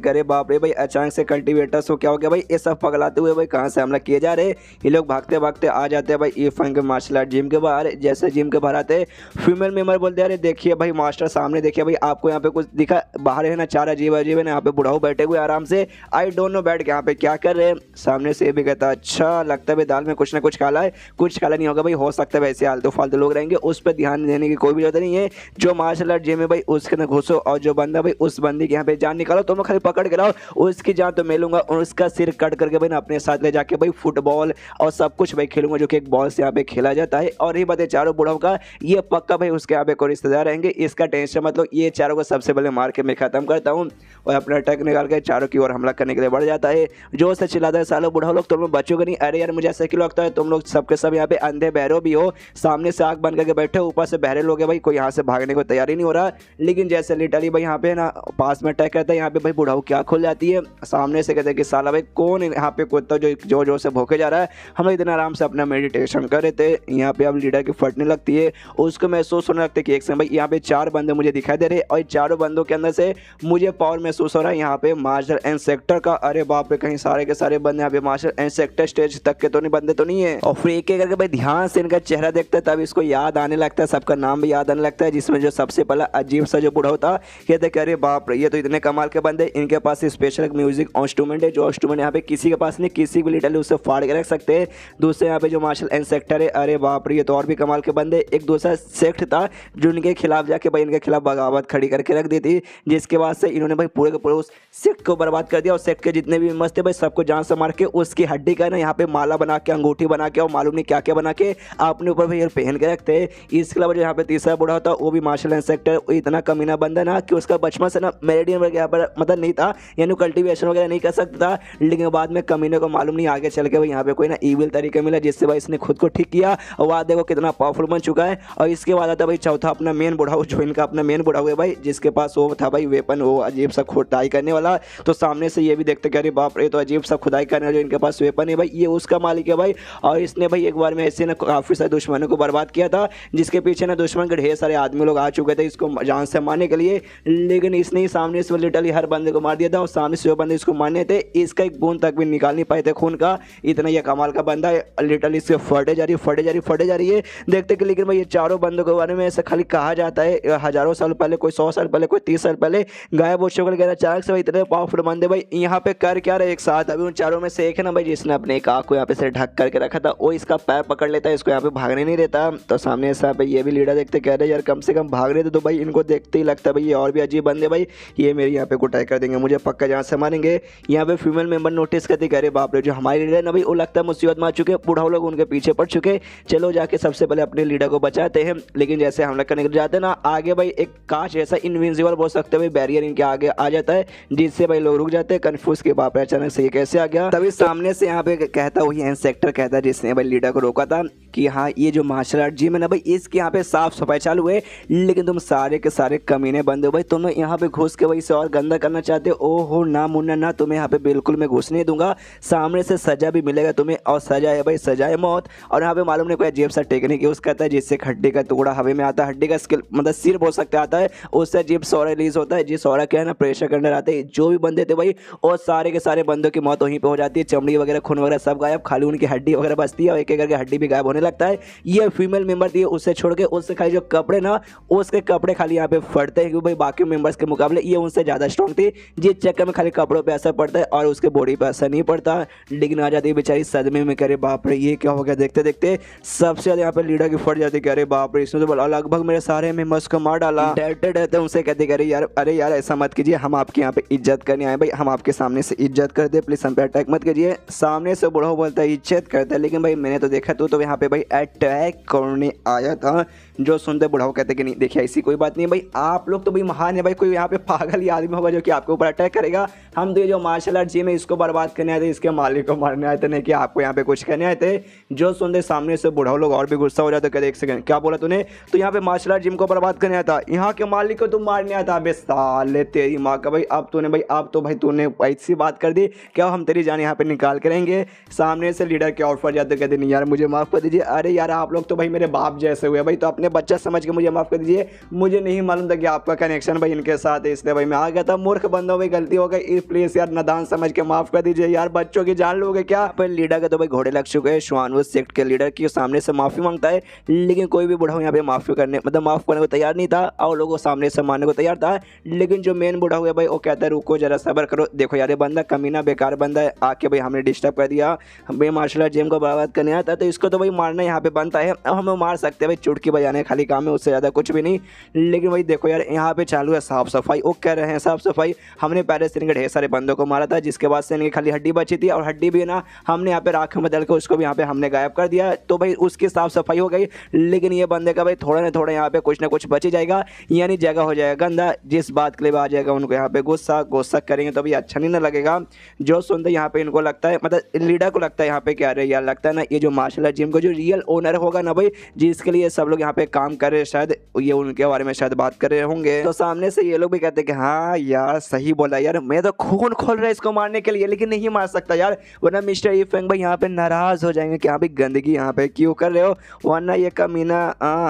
करे बाप रे भाई अचानक से कल्टीवेटर्स को क्या हो गया भाई, ये सब पगलाते हुए भाई कहाँ से हमला किए जा रहे हैं। ये लोग भागते भागते आ जाते हैं भाई ये फंक मार्शल आर्ट जिम के बाहर। जैसे जिम के बाहर आते फीमेल मेंबर बोलते हैं अरे देखिए भाई मास्टर सामने देखिए भाई आपको यहाँ पे कुछ दिखा, बाहर है ना 4 अजीब अजीब है ना यहाँ पे बुढ़ाऊ बैठे हुए आराम से, आई डोंट नो बैठ के यहाँ पे क्या कर रहे हैं। सामने से भी कहता अच्छा लगता है भाई दाल में कुछ ना कुछ काला है, कुछ काला नहीं होगा भाई, हो सकता है वैसे आलतू फालतू लोग रहेंगे, उस पर ध्यान देने की कोई भी जरूरत नहीं है। जो मार्शल आर्ट जिम है भाई उसके अंदर घुसो और जो बंदा भाई उस बंदी के यहाँ पे जान निकालो, तो मैं खाली पकड़ के लाओ, उसकी जान तो मैं लूंगा और उसका सिर कट करके भाई ना अपने साथ ले जाके भाई फुटबॉल और सब कुछ भाई खेलूंगा जो कि एक बॉल से यहाँ पे खेला जाता है। और ये बात है चारों बुढ़ाओं का, ये पक्का भाई उसके यहाँ पे कोई रिश्तेदार रहेंगे, इसका टेंशन मतलब ये चारों को सबसे पहले मार के मैं खत्म करता हूँ। और अपना अटैक निकाल के चारों की ओर हमला करने के लिए बढ़ जाता है। जो से से चिल्लाता है, सालों बुढ़ा लोग तुम लोग बचोगे नहीं। अरे यार मुझे ऐसा क्यों लगता है, तुम लोग सबके सब यहाँ पे अंधे बहरो भी हो, सामने से आग बन करके बैठे हो, ऊपर से बहरे लोग हैं भाई, कोई यहाँ से भागने को तैयार ही नहीं हो रहा। लेकिन जैसे लिटरली भाई यहाँ पे ना पास में अटैक करता है, यहाँ पे भाई बुढ़ाऊ क्या खुल जाती है, सामने से कहते हैं कि साला भाई कौन यहाँ पे कुत्ता जो जोर जोर से भौंके जा रहा है, हम लोग इतना आराम से अपना मेडिटेशन कर रहे थे, यहाँ पे अब लीडर की फटने लगती है, उसको महसूस होने लगता है कि एक समय भाई यहाँ पे 4 बंदे मुझे दिखाई दे रहे और चारों बंदों के अंदर से मुझे पावर महसूस हो रहा है यहाँ पे मार्शल एंड सेक्टर का। अरे बाप रे, कहीं सारे के सारे बंदे यहाँ पे मार्शल एंड सेक्टर स्टेज तक के तो नहीं, बंदे तो नहीं है। और फिर एक एक करके भाई ध्यान से इनका चेहरा देखता है, तब इसको याद आने लगता है, सबका नाम भी याद आने लगता है, जिसमें जो सबसे पहला अजीब सा जो बूढ़ा होता कहते कि अरे बाप रे, ये तो इतने कमाल के बंदे, इनके पास स्पेशल म्यूजिक इंस्ट्रूमेंट है, जो इंस्ट्रूमेंट यहाँ पे किसी के पास नहीं, किसी भी लिटरली उससे फाड़ के रख सकते हैं। दूसरे यहाँ पे जो मार्शल एंड सेक्टर है, अरे बाप रे, ये तो और भी कमाल के बंदे। एक दूसरा सेक्ट था जो इनके खिलाफ जाके भाई इनके खिलाफ बगावत खड़ी करके रख दी थी, जिसके बाद से इन्होंने भाई पूरे के पूरे उस सेक्ट को बर्बाद कर दिया, और सेक्ट के जितने भी मस्त थे भाई सबको जान से मार के उसकी हड्डी का ना यहाँ पे माला बना के, अंगूठी बना के और मालूम नहीं क्या क्या बना के अपने ऊपर भाई पहन के रखते हैं। इसके अलावा जो यहाँ पे तीसरा बूढ़ा होता वो भी मार्शल एंड सेक्टर, इतना कमीना बंदा ना कि उसका बचपन से ना मेरिडियन वगैरह यहाँ पर मतलब नहीं था, यानी कल्टीवेशन वगैरह नहीं कर सकता था, लेकिन बाद में कमीने को मालूम नहीं आगे चल के भाई यहाँ पे कोई ना ईविल तरीका मिला, जिससे भाई इसने खुद को ठीक किया और आज देखो कितना पावरफुल बन चुका है। और इसके बाद आता भाई चौथा अपना मेन बुढ़ाऊ, जो इनका अपना मेन बुढ़ाऊ है भाई, जिसके पास वो था भाई वेपन, वो अजीब सा खुदाई करने वाला। तो सामने से ये भी देखते कि अरे बाप रे, तो अजीब सा खुदाई करने वाला जो इनके पास वेपन है भाई, ये उसका मालिक है भाई। और इसने भाई एक बार में ऐसे ना काफ़ी सारे दुश्मनों को बर्बाद किया था, जिसके पीछे ना दुश्मन के ढेर सारे आदमी लोग आ चुके थे इसको जान से मारने के लिए, लेकिन इसने ही सामने से लिटरली हर बंदे को मार दिया था, और सामने से जो बंदे इसको मारने थे इसका एक बूंद तक भी निकाल नहीं पाए थे खून का, इतना यह कमाल का बंदा है। लिटरली इससे फटे जा रही है देखते कि। लेकिन भाई ये चारों बंदों के बारे में ऐसा खाली कहा जाता है, हजारों साल पहले, कोई 100 साल पहले, कोई 30 साल पहले गायब हो चुके, अचानक से भाई इतने पावरफुल बंदे भाई यहाँ पे कर क्या रहे एक साथ। अभी उन चारों में से एक है ना भाई, जिसने अपने एक आँख को यहाँ पे से ढक करके रखा था, वो इसका पैर पकड़ लेता है, इसको यहाँ पे भागने नहीं देता। तो सामने से भाई ये भी लीडर देखते कह रहे यार कम से कम भाग रहे थे, तो भाई इनको देखते ही लगता है भाई ये और भी अजीब बंदे भाई, ये मेरी यहाँ पे कुटाई कर देंगे, मुझे पक्का जहाँ से मारेंगे। यहाँ पे फीमेल मेंबर नोटिस करते कह रहे बाप रे, जो हमारे लीडर ना भाई वो लगता है मुसीबत में आ चुके, बूढ़ा लोग उनके पीछे पड़ चुके, चलो जाके सबसे पहले अपने लीडर को बचाते हैं। लेकिन जैसे हमला करने के जाते हैं ना, आगे भाई एक कांच जैसा इनविजिबल बोल सकते हैं बैरियर इनके आगे आ जाता है, जिससे भाई लोग रुक जाते हैं कंफ्यूज के बाप रे अचानक से ये कैसे आ गया। तभी सामने से यहाँ पे कहता वही एंड सेक्टर कहता है जिसने भाई लीडर को रोका था कि हाँ ये जो मार्शल आर्ट जिम है ना भाई, इसके यहाँ पे साफ सफाई चालू है, लेकिन तुम सारे के सारे कमीने बंद हो भाई, तुम यहाँ पे घुस के भाई इसे और गंदा करना चाहते हो। ओहो ना मुन्ना ना, तुम्हें यहाँ पे बिल्कुल मैं घुसने दूंगा, सामने से सजा भी मिलेगा तुम्हें, और सजा है भाई, सजा है मौत। और यहाँ पे मालूम नहीं कोई अजीब सा टेक्निक यूज करता है, जिससे हड्डी का टुकड़ा हवा में आता है, हड्डी का स्किल मतलब सिर बोल सकते आता है, उससे अजीब सौरा रिलीज होता है, जिस सौरा क्या है ना प्रेशर के अंदर आते हैं जो भी बंदे थे भाई, और सारे के सारे बंदों की मौत वहीं पे हो जाती है, चमड़ी वगैरह खून वगैरह सब गायब, खाली उनकी हड्डी वगैरह बचती है, और एक एक करके हड्डी भी गायब होने लगता है। ये फीमेल मेंबर थी, उससे छोड़ के उससे खाली जो कपड़े ना, उसके कपड़े खाली यहाँ पे फटते हैं, क्योंकि भाई बाकी मेंबर्स के मुकाबले ये उनसे ज़्यादा स्ट्रॉन्ग थी, जिस चक्कर में खाली कपड़ों पे असर पड़ता है और उसके बॉडी पे असर नहीं पड़ता। लेकिन आ जाती है बेचारी सदमे में, करे बाप रे ये क्या हो गया, देखते देखते सबसे ज़्यादा यहाँ पे लीडर की फट जाती है, अरे बाप रे इसने तो बोला लगभग मेरे सारे मेंबर्स को मार डाला। डरते डरते उनसे कहते अरे यार ऐसा मत कीजिए, हम आपके यहाँ पे इज्जत करने आए भाई, हम आपके सामने से इज्जत करते, प्लीज़ हम पे अटैक मत कीजिए। सामने से बूढ़ा बोलता है इज्जत करता है, लेकिन भाई मैंने तो देखा तो यहाँ पे भाई अटैक करने आया था। जो सुनते बुढ़ाओ कहते कि नहीं देखिए ऐसी कोई बात नहीं भाई, आप लोग तो भाई महान है भाई, कोई यहाँ पे पागल ही आदमी होगा जो कि आपके ऊपर अटैक करेगा। हम तो ये जो मार्शल आर्ट जिम है इसको बर्बाद करने आए थे, इसके मालिक को मारने आए थे, नहीं कि आपको यहाँ पे कुछ करने आए थे। जो सुनते सामने से बुढ़ाओ लोग और भी गुस्सा हो जाते, कहते एक सेकंड क्या बोला तूने, तो यहाँ पे मार्शल आर्ट जिम को बर्बाद करने आया था, यहाँ के मालिक को तुम मारने आया था, साले तेरी माँ का भाई, अब तूने ऐसी बात कर दी क्या हम तेरी जान यहाँ पे निकाल के रहेंगे। सामने से लीडर के ऑफर जाते कहते नहीं यार मुझे माफ़ कर दीजिए, अरे यार आप लोग तो भाई मेरे बाप जैसे हुए भाई, तो अपने बच्चा समझ के मुझे माफ़ कर दीजिए, मुझे नहीं मालूम था कि आपका कनेक्शन भाई इनके साथ है, इसलिए भाई मैं आ गया था, मूर्ख बंदों में गलती हो गई, प्लीज़ यार नादान समझ के माफ़ कर दीजिए यार, बच्चों की जान लोगे क्या। पर लीडर के तो भाई घोड़े लग चुके हैं, श्वानवुड सेक्ट के लीडर की सामने से माफ़ी मांगता है, लेकिन कोई भी बूढ़ा यहाँ पे माफ़ी करने माफ़ करने को तैयार नहीं था, और लोगों सामने से मारने को तैयार था। लेकिन जो मेन बूढ़ा हुआ भाई वो कहता है रुको जरा सब्र करो, देखो यार ये बंदा कमीना बेकार बंदा है, आके भाई हमने डिस्टर्ब कर दिया, हमें मार्शल आर्ट जिम को बर्बाद करने आया था, तो इसको तो भाई मारना यहाँ पे बनता है। अब हमें मार सकते हैं भाई, चुटकी बजाने खाली काम है, उससे ज़्यादा कुछ भी नहीं। लेकिन भाई देखो यार, यहाँ पे चालू है साफ सफाई। वो कह रहे हैं साफ सफाई, हमने पहले से इनके ढेर सारे बंदों को मारा था, जिसके बाद से इनकी खाली हड्डी बची थी, और हड्डी भी ना हमने यहाँ पे राख में बदल के उसको भी यहाँ पे हमने गायब कर दिया, तो भाई उसकी साफ सफाई हो गई। लेकिन ये बंदे का भाई थोड़ा ना थोड़ा यहाँ पे कुछ ना कुछ बच ही जाएगा, यानी जगह हो जाएगा गंदा, जिस बात के लिए आ जाएगा उनको यहाँ पे गुस्सा करेंगे तो भी अच्छा नहीं ना लगेगा। जो सुनते यहाँ पे इनको लगता है, मतलब लीडर को लगता है यहाँ पे क्या रहे यार, लगता है ना ये जो मार्शल आर्ट जिम को जो रियल ओनर होगा ना भाई, जिसके लिए सब लोग यहाँ पे काम कर रहे हैं, शायद ये उनके बारे में शायद बात कर रहे होंगे। तो सामने से ये लोग भी कहते हैं कि हाँ यार सही बोला यार, मैं तो खून खोल रहा है इसको मारने के लिए, लेकिन नहीं मार सकता यार, वरना मिस्टर ई फेंग भाई यहाँ पे नाराज हो जाएंगे कि यहाँ पे गंदगी यहाँ पे क्यों कर रहे हो, वरना ये कमीना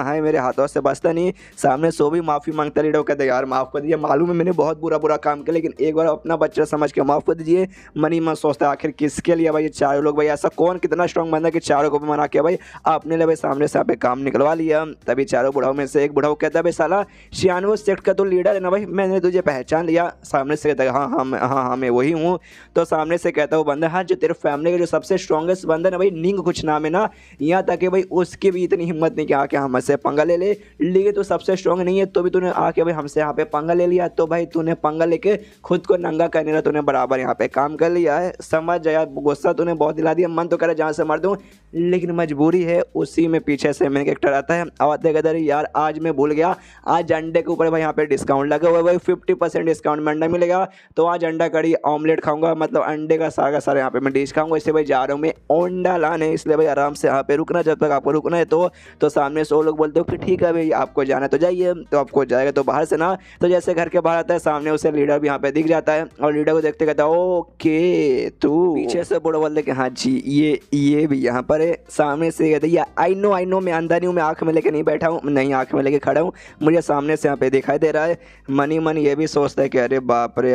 है मेरे हाथों से बचता नहीं। सामने सो भी माफी मांगता लीडर, कहते यार माफ कर दीजिए, मालूम है मैंने बहुत बुरा काम किया, लेकिन एक बार अपना बच्चा समझ के माफ कर दीजिए। मनी मन सोचता आखिर किसके लिए भाई ये चारों लोग, भाई ऐसा कौन कितना स्ट्रॉन्ग बंदा कि चारों को भी मना किया भाई, आपने ले भाई सामने से यहाँ पे काम निकलवा लिया। तभी चारों बुढ़ाओं में से एक बुढ़ाऊ कहता है भाई साला 96 सेक्ट का तो लीडर है ना भाई, मैंने तुझे पहचान लिया। सामने से कहता है हाँ मैं वही हूँ। तो सामने से कहता है वो बंदा, हाँ जो तेरे फैमिली का जो सबसे स्ट्रॉन्गेस्ट बंदा ना भाई, निंग कुछ नाम है ना, यहाँ तक कि भाई उसकी भी इतनी हिम्मत नहीं कि आके हमसे पंगा ले ले, लेकिन तो सबसे स्ट्रॉन्ग नहीं है तो भी तूने आके भाई हमसे यहाँ पे पंगा ले लिया, तो भाई तूने पंगा लेके खुद को नंगा करने का तूने बराबर यहाँ पे काम कर लिया है। समझ जाए, गुस्सा तूने बहुत दिला दिया, मन तो करे जहाँ से मार दूँ, लेकिन मजबूरी है। उसी में पीछे से मेन कैरेक्टर आता है, आवाज़ कहता है यार आज मैं भूल गया, आज अंडे के ऊपर भाई यहाँ पे डिस्काउंट लगा हुआ है भाई, 50% डिस्काउंट में अंडा मिलेगा, तो आज अंडा कड़ी ऑमलेट खाऊंगा, मतलब अंडे का सारा यहाँ पे मैं डिश खाऊंगा, इसलिए भाई जा रहा हूँ मैं अंडा लाने, इसलिए भाई आराम से यहाँ पे रुकना जब तक आपको रुकना है। तो सामने से वो लोग बोलते हो कि ठीक है भाई आपको जाना तो जाइए, तो आपको जाएगा तो बाहर से ना, तो जैसे घर के बाहर आता है सामने उसे लीडर भी यहाँ पे दिख जाता है, और लीडर को देखते कहता है ओके तू, पीछे से बड़ा बोलते कि हाँ जी ये भी यहाँ पर है। सामने से कहते हैं आई नो मैं अंदर नहीं हूँ, मैं आँख में लेके नहीं बैठा हूँ, नहीं आँख में लेके खड़ा हूँ, मुझे सामने से यहाँ पे दिखाई दे रहा है। मन ये भी सोचता है कि अरे बाप रे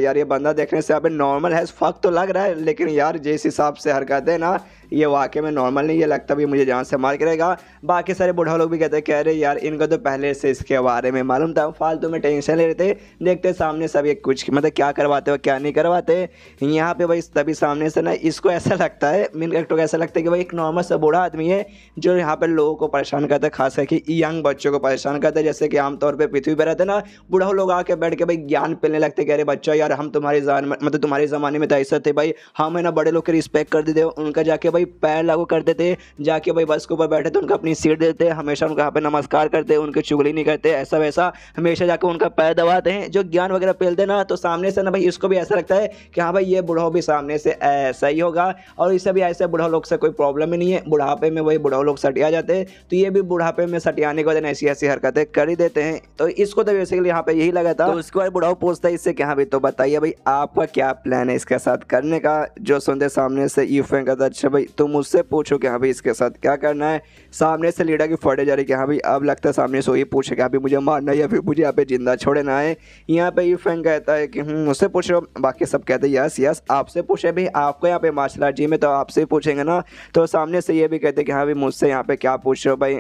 यार, ये बंदा देखने से यहाँ पे नॉर्मल है, फक तो लग रहा है, लेकिन यार जिस हिसाब से हरकत है ना, ये वाकई में नॉर्मल नहीं, ये लगता भी मुझे जान से मार के रहेगा। बाकी सारे बुढ़ा लोग भी कहते हैं कह रहे यार इनको तो पहले से इसके बारे में मालूम था, फालतू में टेंशन ले रहे थे, देखते सामने सब ये कुछ मतलब क्या करवाते हो क्या नहीं करवाते यहाँ पे भाई। तभी सामने से ना इसको ऐसा लगता है, मेन कैरेक्टर को ऐसा लगता है कि भाई एक नॉर्मल सा बूढ़ा आदमी है जो यहाँ पर लोगों को परेशान करता है, खास करके यंग बच्चों को परेशान करता है। जैसे कि आमतौर पर पृथ्वी पर रहते ना बूढ़ा लोग आके बैठ के भाई ज्ञान पेलने लगते, कह रहे बच्चा यार हम तुम्हारी मतलब तुम्हारे ज़माने में तो ऐसा थे भाई, हम है ना बड़े लोग के रिस्पेक्ट कर देते, उनका जाके भाई पैर लागू करते थे, जाके भाई बस के ऊपर बैठे थे उनका अपनी सीट देते, हमेशा उनका यहाँ पे नमस्कार करते, उनकी चुगली नहीं करते, ऐसा वैसा, हमेशा जाके उनका पैर दबाते हैं, जो ज्ञान वगैरह पेलते ना। तो सामने से ना भाई इसको भी ऐसा लगता है कि हाँ भाई ये बूढ़ा भी सामने से ऐसा ही होगा, और इसे भी ऐसे बूढ़ा लोग से कोई प्रॉब्लम ही नहीं है, बुढ़ापे में वही बूढ़ा लोग सटिया जाते हैं, तो ये भी बुढ़ापे में सटियाने के बाद ऐसी ऐसी हरकतें कर ही देते हैं। तो इसको तो बेसिकली यहाँ पे यही लगा था। तो उसके बाद बुढ़ाओ पूछता है इससे कि हाँ भाई तो बताइए भाई आपका क्या प्लान है इसके साथ करने का। जो सुनते सामने से यू फेंक कहता अच्छा भाई तुम मुझसे पूछो कि हाँ भाई इसके साथ क्या करना है। सामने से लीडर की फटे जा रही कि हाँ भाई अब लगता है सामने से ये पूछे कि हाँ भाई मुझे मारना है या फिर मुझे यहाँ पे जिंदा छोड़ना है। यहाँ पे यू फेंक कहता है कि मुझसे पूछो, बाकी सब कहते हैं यस आपसे पूछे भाई, आपको यहाँ पे मार्शल आर्ट जिम में तो आपसे पूछेंगे ना। तो सामने से ये भी कहते हैं कि हाँ भाई मुझसे यहाँ पे क्या पूछ रहे हो भाई,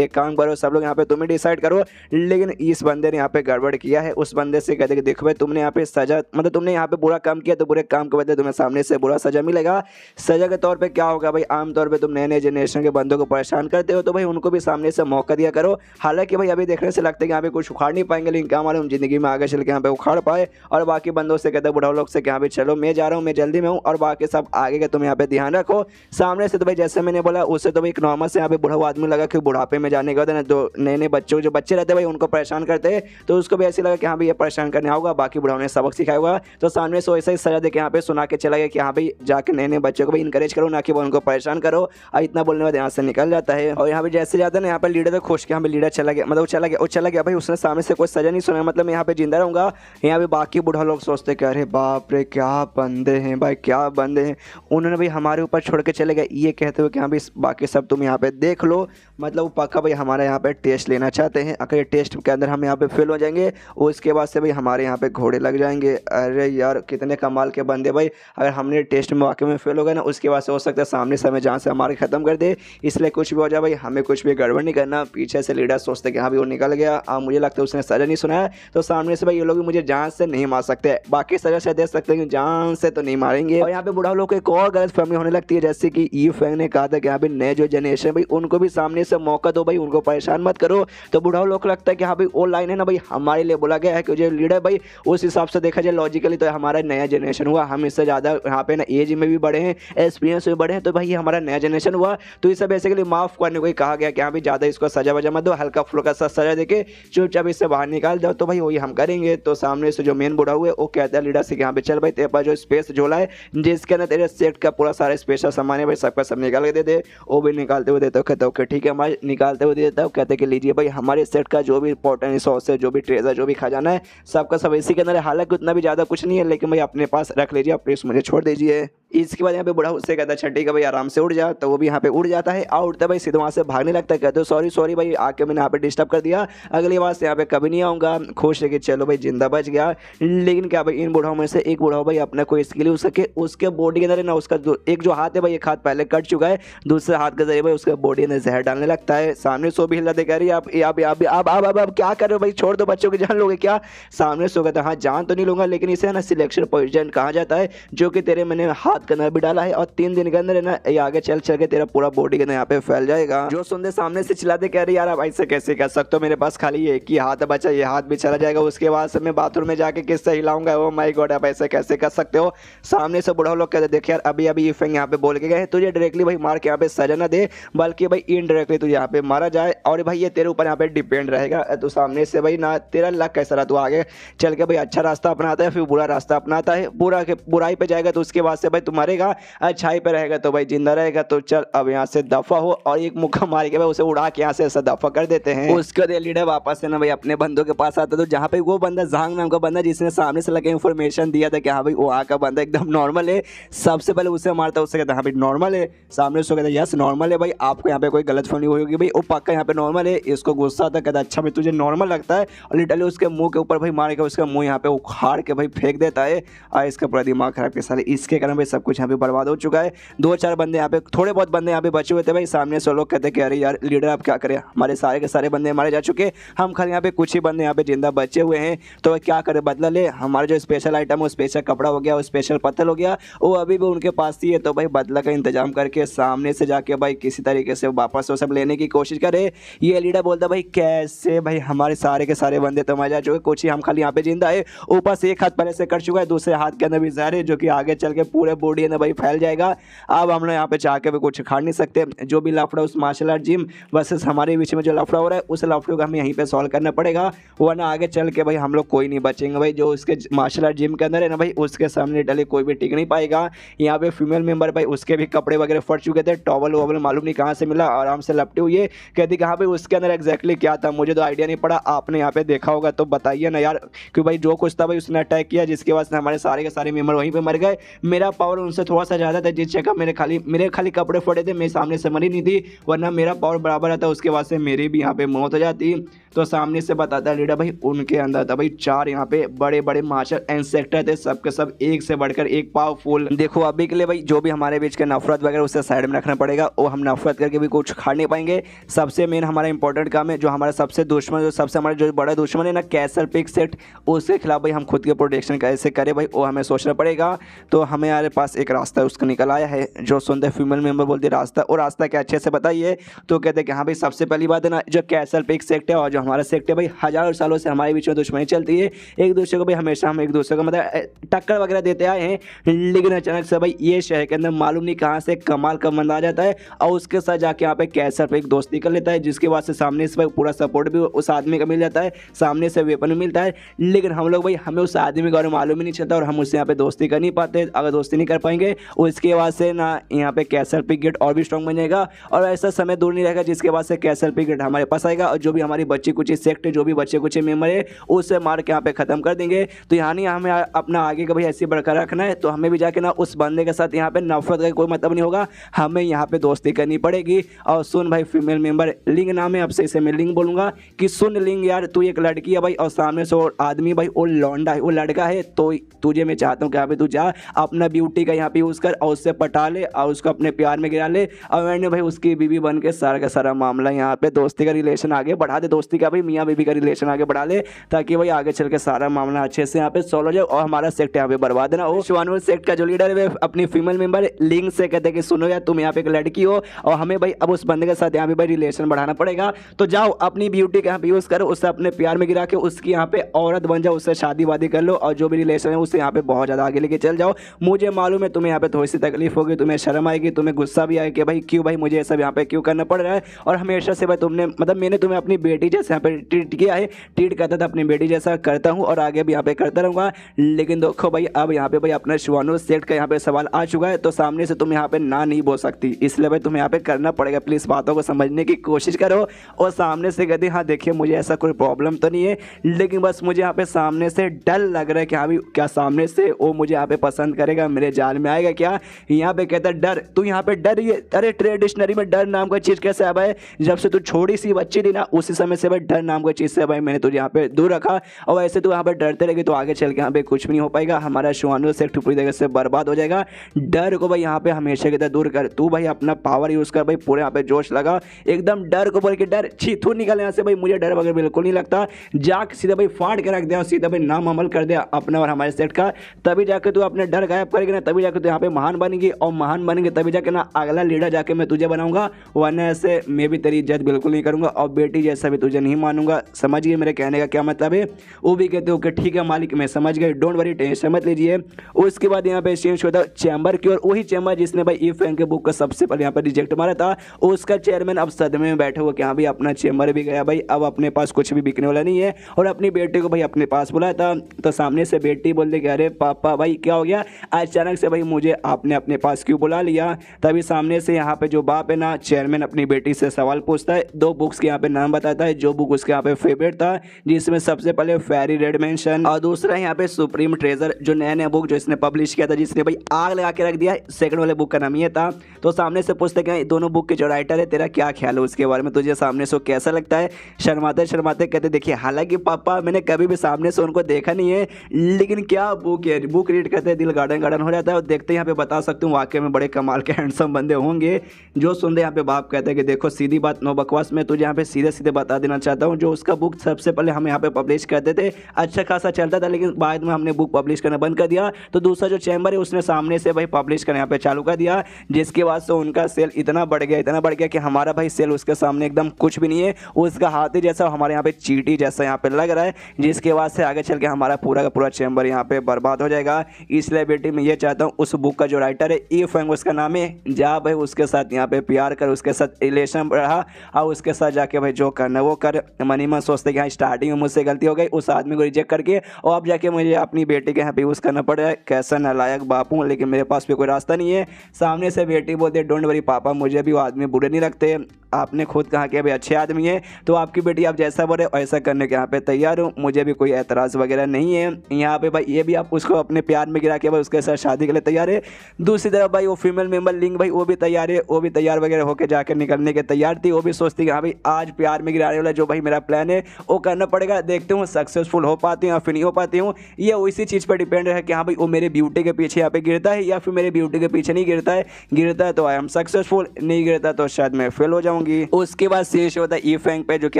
एक काम करो सब लोग यहाँ पे तुम ही डिसाइड करो, लेकिन इस बंदे ने यहाँ पे गड़बड़ किया है। उस बंदे से कहते कि देखो भाई तुमने यहाँ पे सजा मतलब तुमने यहाँ पे बुरा काम किया तो बुरे काम के बदले तुम्हें सामने से बुरा सजा मिलेगा। सजा के तौर पे क्या होगा भाई, आमतौर पे तुम नए नए जनरेशन के बंदों को परेशान करते हो तो भाई उनको भी सामने से मौका दिया करो। हालांकि भाई अभी देखने से लगता है कि यहाँ पे कुछ उखाड़ नहीं पाएंगे, लेकिन क्या मालूम जिंदगी में आगे चल के यहाँ पे उखाड़ पाए। और बाकी बंदों से कहते बुढ़ाओ लोग से कि हाँ भाई चलो मैं जा रहा हूँ, मैं जल्दी में हूँ, और बाकी सब आगे के तुम यहाँ पे ध्यान रखो। सामने से तो भाई जैसे मैंने बोला उससे तो भाई एक नॉर्मल से यहाँ पे बुढ़ा आदमी लगा कि बुढ़ापे में जाने के बाद ना जो नए नए बच्चों जो बच्चे रहते भाई उनको परेशान करते, तो उसको भी ऐसे लगा कि हाँ भाई ये परेशान करने होगा, बाकी बुढ़ाओं ने सबक सिखाया होगा। तो सामने से वैसा ही सजा दे के यहाँ पे सुना के चला गया कि हाँ भाई जाके नए नए बच्चों को भी इंकरेज करो, ना कि वो उनको परेशान करो। और इतना बोलने बाद यहाँ से निकल जाता है। और यहाँ पे जैसे जाता है ना यहाँ पे लीडर तो खुश कि हाँ भाई लीडर चला गया, मतलब चला गया भाई, उसने सामने से कोई सजा नहीं सुना, मतलब मैं यहाँ पे जिंदा रहूंगा। यहाँ पे बाकी बुढ़ा लोग सोचते कि अरे बाप रे क्या बंदे हैं भाई, क्या बंदे हैं, उन्होंने भाई हमारे ऊपर छोड़ के चले गए, ये कहते हुए कि हाँ भाई बाकी सब तुम यहाँ पे देख लो। मतलब वो पक्का भाई हमारे यहाँ पे टेस्ट लेना चाहते हैं, अगर ये टेस्ट के अंदर हम यहाँ पे फेल हो जाएंगे उसके बाद से भाई हमारे यहाँ पे घोड़े लग जाएंगे। अरे यार कितने कमाल के बंदे भाई, अगर हमने टेस्ट में वाकई में फेल हो गए ना उसके बाद से सोच सकते हैं सामने से हमें जान से मार के खत्म कर दे, इसलिए कुछ भी हो जाए भाई हमें कुछ भी गड़बड़ नहीं करना। पीछे से लीडर सोचते कि हाँ भाई वो निकल गया, अब मुझे लगता है उसने सजा नहीं सुनाया, तो सामने से भाई ये लोग भी मुझे जान से नहीं मार सकते, बाकी सजा से दे सकते हैं, जान से तो नहीं मारेंगे। और यहाँ पे बुढ़ा लोग को एक और गलत फहमी होने लगती है, जैसे कि ई फैंग ने कहा था कि यहाँ पे नए जो जनरेशन भाई उनको भी सामने से मौका दो भाई, उनको परेशान मत करो। तो बुढ़ा लोग को लगता है कि हाँ भाई वो लाइन है ना भाई हमारे लिए बोला गया है कि जो लीडर भाई उस हिसाब से देखा जाए लॉजिकली तो हमारा नया जनरेशन हुआ, हम इससे ज़्यादा यहाँ पे ना एज में भी बड़े हैं, एक्सपीरियंस में बड़े हैं, तो भाई ये हमारा नया जनरेशन हुआ, तो इसे बेसिकली माफ़ करने को ही कहा गया कि हाँ भाई ज़्यादा इसको सजा वजा मत दो, हल्का फुल्का सा सजा देके चुपचाप इससे बाहर निकाल दो, तो भाई वही हम करेंगे। तो सामने से जो मेन बुढ़ा हुआ है वो कहता है लीडर से कि यहाँ पे चल भाई तेरे पास जो स्पेस झोला है जिसके अंदर तेरे सेट का पूरा सारा स्पेशल सामान है भाई सबका सब निकाल के दे दे। वो भी निकालते हुए देता हूँ, कहता हूँ ठीक है हमारे निकालते हुए देता हूँ, कहते कि लीजिए भाई हमारे सेट का जो भी इंपॉर्टेंट रिसोर्स है, जो भी ट्रेजर, जो भी खजाना है सबका सब इसी के अंदर है, हालांकि उतना भी ज़्यादा कुछ नहीं है लेकिन भाई अपने पास रख लीजिए, अपने मुझे छोड़ दीजिए। इसके बाद यहाँ पे बुढ़ा उससे कहता है अच्छा ठीक है भाई आराम से उड़ जा, तो वो भी यहाँ पे उड़ जाता है और उड़ता भाई सीधे वहाँ से भागने लगता है, कहते हो सॉरी सॉरी भाई आके मैंने यहाँ पे डिस्टर्ब कर दिया, अगली बार से यहाँ पे कभी नहीं आऊँगा। खुश है कि चलो भाई जिंदा बच गया। लेकिन क्या भाई इन बुढ़ाओं में से एक बुढ़ा भाई अपना कोई स्किल यूज करके उसके बॉडी के अंदर ना उसका एक जो हाथ है भाई एक हाथ पहले कट चुका है, दूसरे हाथ के जरिए भाई उसके बॉडी अंदर जहर डालने लगता है। सामने सो भी हिला दे कह रही है आप क्या कर रहे हो भाई, छोड़ दो बच्चों की जान लोगे क्या। सामने सो कहता है हाँ जान तो नहीं लूंगा लेकिन इसे ना सिलेक्शन पॉइजन कहा जाता है, जो कि तेरे मैंने हाथ के अंदर भी डाला है और 3 दिन के अंदर है ना ये आगे चल चल के तेरा पूरा बॉडी के अंदर यहाँ पे फैल जाएगा। जो सुनते सामने से चिल्लाते कह रही यार आप ऐसे कैसे कर सकते हो, मेरे पास खाली एक ही हाथ बचा, ये हाथ भी चला जाएगा, उसके बाद से मैं बाथरूम में जाके किससे हिलाऊंगा, ओ माय गॉड आप ऐसे कैसे कर सकते हो। सामने से बुढ़ा लोग कहते देख यार अभी अभी इफेंग यहाँ पे बोल के गए तुझे डायरेक्टली भाई मार के यहाँ पे सजा ना दे, बल्कि भाई इनडायरेक्टली तुझे यहाँ पे मारा जाए और भाई ये तेरे ऊपर यहाँ पे डिपेंड रहेगा। तो सामने से भाई ना तेरा लक कैसा रहा, तू आगे चल के भाई अच्छा रास्ता अपनाता है फिर बुरा रास्ता अपनाता है, बुराई पे जाएगा तो उसके बाद से भाई तू मरेगा, अच्छाई पे रहेगा तो भाई जिंदा रहेगा। तो चल अब यहाँ से दफा हो, और एक मुक्का मार के भाई उसे उड़ा के यहाँ से ऐसा दफा कर देते हैं। उसके बाद लीडर वापस से ना भाई अपने बंदों के पास आता है, तो जहाँ पे वो बंदा जहांग नाम का बंदा जिसने सामने से लगे इन्फॉर्मेशन दिया था कि हाँ भाई वहाँ का बंदा एकदम नॉर्मल है, सबसे पहले उसे मारता है, उससे कहता है हाँ भाई नॉर्मल है, सामने से कहता है यस नॉर्मल है भाई, आपको यहाँ पे कोई गलतफहमी हुई होगी भाई वो पक्का यहाँ पे नॉर्मल है। इसको गुस्सा आता है, कहता अच्छा भाई तुझे नॉर्मल लगता है, और लिटरली उसके मुंह के ऊपर भाई मार के उसका मुंह यहाँ पे उखाड़ के भाई फेंक देता है, और इसका पूरा दिमाग खराब के सारे इसके कारण भाई सब कुछ यहाँ पे बर्बाद हो चुका है। 2-4 बंदे यहाँ पे थोड़े बहुत बंदे यहाँ पे बचे हुए थे भाई, सामने से लोग कहते कि अरे यार लीडर आप क्या करें, हमारे सारे के सारे बंदे मारे जा चुके, हम खाली यहाँ पे कुछ ही बंदे यहाँ पे जिंदा बचे हुए हैं, तो क्या करें बदला ले, हमारा जो स्पेशल आइटम वो स्पेशल कपड़ा हो गया, वो स्पेशल पत्थर हो गया, वो अभी भी उनके पास ही है, तो भाई बदला का इंतजाम करके सामने से जाके भाई किसी तरीके से वापस वो सब लेने की कोशिश करे। ये लीडर बोलता भाई कैसे भाई हमारे सारे के सारे बंदे तो मारे जा चुके, कुछ ही हम खाली यहाँ पे जिंदा है, ऊपर से एक हाथ पहले से कट चुका है, दूसरे हाथ के अंदर भी जहर है जो कि आगे चल के पूरे बॉडी अंदर भाई फैल जाएगा। अब हम लोग यहाँ पे चाह के भी कुछ खा नहीं सकते, जो भी लफड़ा उस मार्शल आर्ट जिम वर्सेस हमारे बीच में जो लफड़ा हो रहा है उस लफड़े को हमें यहीं पे सॉल्व करना पड़ेगा, वरना आगे चल के भाई हम लोग कोई नहीं बचेंगे भाई। जो उसके मार्शल आर्ट जिम के अंदर है ना भाई उसके सामने डले कोई भी टिक नहीं पाएगा। यहाँ पे फीमेल मेंबर भाई उसके भी कपड़े वगैरह फट चुके थे, टॉवल वॉवल मालूम नहीं कहाँ से मिला, आराम से लपटे हुए, कहती कि हाँ भाई उसके अंदर एग्जैक्टली क्या था मुझे तो आइडिया नहीं पड़ा, आपने यहाँ पे देखा होगा तो बताइए ना यार, क्योंकि भाई जो कुछ था भाई उसने अटैक किया जिसके वजह से हमारे सारे के सारे मेंबर वहीं पे मर गए। मेरा पावर उनसे थोड़ा सा ज़्यादा था जिस जगह मेरे खाली कपड़े फटे थे, मैं सामने से मरी नहीं थी, वरना मेरा पावर बराबर रहता, उसके बाद से मेरी भी यहाँ पे मौत हो जाती। तो सामने से बताता है लीडर भाई उनके अंदर था भाई 4 यहाँ पे बड़े बड़े मार्शल इंसेक्टर थे, सबके सब एक से बढ़कर एक पावरफुल। देखो अभी के लिए भाई जो भी हमारे बीच के नफरत वगैरह उससे साइड में रखना पड़ेगा, वो हम नफरत करके भी कुछ खा नहीं पाएंगे। सबसे मेन हमारा इंपॉर्टेंट काम है जो हमारा सबसे दुश्मन जो सबसे हमारा जो बड़ा दुश्मन है ना कैसल पिक सेट, उसके खिलाफ भाई हम खुद की प्रोटेक्शन कैसे करें भाई वो हमें सोचना पड़ेगा। तो हमें हमारे पास एक रास्ता है उसका निकल आया है, जो सुनते फीमेल मेंबर बोलते रास्ता, और रास्ता क्या अच्छे से बताइए। तो कहते हैं कि हाँ भाई सबसे पहली बात है ना जो कैसल पिक सेक्ट है और जो हमारा सेक्ट है भाई हजारों सालों से हमारे बीच में दुश्मनी चलती है, एक दूसरे को भाई हमेशा हम एक दूसरे को मतलब टक्कर वगैरह देते आए हैं, लेकिन अचानक से भाई ये शहर के अंदर मालूम नहीं कहाँ से कमाल का बंदा आ जाता है और उसके साथ जाके यहाँ पे कैसल पे एक दोस्ती कर लेता है, जिसके बाद से सामने से भाई पूरा सपोर्ट भी उस आदमी का मिल जाता है, सामने से वेपन भी मिलता है, लेकिन हम लोग भाई हमें उस आदमी के बारे में मालूम ही नहीं चलता और हम उससे यहाँ पे दोस्ती कर नहीं पाते। अगर दोस्ती नहीं कर पाएंगे उसके बाद से ना यहाँ पे कैसल पिक गेट और भी स्ट्रॉन्ग बन जाएगा और ऐसा समय दूर नहीं रहेगा जिसके बाद से कैसल पिक गेट हमारे पास आएगा और जो भी हमारी बच्ची कुछ सेक्ट जो भी बच्चे कुछ मेंबर है उसे मार के यहाँ पे खत्म कर देंगे। तो यहाँ नहीं हमें अपना आगे का भाई ऐसे बरकरार रखना है, तो हमें भी जाके ना उस बंदे के साथ यहाँ पे नफरत का कोई मतलब नहीं होगा, हमें यहाँ पे दोस्ती करनी पड़ेगी। और सुन भाई फीमेल मेंबर, लिंग नाम है, अब से इसे मैं लिंग बोलूंगा कि सुन लिंग यार, तू एक लड़की है भाई और सामने से आदमी भाई वो लौंडा है, वो लड़का है, तो तुझे मैं चाहता हूँ कि यहाँ पे तू जा अपना ब्यूटी ब्यूटी का यहाँ पे यूज़ कर और उससे पटा ले और उसको अपने प्यार में गिरा ले और मैंने भाई उसकी बीवी बन के सारा का सारा मामला यहाँ पे दोस्ती का रिलेशन आगे बढ़ा दे, दोस्ती का भाई मियाँ बीवी का रिलेशन आगे बढ़ा ले ताकि भाई आगे चल के सारा मामला अच्छे से यहाँ पे सॉल्व हो जाए और हमारा सेक्ट यहाँ पे बर्बाद ना हो। शिवानू सेक्ट का जो लीडर है अपनी फीमेल मेंबर लिंक से कहते हैं कि सुनो यार तुम यहाँ पे एक लड़की हो और हमें भाई अब उस बंदे के साथ यहाँ पे भाई रिलेशन बढ़ाना पड़ेगा, तो जाओ अपनी ब्यूटी का यहाँ पे यूज़ करो, उससे अपने प्यार में गिरा के उसकी यहाँ पे औरत बन जाओ, उससे शादी वादी कर लो और जो भी रिलेशन है उससे यहाँ पे बहुत ज़्यादा आगे लेके चल जाओ। मुझे मालूम है तुम्हें यहाँ पे थोड़ी सी तकलीफ होगी, तुम्हें शर्म आएगी, तुम्हें गुस्सा भी आएगा कि भाई क्यों भाई मुझे ये सब यहाँ पे क्यों करना पड़ रहा है, और हमेशा से भाई तुमने मतलब मैंने तुम्हें अपनी बेटी जैसे यहाँ पे ट्रीट किया है, ट्रीट करता था अपनी बेटी जैसा करता हूँ और आगे भी यहाँ पे करता रहूँगा। लेकिन देखो भाई अब यहाँ पे भाई अपना शिवानू सेक्ट का यहाँ पे सवाल आ चुका है, तो सामने से तुम यहाँ पे ना नहीं बोल सकती, इसलिए भाई तुम्हें यहाँ पे करना पड़ेगा। प्लीज़ बातों को समझने की कोशिश करो और सामने से कहते हाँ देखिए मुझे ऐसा कोई प्रॉब्लम तो नहीं है, लेकिन बस मुझे यहाँ पे सामने से डर लग रहा है कि हाँ भी क्या सामने से वो मुझे यहाँ पे पसंद करेगा, मेरे जाल में आएगा क्या। यहाँ पे कहता है डर, तू यहाँ पे डर, ये अरे ट्रेडिशनरी में डर नाम का चीज़ कैसे है भाई, जब से तू छोटी सी बच्ची थी ना उसी समय से भाई डर नाम का चीज़ से भाई मैंने तुझे यहाँ पे दूर रखा, और ऐसे तू यहाँ पे डरते रहेगी तो आगे चल के यहाँ पे कुछ भी नहीं हो पाएगा, हमारा शिवानू सेक्ट पूरी तरह से बर्बाद हो जाएगा। डर को भाई यहाँ पे हमेशा की तरह दूर कर, तू भाई अपना पावर यूज़ कर भाई, पूरे यहाँ पे जोश लगा एकदम, डर को बोल के डर छी थू निकल यहाँ से भाई, मुझे डर वगैरह बिल्कुल नहीं लगता, जाके सीधा भाई फाड़ के रख दिया और सीधा भाई नाम अमल कर दिया अपना और हमारे सेट का, तभी जाके तू अपने डर गायब करेगी ना, तभी जाके तू यहाँ पे महान बनेगी और महान बनेगी तभी जाके ना अगला लीडर जाके मैं तुझे बनाऊंगा, वरना ऐसे मैं भी तेरी इज्जत बिल्कुल नहीं करूंगा और बेटी जैसा भी तुझे नहीं मानूंगा। समझ गए मेरे कहने का क्या मतलब है। वो भी कहते हो कि ठीक है मालिक मैं समझ गए, डोंट वरी टेंशन मत लीजिए। उसके बाद यहाँ पे चेंज होता चैम्बर की, और वही चैम्बर जिसने भाई ई फैंग के बुक का सबसे पहले यहाँ पर रिजेक्ट मारा था, उसका चेयरमैन अब सदमे में बैठे हुए कि हाँ भाई अपना चैम्बर भी गया भाई, अब अपने पास कुछ भी बिकने वाला नहीं है, और अपनी बेटी को भाई अपने पास बुलाया था तो सामने से बेटी बोलते कि अरे पापा भाई क्या हो गया अचानक से भाई मुझे आपने अपने पास क्यों बुला लिया। तभी सामने से यहाँ पे जो बाप है ना चेयरमैन अपनी बेटी से सवाल पूछता है, दो बुक्स के यहाँ पे नाम बताता है, जो बुक उसके यहाँ पे फेवरेट था जिसमें सबसे पहले फेरी रेड मेंशन और दूसरा यहाँ पे सुप्रीम ट्रेजर, जो नया नया बुक जो इसने पब्लिश किया था जिसने भाई आग लगा के रख दिया। सेकंड वाले बुक का नाम ये था। तो सामने से पूछते कि दोनों बुक के जो राइटर है तेरा क्या ख्याल है उसके बारे में, तुझे सामने से कैसा लगता है। शर्माते शर्माते कहते देखिए हालांकि पापा मैंने कभी भी सामने से उनको देखा नहीं है, लेकिन क्या बुक है, बुक रीड करते हैं दिल गार्डन गार्डन हो जाता है, और देखते यहाँ पे बता सकते हूँ वाकई में बड़े कमाल के हैंडसम बंदे होंगे। जो सुनते यहाँ पे बाप कहते हैं कि देखो सीधी बात नो बकवास, मैं तुझे यहाँ पे सीधे सीधे बता देना चाहता हूँ, जो उसका बुक सबसे पहले हम यहाँ पे पब्लिश करते थे अच्छा खासा चलता था, लेकिन बाद में हमने बुक पब्लिश करना बंद कर दिया, तो दूसरा जो चैम्बर है उसने सामने से भाई पब्लिश करना यहाँ पे चालू कर दिया, जिसके बाद से उनका सेल इतना बढ़ गया कि हमारा भाई सेल उसके सामने एकदम कुछ भी नहीं है, उसका हाथी जैसा हमारे यहाँ पे चींटी जैसा यहाँ पे लग रहा है, जिसके बाद से आगे चल के हमारा पूरा का पूरा चैम्बर यहाँ पे बर्बाद हो जाएगा। इसलिए बेटी मैं ये चाहता हूँ उस बुक का जो राइटर है ई फैंग उसका नाम है, जा भाई उसके साथ यहाँ पे प्यार कर, उसके साथ रिलेशन बढ़ा और उसके साथ जाके भाई जो करना वो कर। मनी मन सोचते कि हाँ स्टार्टिंग में मुझसे गलती हो गई, उस आदमी को रिजेक्ट करके और अब जाके मुझे अपनी बेटी के यहाँ पे यूज़ करना पड़ रहा है। कैसा नालायक बाप हूँ, लेकिन मेरे पास भी कोई रास्ता नहीं है। सामने से बेटी बोलते डोंट वरी पापा, मुझे भी वो आदमी बुरे नहीं लगते, आपने खुद कहा कि अभी अच्छे आदमी है, तो आपकी बेटी आप जैसा बोले वैसा करने के यहाँ पे तैयार हूँ, मुझे भी कोई एतराज़ वगैरह नहीं है। यहाँ पे भाई ये भी आप उसको अपने प्यार में गिरा के भाई उसके साथ शादी के लिए तैयार है। दूसरी तरफ भाई वो फीमेल मेंबर लिंक भाई वो भी तैयार है, वो भी तैयार वगैरह होकर जाकर निकलने के तैयार थी। वो भी सोचती कि हाँ भाई आज प्यार में गिराने वाला जो भाई मेरा प्लान है वो करना पड़ेगा, देखते हूँ सक्सेसफुल हो पाती हूँ या फिर नहीं हो पाती हूँ। ये उसी चीज़ पर डिपेंड है कि हाँ भाई वो मेरे ब्यूटी के पीछे यहाँ पे गिरता है या फिर मेरे ब्यूटी के पीछे नहीं गिरता है, गिरता है तो आई एम सक्सेसफुल, नहीं गिरता तो शायद मैं फेल हो जाऊंगी। उसके बाद शेष होता है ई फैंग पे, जो कि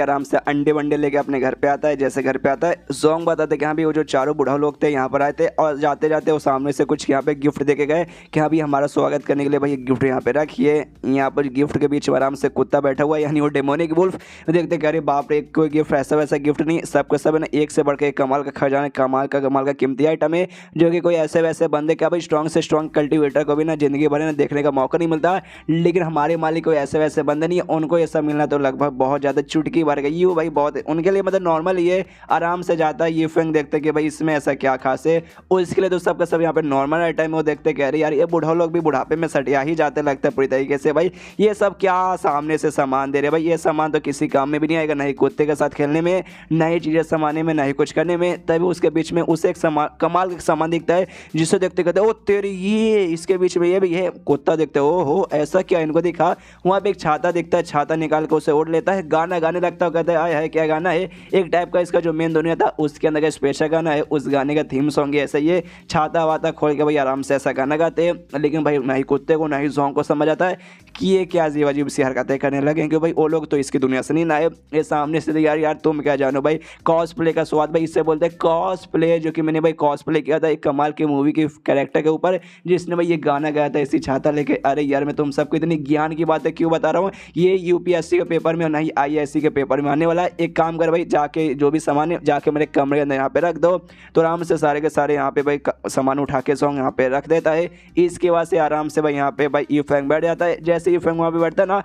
आराम से अंडे वंडे लेके अपने घर पे आता है। जैसे घर पे आता है जोंग बताते कि हाँ भाई वो जो चारों बूढ़ा लोग थे यहाँ पर आए थे और जाते जाते वो सामने से कुछ यहाँ पे गिफ्ट देके गए कि हाँ भाई हमारा स्वागत करने के लिए भाई गिफ्ट यहाँ पे रखिए। यहाँ पर गिफ्ट के बीच में आराम से कुत्ता बैठा हुआ है, यानी वो डेमोनिक वुल्फ। देखते कि अरे बाप रे कोई गिफ्ट ऐसा वैसा गिफ्ट नहीं, सबके सब है ना एक से बढ़ के कमाल का खजाना, कमाल का कीमती आइटम है, जो कि कोई ऐसे वैसे बंदे क्या भाई स्ट्रॉन्ग से स्ट्रॉन्ग कल्टिवेटर को भी ना जिंदगी भर ना देखने का मौका नहीं मिलता। लेकिन हमारे मालिक कोई ऐसे वैसे बंदे नहीं है, उनको ये सब मिलना तो लगभग बहुत ज़्यादा चुटकी भर गई वो भाई, बहुत उनके लिए मतलब नॉर्मल ये आराम से जाता है। ये फैंग देखते कि भाई इसमें ऐसा क्या खास है, उसके लिए तो सबका सब यहाँ पे नॉर्मल आइटम है। वो देखते कह रहे यार ये बूढ़ा लोग भी बुढ़ापे में सटिया ही जाते लगता है पूरी तरीके से, भाई ये सब क्या सामने से सामान दे रहे भाई, ये सामान तो किसी काम में भी नहीं आएगा, ना ही कुत्ते के साथ खेलने में, ना ही चीज़ें समाने में, ना ही कुछ करने में। तभी उसके बीच में उसे एक कमाल का सामान दिखता है, जिसे देखते कहते ओ तेरी ये इसके बीच में ये भी है कुत्ता देखते हो ऐसा क्या इनको दिखा। वहाँ पे एक छाता दिखता है छाता निकाल के उसे ओढ़ लेता है, गाना गाने लगता है, कहता है आय हाय क्या गाना है। एक टाइप का इसका जो मेन दुनिया था उसके अंदर का स्पेशल गाना है, उस गाने का थीम सॉन्ग है ऐसा। ये छाता वाता खोल के भाई आराम से ऐसा गाना गाते हैं, लेकिन भाई ना ही कुत्ते को ना ही सॉन्ग को समझ आता है कि ये क्या अजीब अजीब सी हरकतें करने लगे, क्योंकि भाई वो लोग तो इसकी दुनिया से नहीं आए। ये सामने से यार यार तुम क्या जानो भाई, कॉस्प्ले का स्वाद भाई इससे बोलते हैं कॉस्प्ले, जो कि मैंने भाई कॉस्प्ले किया था एक कमाल की मूवी के कैरेक्टर के ऊपर, जिसने भाई ये गाना गाया था इसी छाता लेके। अरे यार मैं तुम सबको इतनी ज्ञान की बातें क्यों बता रहा हूँ, ये यूपीएससी के पेपर में और नहीं आईएएससी के पेपर में आने वाला है। एक काम कर भाई, जाके जो भी सामान है जाके मेरे कमरे के अंदर यहाँ पे रख दो, तो आराम से सारे के सारे यहाँ पे भाई सामान उठा के सॉन्ग यहाँ पे रख देता है। इसके बाद से आराम से भाई यहाँ पे भाई यूफैंग बैठ जाता है। जैसे यूफैंग वहाँ पे बैठता है ना,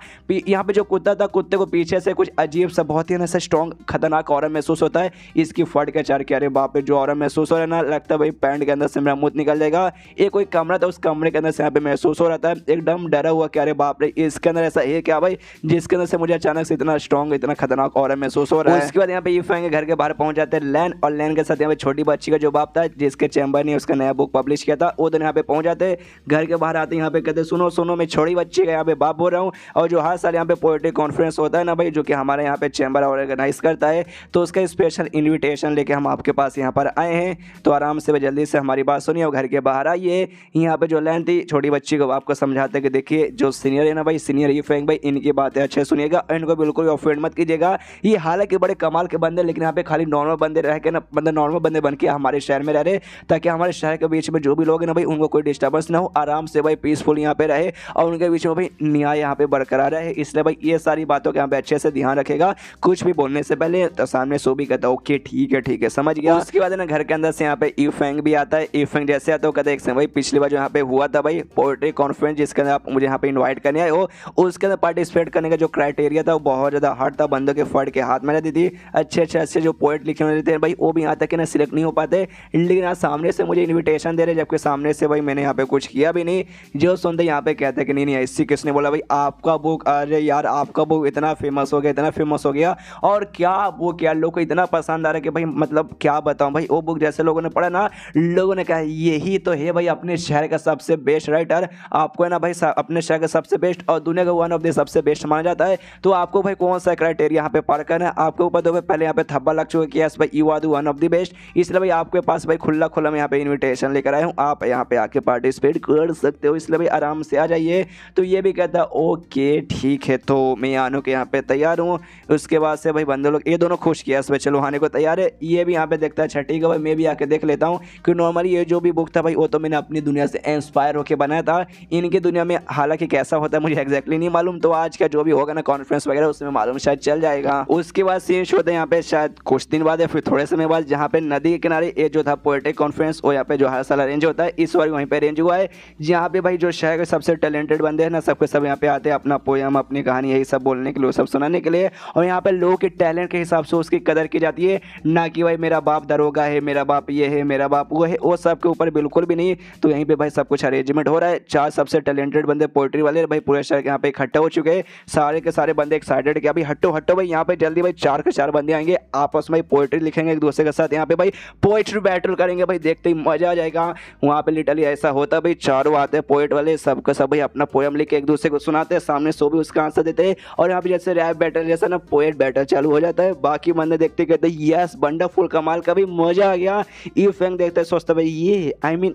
यहाँ पे जो कुत्ता था, कुत्ते को पीछे से कुछ अजीब सा बहुत ही ना स्ट्रॉन्ग खतरनाक ऑरा महसूस होता है। इसकी फट के चार के अरे बाप रे, जो ऑरा महसूस हो रहा है ना, लगता है भाई पैंट के अंदर से मेरा मुंह निकल जाएगा। एक कोई कमरा था, उस कमरे के अंदर से यहाँ पे महसूस हो रहा था एकदम डरा हुआ, क्या अरे बाप रे इसके अंदर ऐसा है क्या भाई, जिसके अंदर से मुझे अचानक से इतना स्ट्रॉन्ग इतना खतरनाक ऑरा महसूस हो रहा है। उसके बाद यहाँ पे यूफैंग के घर के बाहर पहुंच जाते हैं लैन, और लैन के साथ यहाँ पे छोटी बच्ची का जो बाप था, जिसके चैम्बर ने उसका नया बुक पब्लिश किया था, वो दिन यहाँ पे पहुंच जाते। घर के बाहर आते यहाँ पे कहते सुनो सुनो मैं छोटी बच्ची का यहाँ पे बाप बोल रहा हूँ, और जो हर साल यहाँ पे पोएट्री कॉन्फ्रेंस होता है ना भाई, जो कि हमारे यहाँ पे चैम्बर ऑर्गेनाइज करता है, तो उसका स्पेशल इन्विटेशन लेके हम आपके पास यहाँ पर आए हैं। तो आराम से भाई जल्दी से हमारी बात सुनिए और घर के बाहर आइए। यहाँ पे जो लैन थी छोटी बच्ची को आपको समझाते हैं कि देखिए जो सीनियर है ना भाई, सीनियर यूफैंग भाई, इनकी बातें अच्छे सुनिएगा, इनको बिल्कुल ऑफेंड मत कीजिएगा। ये हालांकि बड़े कमाल के बंदे, लेकिन यहाँ पे खाली नॉर्मल बंदे रह के ना, मतलब नॉर्मल बंदे बन के हमारे शहर में रह रहे, ताकि हमारे शहर के बीच में जो भी लोग हैं ना भाई, उनको कोई डिस्टर्बेंस ना हो, आराम से भाई पीसफुल यहाँ पे रहे और उनके बीच में भाई न्याय यहाँ पे बरकरार रहे। इसलिए भाई ये सारी बातों के यहाँ पे अच्छे से ध्यान रखेगा, कुछ भी बोलने से पहले। तो सामने सो भी कहता ओके ठीक है समझ गया। उसके बाद ना घर के अंदर से यहाँ पे यूफैंग भी आता है। यूफैंग जैसे आता है कहते एक भाई पिछली बार जो यहाँ पे हुआ था भाई पोएट्री कॉन्फ्रेंस, जिसके अंदर आप मुझे यहाँ पे इन्वाइट करने आए हो, उसके अंदर पार्टिसिपेट करने का जो क्राइटेरिया था वो बहुत ज़्यादा हार्ड था, बंदों के फट के हाथ में रहती थी। अच्छे जो पोएट लिखे हुए थे भाई, वो भी यहाँ तक ना सिलेक्ट नहीं हो पाते, लेकिन आज सामने से मुझे इन्विटेशन दे रहे, जबकि सामने से भाई मैंने यहाँ पे कुछ किया भी नहीं। जो सुनते यहाँ पे कहते हैं कि नहीं ऐसी किसने बोला भाई आपका बुक, अरे यार आपका बुक इतना फेमस हो गया और क्या वो क्या लोग को इतना पसंद आ रहा है कि भाई मतलब क्या बताऊं भाई, वो बुक जैसे लोगों ने पढ़ा ना, लोगों ने कहा यही तो है भाई अपने शहर का सबसे बेस्ट राइटर, आपको है ना भाई अपने शहर का सबसे बेस्ट और दुनिया का वन ऑफ द सबसे बेस्ट माना जाता है। तो आपको भाई कौन सा क्राइटेरिया यहाँ पे पार करना है, आपके ऊपर तो भाई पहले यहाँ पे थप्पा लग चुका है कि यस भाई you are the one of the best. इसलिए भाई आपके पास भाई खुला मैं यहाँ पे इन्विटेशन लेकर आया हूँ, आप यहाँ पे आके पार्टिसिपेट कर सकते हो, इसलिए भाई आराम से आ जाइए। तो ये भी कहता ओके ठीक है, तो मैं आने के यहाँ पे तैयार हूँ। उसके बाद से भाई बंदे लोग ये दोनों खुश किया भाई चलो आने को तैयार है। ये भी यहाँ पे देखता है अच्छा ठीक है भाई मैं भी आके देख लेता हूँ, क्योंकि नॉर्मली ये जो भी बुक था भाई वो तो मैंने अपनी दुनिया से इंस्पायर होकर बनाया था, इनकी दुनिया में हालांकि कैसा होता है मुझे एग्जैक्टली नहीं मालूम, तो आज का जो भी होगा ना कॉन्फ्रेंस वगैरह उसमें मालूम शायद चल जाएगा। उसके बाद सीन शो होता है यहाँ पे शायद कुछ दिन बाद या फिर थोड़े समय बाद, जहाँ पे नदी के किनारे ये जो था पोएट्री कॉन्फ्रेंस वो यहाँ पे जो हर साल अरेंज होता है, इस बार वहीं पे अरेंज हुआ है, जहाँ पे भाई जो शहर के सबसे टैलेंटेड बंदे हैं ना सबके सब यहाँ पे आते हैं अपना पोयम अपनी कहानी यही सब बोलने के लिए, सब सुनाने के लिए, और यहाँ पे लोगों के टैलेंट के हिसाब से उसकी कदर की जाती है, ना कि भाई मेरा बाप दरोगा है, मेरा बाप ये है, मेरा बाप वो है, वो सब के ऊपर बिल्कुल भी नहीं। तो यहीं पे भाई सब कुछ अरेंजमेंट हो रहा है, 4 सबसे टैलेंटेड बंदे पोएट्री वाले भाई पूरे शहर के यहाँ पे इकट्ठा हो चुके हैं, सारे के सारे बंदे एक्साइटेड कि अभी हटो भाई यहाँ पे जल्दी भाई 4 के 4 बंदे आएंगे, आपस में पोएट्री लिखेंगे एक दूसरे के साथ, यहाँ पे भाई पोएट्री बैटल करेंगे भाई, देखते ही मजा आ जाएगा। वहाँ पे लिटरली ऐसा होता भाई चारों आते हैं पोएट वाले, सबका सब भाई अपना पोएम लिख के एक दूसरे को सुनाते हैं, सामने सो भी उसका आंसर देते हैं, और यहाँ पे जैसे रैप बैटल जैसा ना पोएट बैटल चालू हो जाता है, बाकी बंदे देखते कहते हैं यस वंडरफुल कमाल का भी मजा आ गया। यूफैंग देखते सोचता भाई ये आई मीन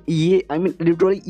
लिटरली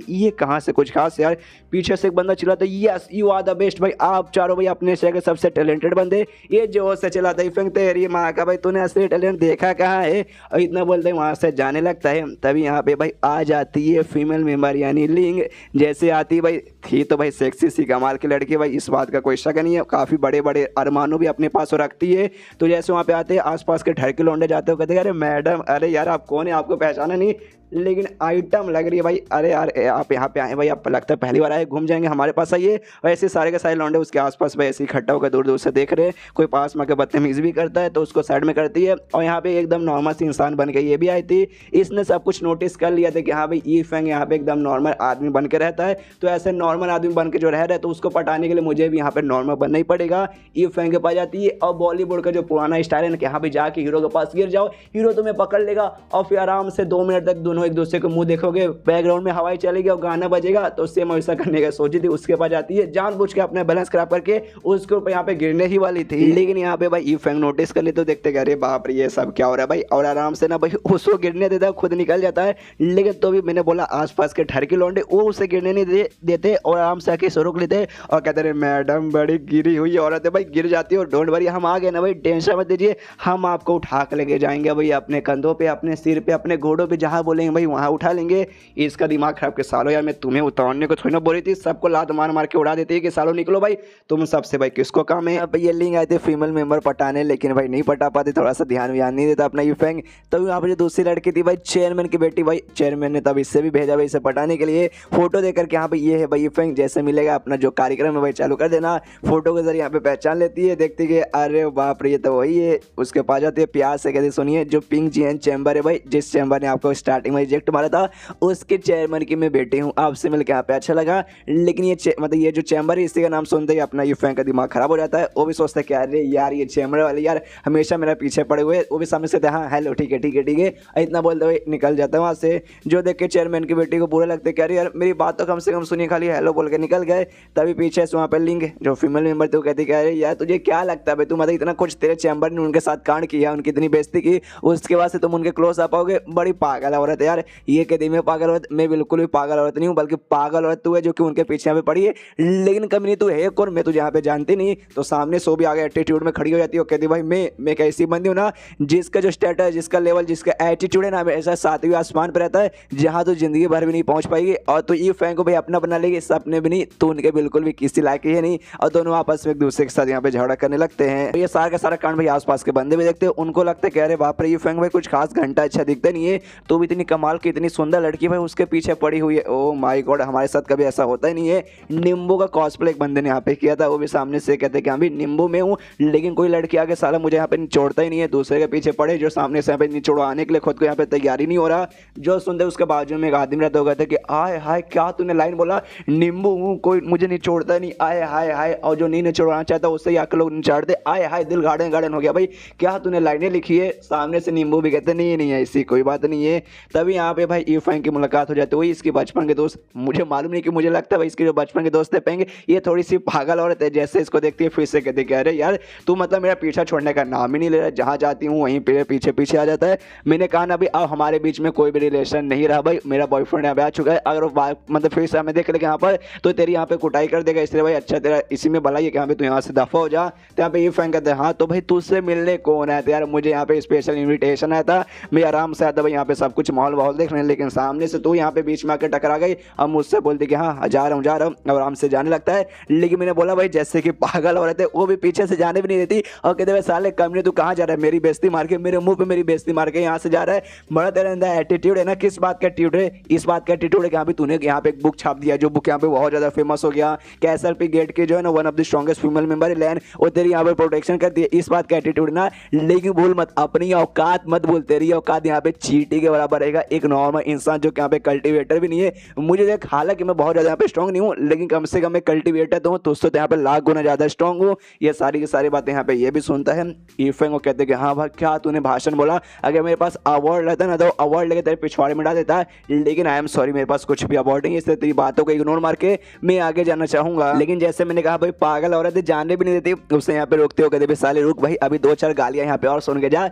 ये कहाँ से कुछ खास यार, पीछे से एक बंदा चिल्लाता yes you are the best भाई, आप चारों भाई अपने शहर के सबसे टैलेंटेड बंदे, ये जोर से चिल्लाता यूफैंग तेरी माँ का भाई तूने असली टैलेंट देखा कहाँ है, और इतना बोलते वहाँ से जाने लगता है। तभी यहाँ पे भाई आ जाती है फीमेल मेंबर यानी लिंग, जैसे आती भाई थी तो भाई सेक्सी सी कमाल की लड़की भाई, इस बात का कोई शक नहीं है, काफ़ी बड़े बड़े अरमानों भी अपने पास रखती है। तो जैसे वहाँ पे आते हैं आसपास के ठहर के लौंडे जाते हो कहते हैं अरे मैडम अरे यार आप कौन है, आपको पहचाना नहीं, लेकिन आइटम लग रही है भाई, अरे यार आप यहाँ पे आए भाई, आप लगता है पहली बार आए, घूम जाएंगे हमारे पास आइए। वैसे सारे के सारे लौंडे उसके आसपास भाई ऐसे इकट्ठा होकर दूर दूर से देख रहे हैं, कोई पास में आकर बदतमीज़ी भी करता है तो उसको साइड में करती है, और यहाँ पे एकदम नॉर्मल सी इंसान बन के ये भी आई थी, इसने सब कुछ नोटिस कर लिया था कि हाँ भाई यूफैंग यहाँ पे एकदम नॉर्मल आदमी बन के रहता है, तो ऐसे नॉर्मल आदमी बन के जो रह रहा है तो उसको पटाने के लिए मुझे भी यहाँ पे नॉर्मल बनना ही पड़ेगा। यूफैंग के पास जाती है, और बॉलीवुड का जो पुराना स्टाइल है ना कि यहाँ पे जाके हीरो के पास गिर जाओ, हीरो तुम्हें पकड़ लेगा और फिर आराम से 2 मिनट तक दोनों एक दूसरे को मुंह देखोगे, बैकग्राउंड में हवाई चलेगी और गाना बजेगा, तो सेम वैसा करने का सोची थी। उसके पास जाती है, जानबूझ के अपना बैलेंस खराब करके उसके ऊपर यहाँ पे गिरने ही वाली थी, लेकिन यहाँ पे भाई ईफेंग नोटिस कर ले तो देखते अरे बाप रे ये सब क्या हो रहा है भाई, और आराम से ना भाई उसको गिरने देता है, खुद निकल जाता है। लेकिन तो भी मैंने बोला आसपास के ठरकी लौंडे वो उसे गिरने नहीं देते और आराम से आके रोक लेते और कहते रहे मैडम बड़ी गिरी हुई औरत है भाई, गिर जाती है और डोंट वरी हम आ गए ना भाई, टेंशन मत लीजिए, हम आपको उठा के लेके जाएंगे भाई, अपने कंधों पे, अपने सिर पे, अपने घोड़ों पे, जहाँ बोलेंगे भाई वहाँ उठा लेंगे। इसका दिमाग खराब के सालों, यार मैं तुम्हें उतारने को थोड़ी ना बोली थी, सबको लात मार मार के उड़ा देती है कि सालों निकलो भाई तुम सबसे, भाई किसको काम है। अब ये लिंग आए थे फीमेल मेंबर पटाने, लेकिन भाई नहीं पटा पाते, थोड़ा सा ध्यान नहीं देता अपना ईफेंग। तब यहाँ पर जो दूसरी लड़की थी भाई चेयरमैन की बेटी, भाई चेयरमैन ने तब इससे भी भेजा भाई इसे पटाने के लिए, फोटो देकर के यहाँ पे ये है भाई ईफेंग, जैसे मिलेगा अपना जो कार्यक्रम है भाई चालू कर देना। फोटो के जरिए यहाँ पे पहचान लेती है, देखती है अरे बाप रे ये तो वही है, उसके पास जाती है प्यार से कहती सुनिए जो पिंक जीएन चैम्बर है भाई, जिस चैम्बर ने आपको स्टार्टिंग में रिजेक्ट मारा था, उसके चेयरमैन की मैं बेटी हूँ, आपसे मिलकर यहाँ पे अच्छा लगा। लेकिन ये मतलब ये जो चैम्बर है इसी का नाम सुनते ही अपना ईफेंग का दिमाग खराब हो जाता है, वो भी सोचता है कि अरे यार ये चैम्बर वाले यार हमेशा मेरा पीछे पड़े हुए, वो भी सामने से हाँ हेलो ठीक है ठीक है ठीक है इतना बोलते हुए निकल जाता है वहाँ से। जो देख के चेयरमैन की बेटी को बुरा लगता है कि अरे यार मेरी बात तो कम से कम सुनिए, खाली हेलो बोल के निकल गए। तभी पीछे से वहाँ पे लिंग जो फीमेल मेंबर थे वो कहती है अरे यार तुझे क्या लगता है भाई, तू मतलब इतना कुछ तेरे चैम्बर ने उनके साथ कांड किया, उनकी इतनी बेइज्जती की, उसके बाद से तुम उनके क्लोज आ पाओगे, बड़ी पागल औरत है यार। ये कहती मैं पागल औरत, मैं बिल्कुल भी पागल औरत नहीं हूँ, बल्कि पागल औरत तू है जो कि उनके पीछे यहाँ पे पड़ी है, लेकिन कभी नहीं तू है कौन, मैं तुझे यहाँ पे जानती नहीं। तो सामने सो भी आ गया एटीट्यूड में खड़ी हो जाती है, कहती भाई मैं कैसी बंदी हूँ ना, जिसका जो स्टेटस, जिसका लेवल, जिसका एटीट्यूड है ना ऐसा सातवीं आसमान पर रहता है, जहाँ तो जिंदगी भर भी नहीं पहुंच पाएगी, और तो ईफेंग को भाई अपना बना लेगी, सपने भी नहीं, तो उनके बिल्कुल भी किसी लायक ही नहीं, और दोनों आपस में एक दूसरे के साथ यहाँ पे झगड़ा करने लगते हैं। तो ये सारा का सारा कांड भाई आसपास के बंदे भी देखते हैं, उनको लगता है कि अरे बाप रे ईफेंग भाई कुछ खास घंटा अच्छा दिखता नहीं है, तो भी इतनी कमाल की इतनी सुंदर लड़की भाई उसके पीछे पड़ी हुई है। ओ माय गॉड हमारे साथ कभी ऐसा होता ही नहीं है। निम्बू का कॉस्प्ले एक बंदे ने यहाँ पे किया था, वो भी सामने से कहते कि हाँ भी निम्बू में हूँ, लेकिन कोई लड़की आगे साला मुझे यहाँ पे निचोड़ता ही नहीं है, दूसरे के पीछे पड़े जो सामने से यहाँ पे निचोड़वाने के लिए खुद को यहाँ पे तैयारी नहीं हो रहा। जो सुनते उसके बाजू में एक आदमी रहता होगा कि आय हाय क्या तूने लाइन बोला, निम्बू हूँ कोई मुझे निचोड़ता नहीं, आय हाय हाय, और जो नहीं निचोड़ना चाहता उससे ही आके लोग निचाड़ दे, आय हाय दिल गार्डन गार्डन हो गया भाई, क्या तूने लाइनें लिखी है। सामने से निम्बू भी कहते नहीं नहीं ऐसी कोई बात नहीं है। तभी यहाँ पे भाई ईफेंग की मुलाकात हो जाती है, वही इसकी बचपन के दोस्त, मुझे मालूम नहीं कि मुझे लगता है भाई इसके जो बचपन के दोस्त है पेंग, ये थोड़ी सी पागल औरत है, जैसे इसको देखती है फिर से कहती है अरे यार तू मतलब मेरा पीछा छोड़ने का नाम ही नहीं ले रहा, जहाँ जाती हूँ वहीं पे पीछे पीछे आ जाता है। मैंने कहा ना भाई अब हमारे बीच में कोई भी रिलेशन नहीं रहा भाई, मेरा बॉयफ्रेंड यहाँ पे आ चुका है, अगर वो मतलब फिर से हमें देख लेगा यहाँ पर तो तेरी यहाँ पे कुटाई कर देगा, इसलिए भाई अच्छा तेरा इसी में भला है कि यहाँ पे तू यहाँ से दफा हो जा। तो यहाँ पे ये फैन कहते हैं हाँ तो भाई तुझसे मिलने कौन है, तो यार मुझे यहाँ पे स्पेशल इन्विटेशन आया था, मैं आराम से आता भाई यहाँ पे सब कुछ माहौल वाहौल देख रहे हैं, लेकिन सामने से तू यहाँ पे बीच में आकर टकरा गई, अब मुझसे बोलती कि हाँ जा रहा हूँ आराम से जाने लगता है। लेकिन मैंने बोला भाई जैसे कि पागल औरत है वो भी पीछे से जाने भी नहीं देती, और कहते भाई साले कमरे तू कहाँ जा रहा है, मेरी बेइज्जती मार के, मेरे मुंह पे मेरी बेइज्जती मार के यहाँ से जा रहा है, बड़ा तेरे अंदर एटीट्यूड है ना। किस बात का एटीट्यूड है, इस बात का एटीट्यूड है कि यहाँ पे तूने यहाँ पे एक बुक छाप दिया, जो बुक यहाँ पे बहुत ज्यादा फेमस हो गया, कैसल पे गेट के जो है ना one of the strongest female member लैन, और तेरी यहाँ पे प्रोटेक्शन कर दिया, इस बात का एटीट्यूड ना। लेकिन भूल मत अपनी औकात मत भूल, तेरी औकात यहाँ पे चींटी के बराबर रहेगा, एक नॉर्मल इंसान जो यहाँ पे कल्टिवेटर भी नहीं है। मुझे देख हालांकि मैं बहुत ज्यादा यहाँ पे स्ट्रॉन्ग नहीं हूँ, लेकिन कम से कम मैं कल्टिवेटर तो हूँ, तो उससे यहाँ पे लाख गुना ज्यादा स्ट्रॉन्ग हूँ। ये सारी की सारी बातें यहाँ पे ये भी सुनता है ईफेंग, वो कहते कि हाँ भाई क्या तूने भाषण बोला, अगर मेरे पास अवार्ड रहता ना तो अवार्ड लेके तेरे पिछवाड़े में डाल देता, लेकिन आई एम सॉरी मेरे पास कुछ भी अवार्ड नहीं है, इसलिए तेरी बातों को इग्नोर मार के मैं आगे जाना चाहूंगा। लेकिन जैसे मैंने कहा भाई पागल औरत है जानने भी नहीं देती, उससे यहाँ पे रोकते हो, कहते भाई साले रुक भाई अभी 2-4 गालियां यहाँ पे और सुन के जा,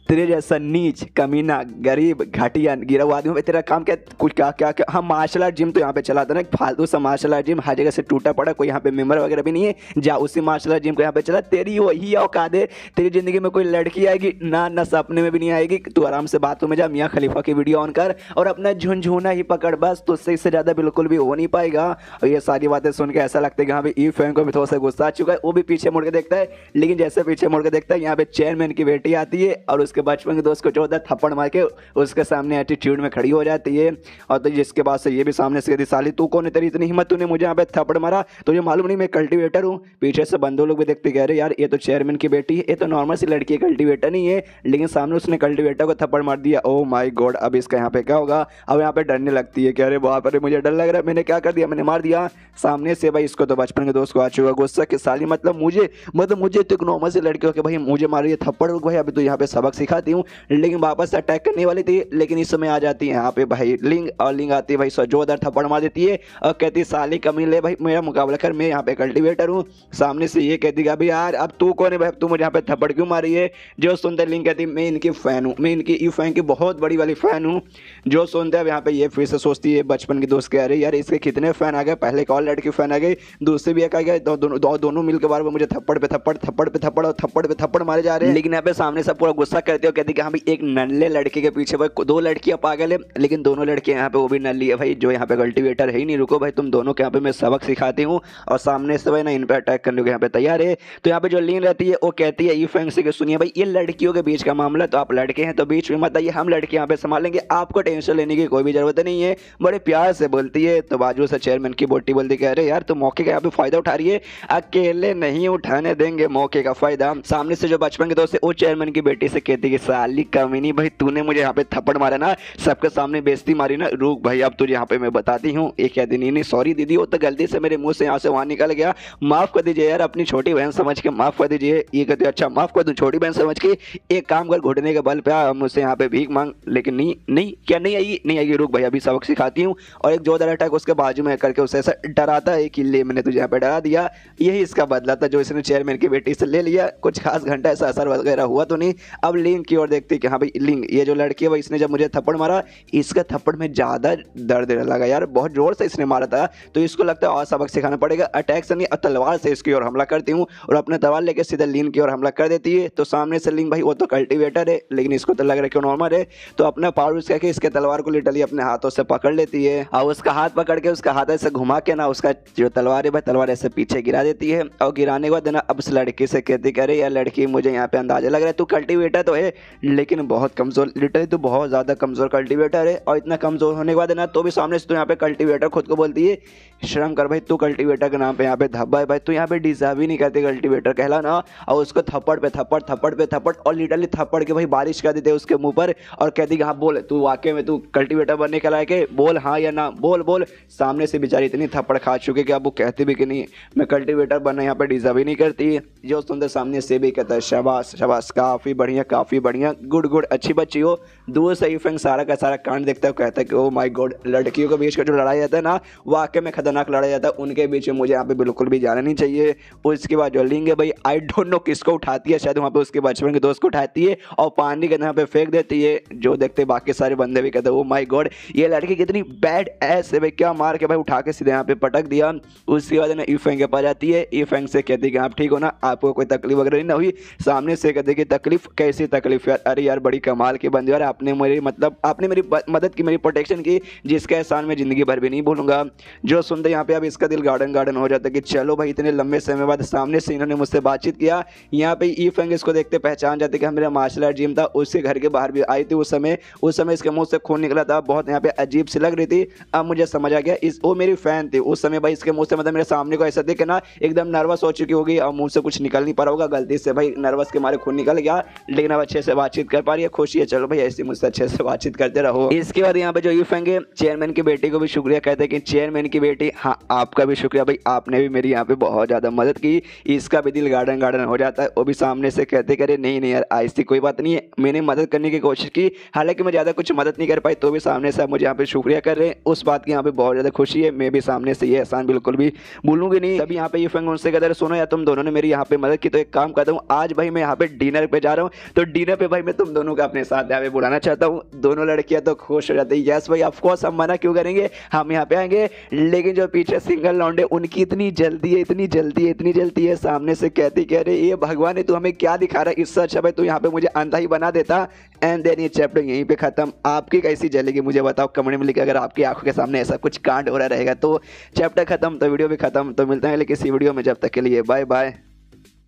तेरे जैसा नीच कमीना गरीब घटिया गिरा हुआ आदमी, तेरा काम क्या कुछ क्या हम मार्शल आर्ट जिम तो यहाँ पे चलाता ना, फालतू सा मार्शल आर्ट जिम हर जगह से टूटा पड़ा, कोई यहाँ पे मेंबर वगैरह भी नहीं है, जा उसी मार्शल आर्ट जिम को यहाँ पे चला, तेरी वही औकात है, तेरी जिंदगी में कोई लड़की आएगी ना सपने में भी नहीं आएगी, तू आराम से बातों में जा, मियाँ खलीफा की वीडियो ऑन कर और अपना झुनझुना ही पकड़ बस, तो इससे ज्यादा बिल्कुल भी हो नहीं पाएगा। और ये सारी बातें सुन के ऐसा लगता है कि हाँ भाई ईफेंग को भी थोड़ा सा गुस्सा आ चुका है, वो भी पीछे मुड़ के देखता है, लेकिन जैसे पीछे मुड़ के देखता है यहाँ पे चेयरमैन की बेटी आती है और उसके बचपन के दोस्त को जोरदार थप्पड़ मार के उसके सामने एटीट्यूड में खड़ी हो जाती है। और तो जिसके बाद से ये भी सामने से साली तू कौन है, तेरी इतनी हिम्मत, तूने मुझे यहाँ पे थप्पड़ मारा, तुझे मालूम नहीं मैं कल्टिवेटर हूँ। पीछे से बंदो लोग भी देखते कह रहे यार ये तो चेयरमैन की बेटी है, ये तो नॉर्मल सी लड़की है, कल्टिवेटर नहीं है, लेकिन सामने उसने कल्टिवेटर को थप्पड़ मार दिया। ओ माय गॉड अब इसका यहाँ पे क्या होगा, अब यहाँ पे डरने लगती है कि अरे बाप रे मुझे डर लग रहा है, मैंने क्या कर दिया, मैंने मार दिया। सामने से भाई इसको तो बचपन के दोस्त को आ चुका गुस्सा कि साली मतलब मुझे तो एक नॉर्मल सी लड़की हो कि भाई मुझे मार रही है थप्पड़, भाई अभी तो यहाँ पे सबक सिखाती हूँ, लेकिन वापस अटैक करने वाली थी, लेकिन इस में आ जाती है यहाँ पे भाई लिंग, और लिंग आती है भाई जोरदार थप्पड़ मार देती है और कहती है साली कमीने भाई मेरा मुकाबला कर, मैं यहाँ पे कल्टीवेटर हूँ। सामने से ये कहती है अभी यार अब तू कौन है भाई, तू मुझे यहाँ पे थप्पड़ क्यों मारी है। जो सुनते लिंग कहती है मैं इनकी फैन हूँ, मैं इनकी ई फैन की बहुत बड़ी वाली फैन हूँ। जो सुनते अब यहाँ पे ये फिर से सोचती है बचपन की दोस्त कह रही यार इसके कितने फैन आ गए, पहले एक और लड़की फैन आ गई, दूसरी भी एक आ गई, दोनों मिलकर बार बार मुझे थप्पड़ पे थप्पड़ और थप्पड़ पे थप्पड़ मारे जा रहे हैं। लेकिन यहाँ पे सामने सब पूरा गुस्सा करते हो, कहती कि हाँ भाई एक नल्ले लड़के के पीछे भाई दो लड़कियां पागल है, लेकिन दोनों लड़कियां यहाँ पे वो भी नल्ली है भाई, जो यहाँ पे कल्टीवेटर है ही नहीं, रुको भाई तुम दोनों के यहाँ पे मैं सबक सिखाती हूँ। और सामने से भाई ना इन पे अटैक करने को यहाँ पे तैयार है। तो यहाँ पे जो लीन रहती है वो कहती है ई फैंग से कि सुनिए भाई ये लड़कियों के बीच का मामला, तो आप लड़के हैं तो बीच में मत आइए, हम लड़के यहाँ पे संभालेंगे, आपको टेंशन लेने की कोई भी जरूरत नहीं है। बड़े प्यार से बोलती है। तो बाजू से चेयरमैन की बोटी बोलती कह रहे यार तुम मौके का यहाँ पे फायदा उठा रही है, अकेले नहीं उठाने देंगे मौके का फायदा। सामने से जो बचपन के दोस्त है वो चेयरमैन की बेटी से कहती है साली कमीनी भाई तूने मुझे यहाँ पे थप्पड़ मारा ना, सबके सामने बेइज्जती मारी ना, रुक भाई अब तुझे यहाँ पे मैं बताती हूँ। एक कहती नहीं सॉरी दीदी वो तो गलती से मेरे मुंह से यहाँ से वहां निकल गया, माफ कर दीजिए यार, अपनी छोटी बहन समझ के माफ कर दीजिए। ये कहते अच्छा माफ कर दूं छोटी बहन समझ के, एक काम कर घुटने के बल पे आ मुझसे यहाँ पे भीख मांग। लेकिन नहीं क्या नहीं आएगी, रुक भाई अभी सबक सिखाती हूँ। और एक जोरदार अटैक उसके बाजू में करके उसे ऐसा डराता है कि ले मैंने तुझे यहाँ पे डरा दिया, यही इसका बदला था जो इसने चेयरमैन की बेटी से ले लिया। कुछ खास घंटा ऐसा असर वगैरह हुआ तो नहीं। अब लिंग की ओर देखती कि हाँ भाई लिंग ये जो लड़की है भाई इसने जब मुझे थप्पड़ मारा, इसका थप्पड़ में ज्यादा दर्द लगा यार, बहुत जोर से इसने मारा था, तो इसको लगता है और सबक सिखाना पड़ेगा। अटैक से नहीं तलवार से इसकी ओर हमला करती हूँ और अपने तलवार लेके सीधे लिंग की ओर हमला कर देती है। तो सामने से लिंग भाई वो तो कल्टीवेटर है लेकिन इसको तो लग रहा है कि नॉर्मल है, तो अपना पावर यूज करके इसके तलवार को लिटरली अपने हाथों से पकड़ लेती है और उसका हाथ पकड़ के उसका हाथ ऐसे घुमा के ना उसका जो तलवार है भाई तलवार ऐसे पीछे गिरा देती है। और गिराने के बाद ना अब उस लड़की से कहती करे यार लड़की मुझे यहाँ पे अंदाजा लग रहा है तू कल्टीवेटर तो है लेकिन बहुत कमजोर, लिटरली तू बहुत ज्यादा कमजोर कल्टीवेटर है। और इतना कमजोर होने के बाद ना तो भी सामने से तू यहाँ पे कल्टीवेटर खुद को बोलती है, शर्म कर भाई तू कल्टीवेटर के नाम पे यहाँ पे धब्बा है भाई, तू यहाँ पे डिजर्व ही नहीं करती कल्टीवेटर कहला ना। और उसको थप्पड़ पे थप्पड़ और लिटरली थप्पड़ के भाई बारिश कर देते उसके मुंह पर और कहती हाँ बोल तू वाकई में तू कल्टीवेटर बनने के लायक है, बोल हाँ या ना, बोल। सामने से बेचारी इतनी थप्पड़ खा चुके कि अब वो कहती भी कि नहीं मैं कल्टीवेटर बनना यहाँ पे डिजर्व ही नहीं करती। जो सुंदर सामने से भी कहता है शाबाश काफी बढ़िया गुड अच्छी बच्ची हो। दूर से इफेंग सारा का सारा कांड देखता है, कहता है कि ओ माय गॉड लड़कियों के बीच का जो लड़ाई जाता है ना वाकई में खतरनाक लड़ाई जाता है, उनके बीच में मुझे यहाँ पे बिल्कुल भी जाना नहीं चाहिए। उसके बाद जो लिंग है भाई आई डोंट नो किसको उठाती है, शायद वहाँ पे उसके बचपन के दोस्त को उठाती है और पानी के यहाँ पे फेंक देती है। जो देखते बाकी सारे बंदे भी कहते हैं ओ माय गॉड ये लड़की कितनी बैड ऐस है भाई, क्या मार के भाई उठा के सीधे यहाँ पे पटक दिया। उसके बाद ना इफेंग के पास जाती है, इफेंग से कहती है कि आप ठीक हो ना, आपको कोई तकलीफ वगैरह नहीं हुई। सामने से कहते कि तकलीफ कैसी तकलीफ यार, अरे यार बड़ी कमाल की बंदी यार, आपने मेरी मदद की, मेरी प्रोटेक्शन की, जिसका एहसान मैं जिंदगी भर भी नहीं भूलूंगा। जो सुनते यहाँ पे अब इसका दिल गार्डन हो जाता है कि चलो भाई इतने लंबे समय बाद सामने से इन्होंने मुझसे बातचीत किया। यहाँ पे इफेंग इसको देखते पहचान जाते कि मेरा मार्शल आर्ट जिम था, उसके घर के बाहर भी आई थी उस समय इसके मुंह से खून निकला था, बहुत यहाँ पे अजीब सी लग रही थी। अब मुझे समझ आ गया वो मेरी फैन थी उस समय भाई, इसके मुंह से मतलब मेरे सामने को ऐसा देखे ना एकदम नर्वस हो चुकी होगी और मुंह से कुछ निकल नहीं पा रहा होगा, गलती से भाई नर्वस के मारे खून निकल गया, लेकिन अब अच्छे से बातचीत कर पा रही है, खुशी है। चलो भाई ऐसे मुझसे अच्छे से बातचीत करते रहो। इसके बाद यहाँ पे जो इफेंग है चेयरमैन की बेटी को भी शुक्रिया कहते हैं कि चेयरमैन की बेटी हाँ आपका भी शुक्रिया भाई, आपने भी मेरी यहाँ पे बहुत ज्यादा मदद की। इसका भी दिल गार्डन हो जाता है। वो भी सामने से कहते करे नहीं यार ऐसी कोई बात नहीं है, मैंने मदद करने की कोशिश की, हालांकि मैं ज्यादा कुछ मदद नहीं कर पाई, तो भी सामने से मुझे यहाँ पे शुक्रिया कर रहे हैं, उस बात की यहाँ पे बहुत ज्यादा खुशी है। मैं भी सामने से ये एहसान बिल्कुल भी भूलूंगी नहीं। तभी यहाँ पे इफेंग उनसे कहते सुनो यार तुम दोनों ने मेरी यहाँ पे मदद की, तो एक काम करता हूँ आज भाई मैं यहाँ पे डिनर पे जा रहा हूँ, तो डिनर पे भाई मैं तुम दोनों को अपने साथ यहाँ पे बुलाना चाहता हूँ। दोनों लड़कियां तो खुश हो जाती है, यस भाई ऑफ कोर्स हम मना क्यों करेंगे, हम यहाँ पे आएंगे। लेकिन जो पीछे सिंगल लौंडे उनकी इतनी जल्दी है, सामने से कहती कह रहे ये भगवान है तू हमें क्या दिखा रहा है, इससे अच्छा भाई तू यहाँ पे मुझे अंधा ही बना देता। एंड देन ये चैप्टर यहीं पे खत्म। आपकी कैसी जलेगी मुझे बताओ कमेंट में लिखकर, अगर आपकी आंखों के सामने ऐसा कुछ कांड हो रहा रहेगा तो चैप्टर खत्म तो वीडियो भी खत्म। तो मिलते हैं किसी वीडियो में, जब तक के लिए बाय बाय।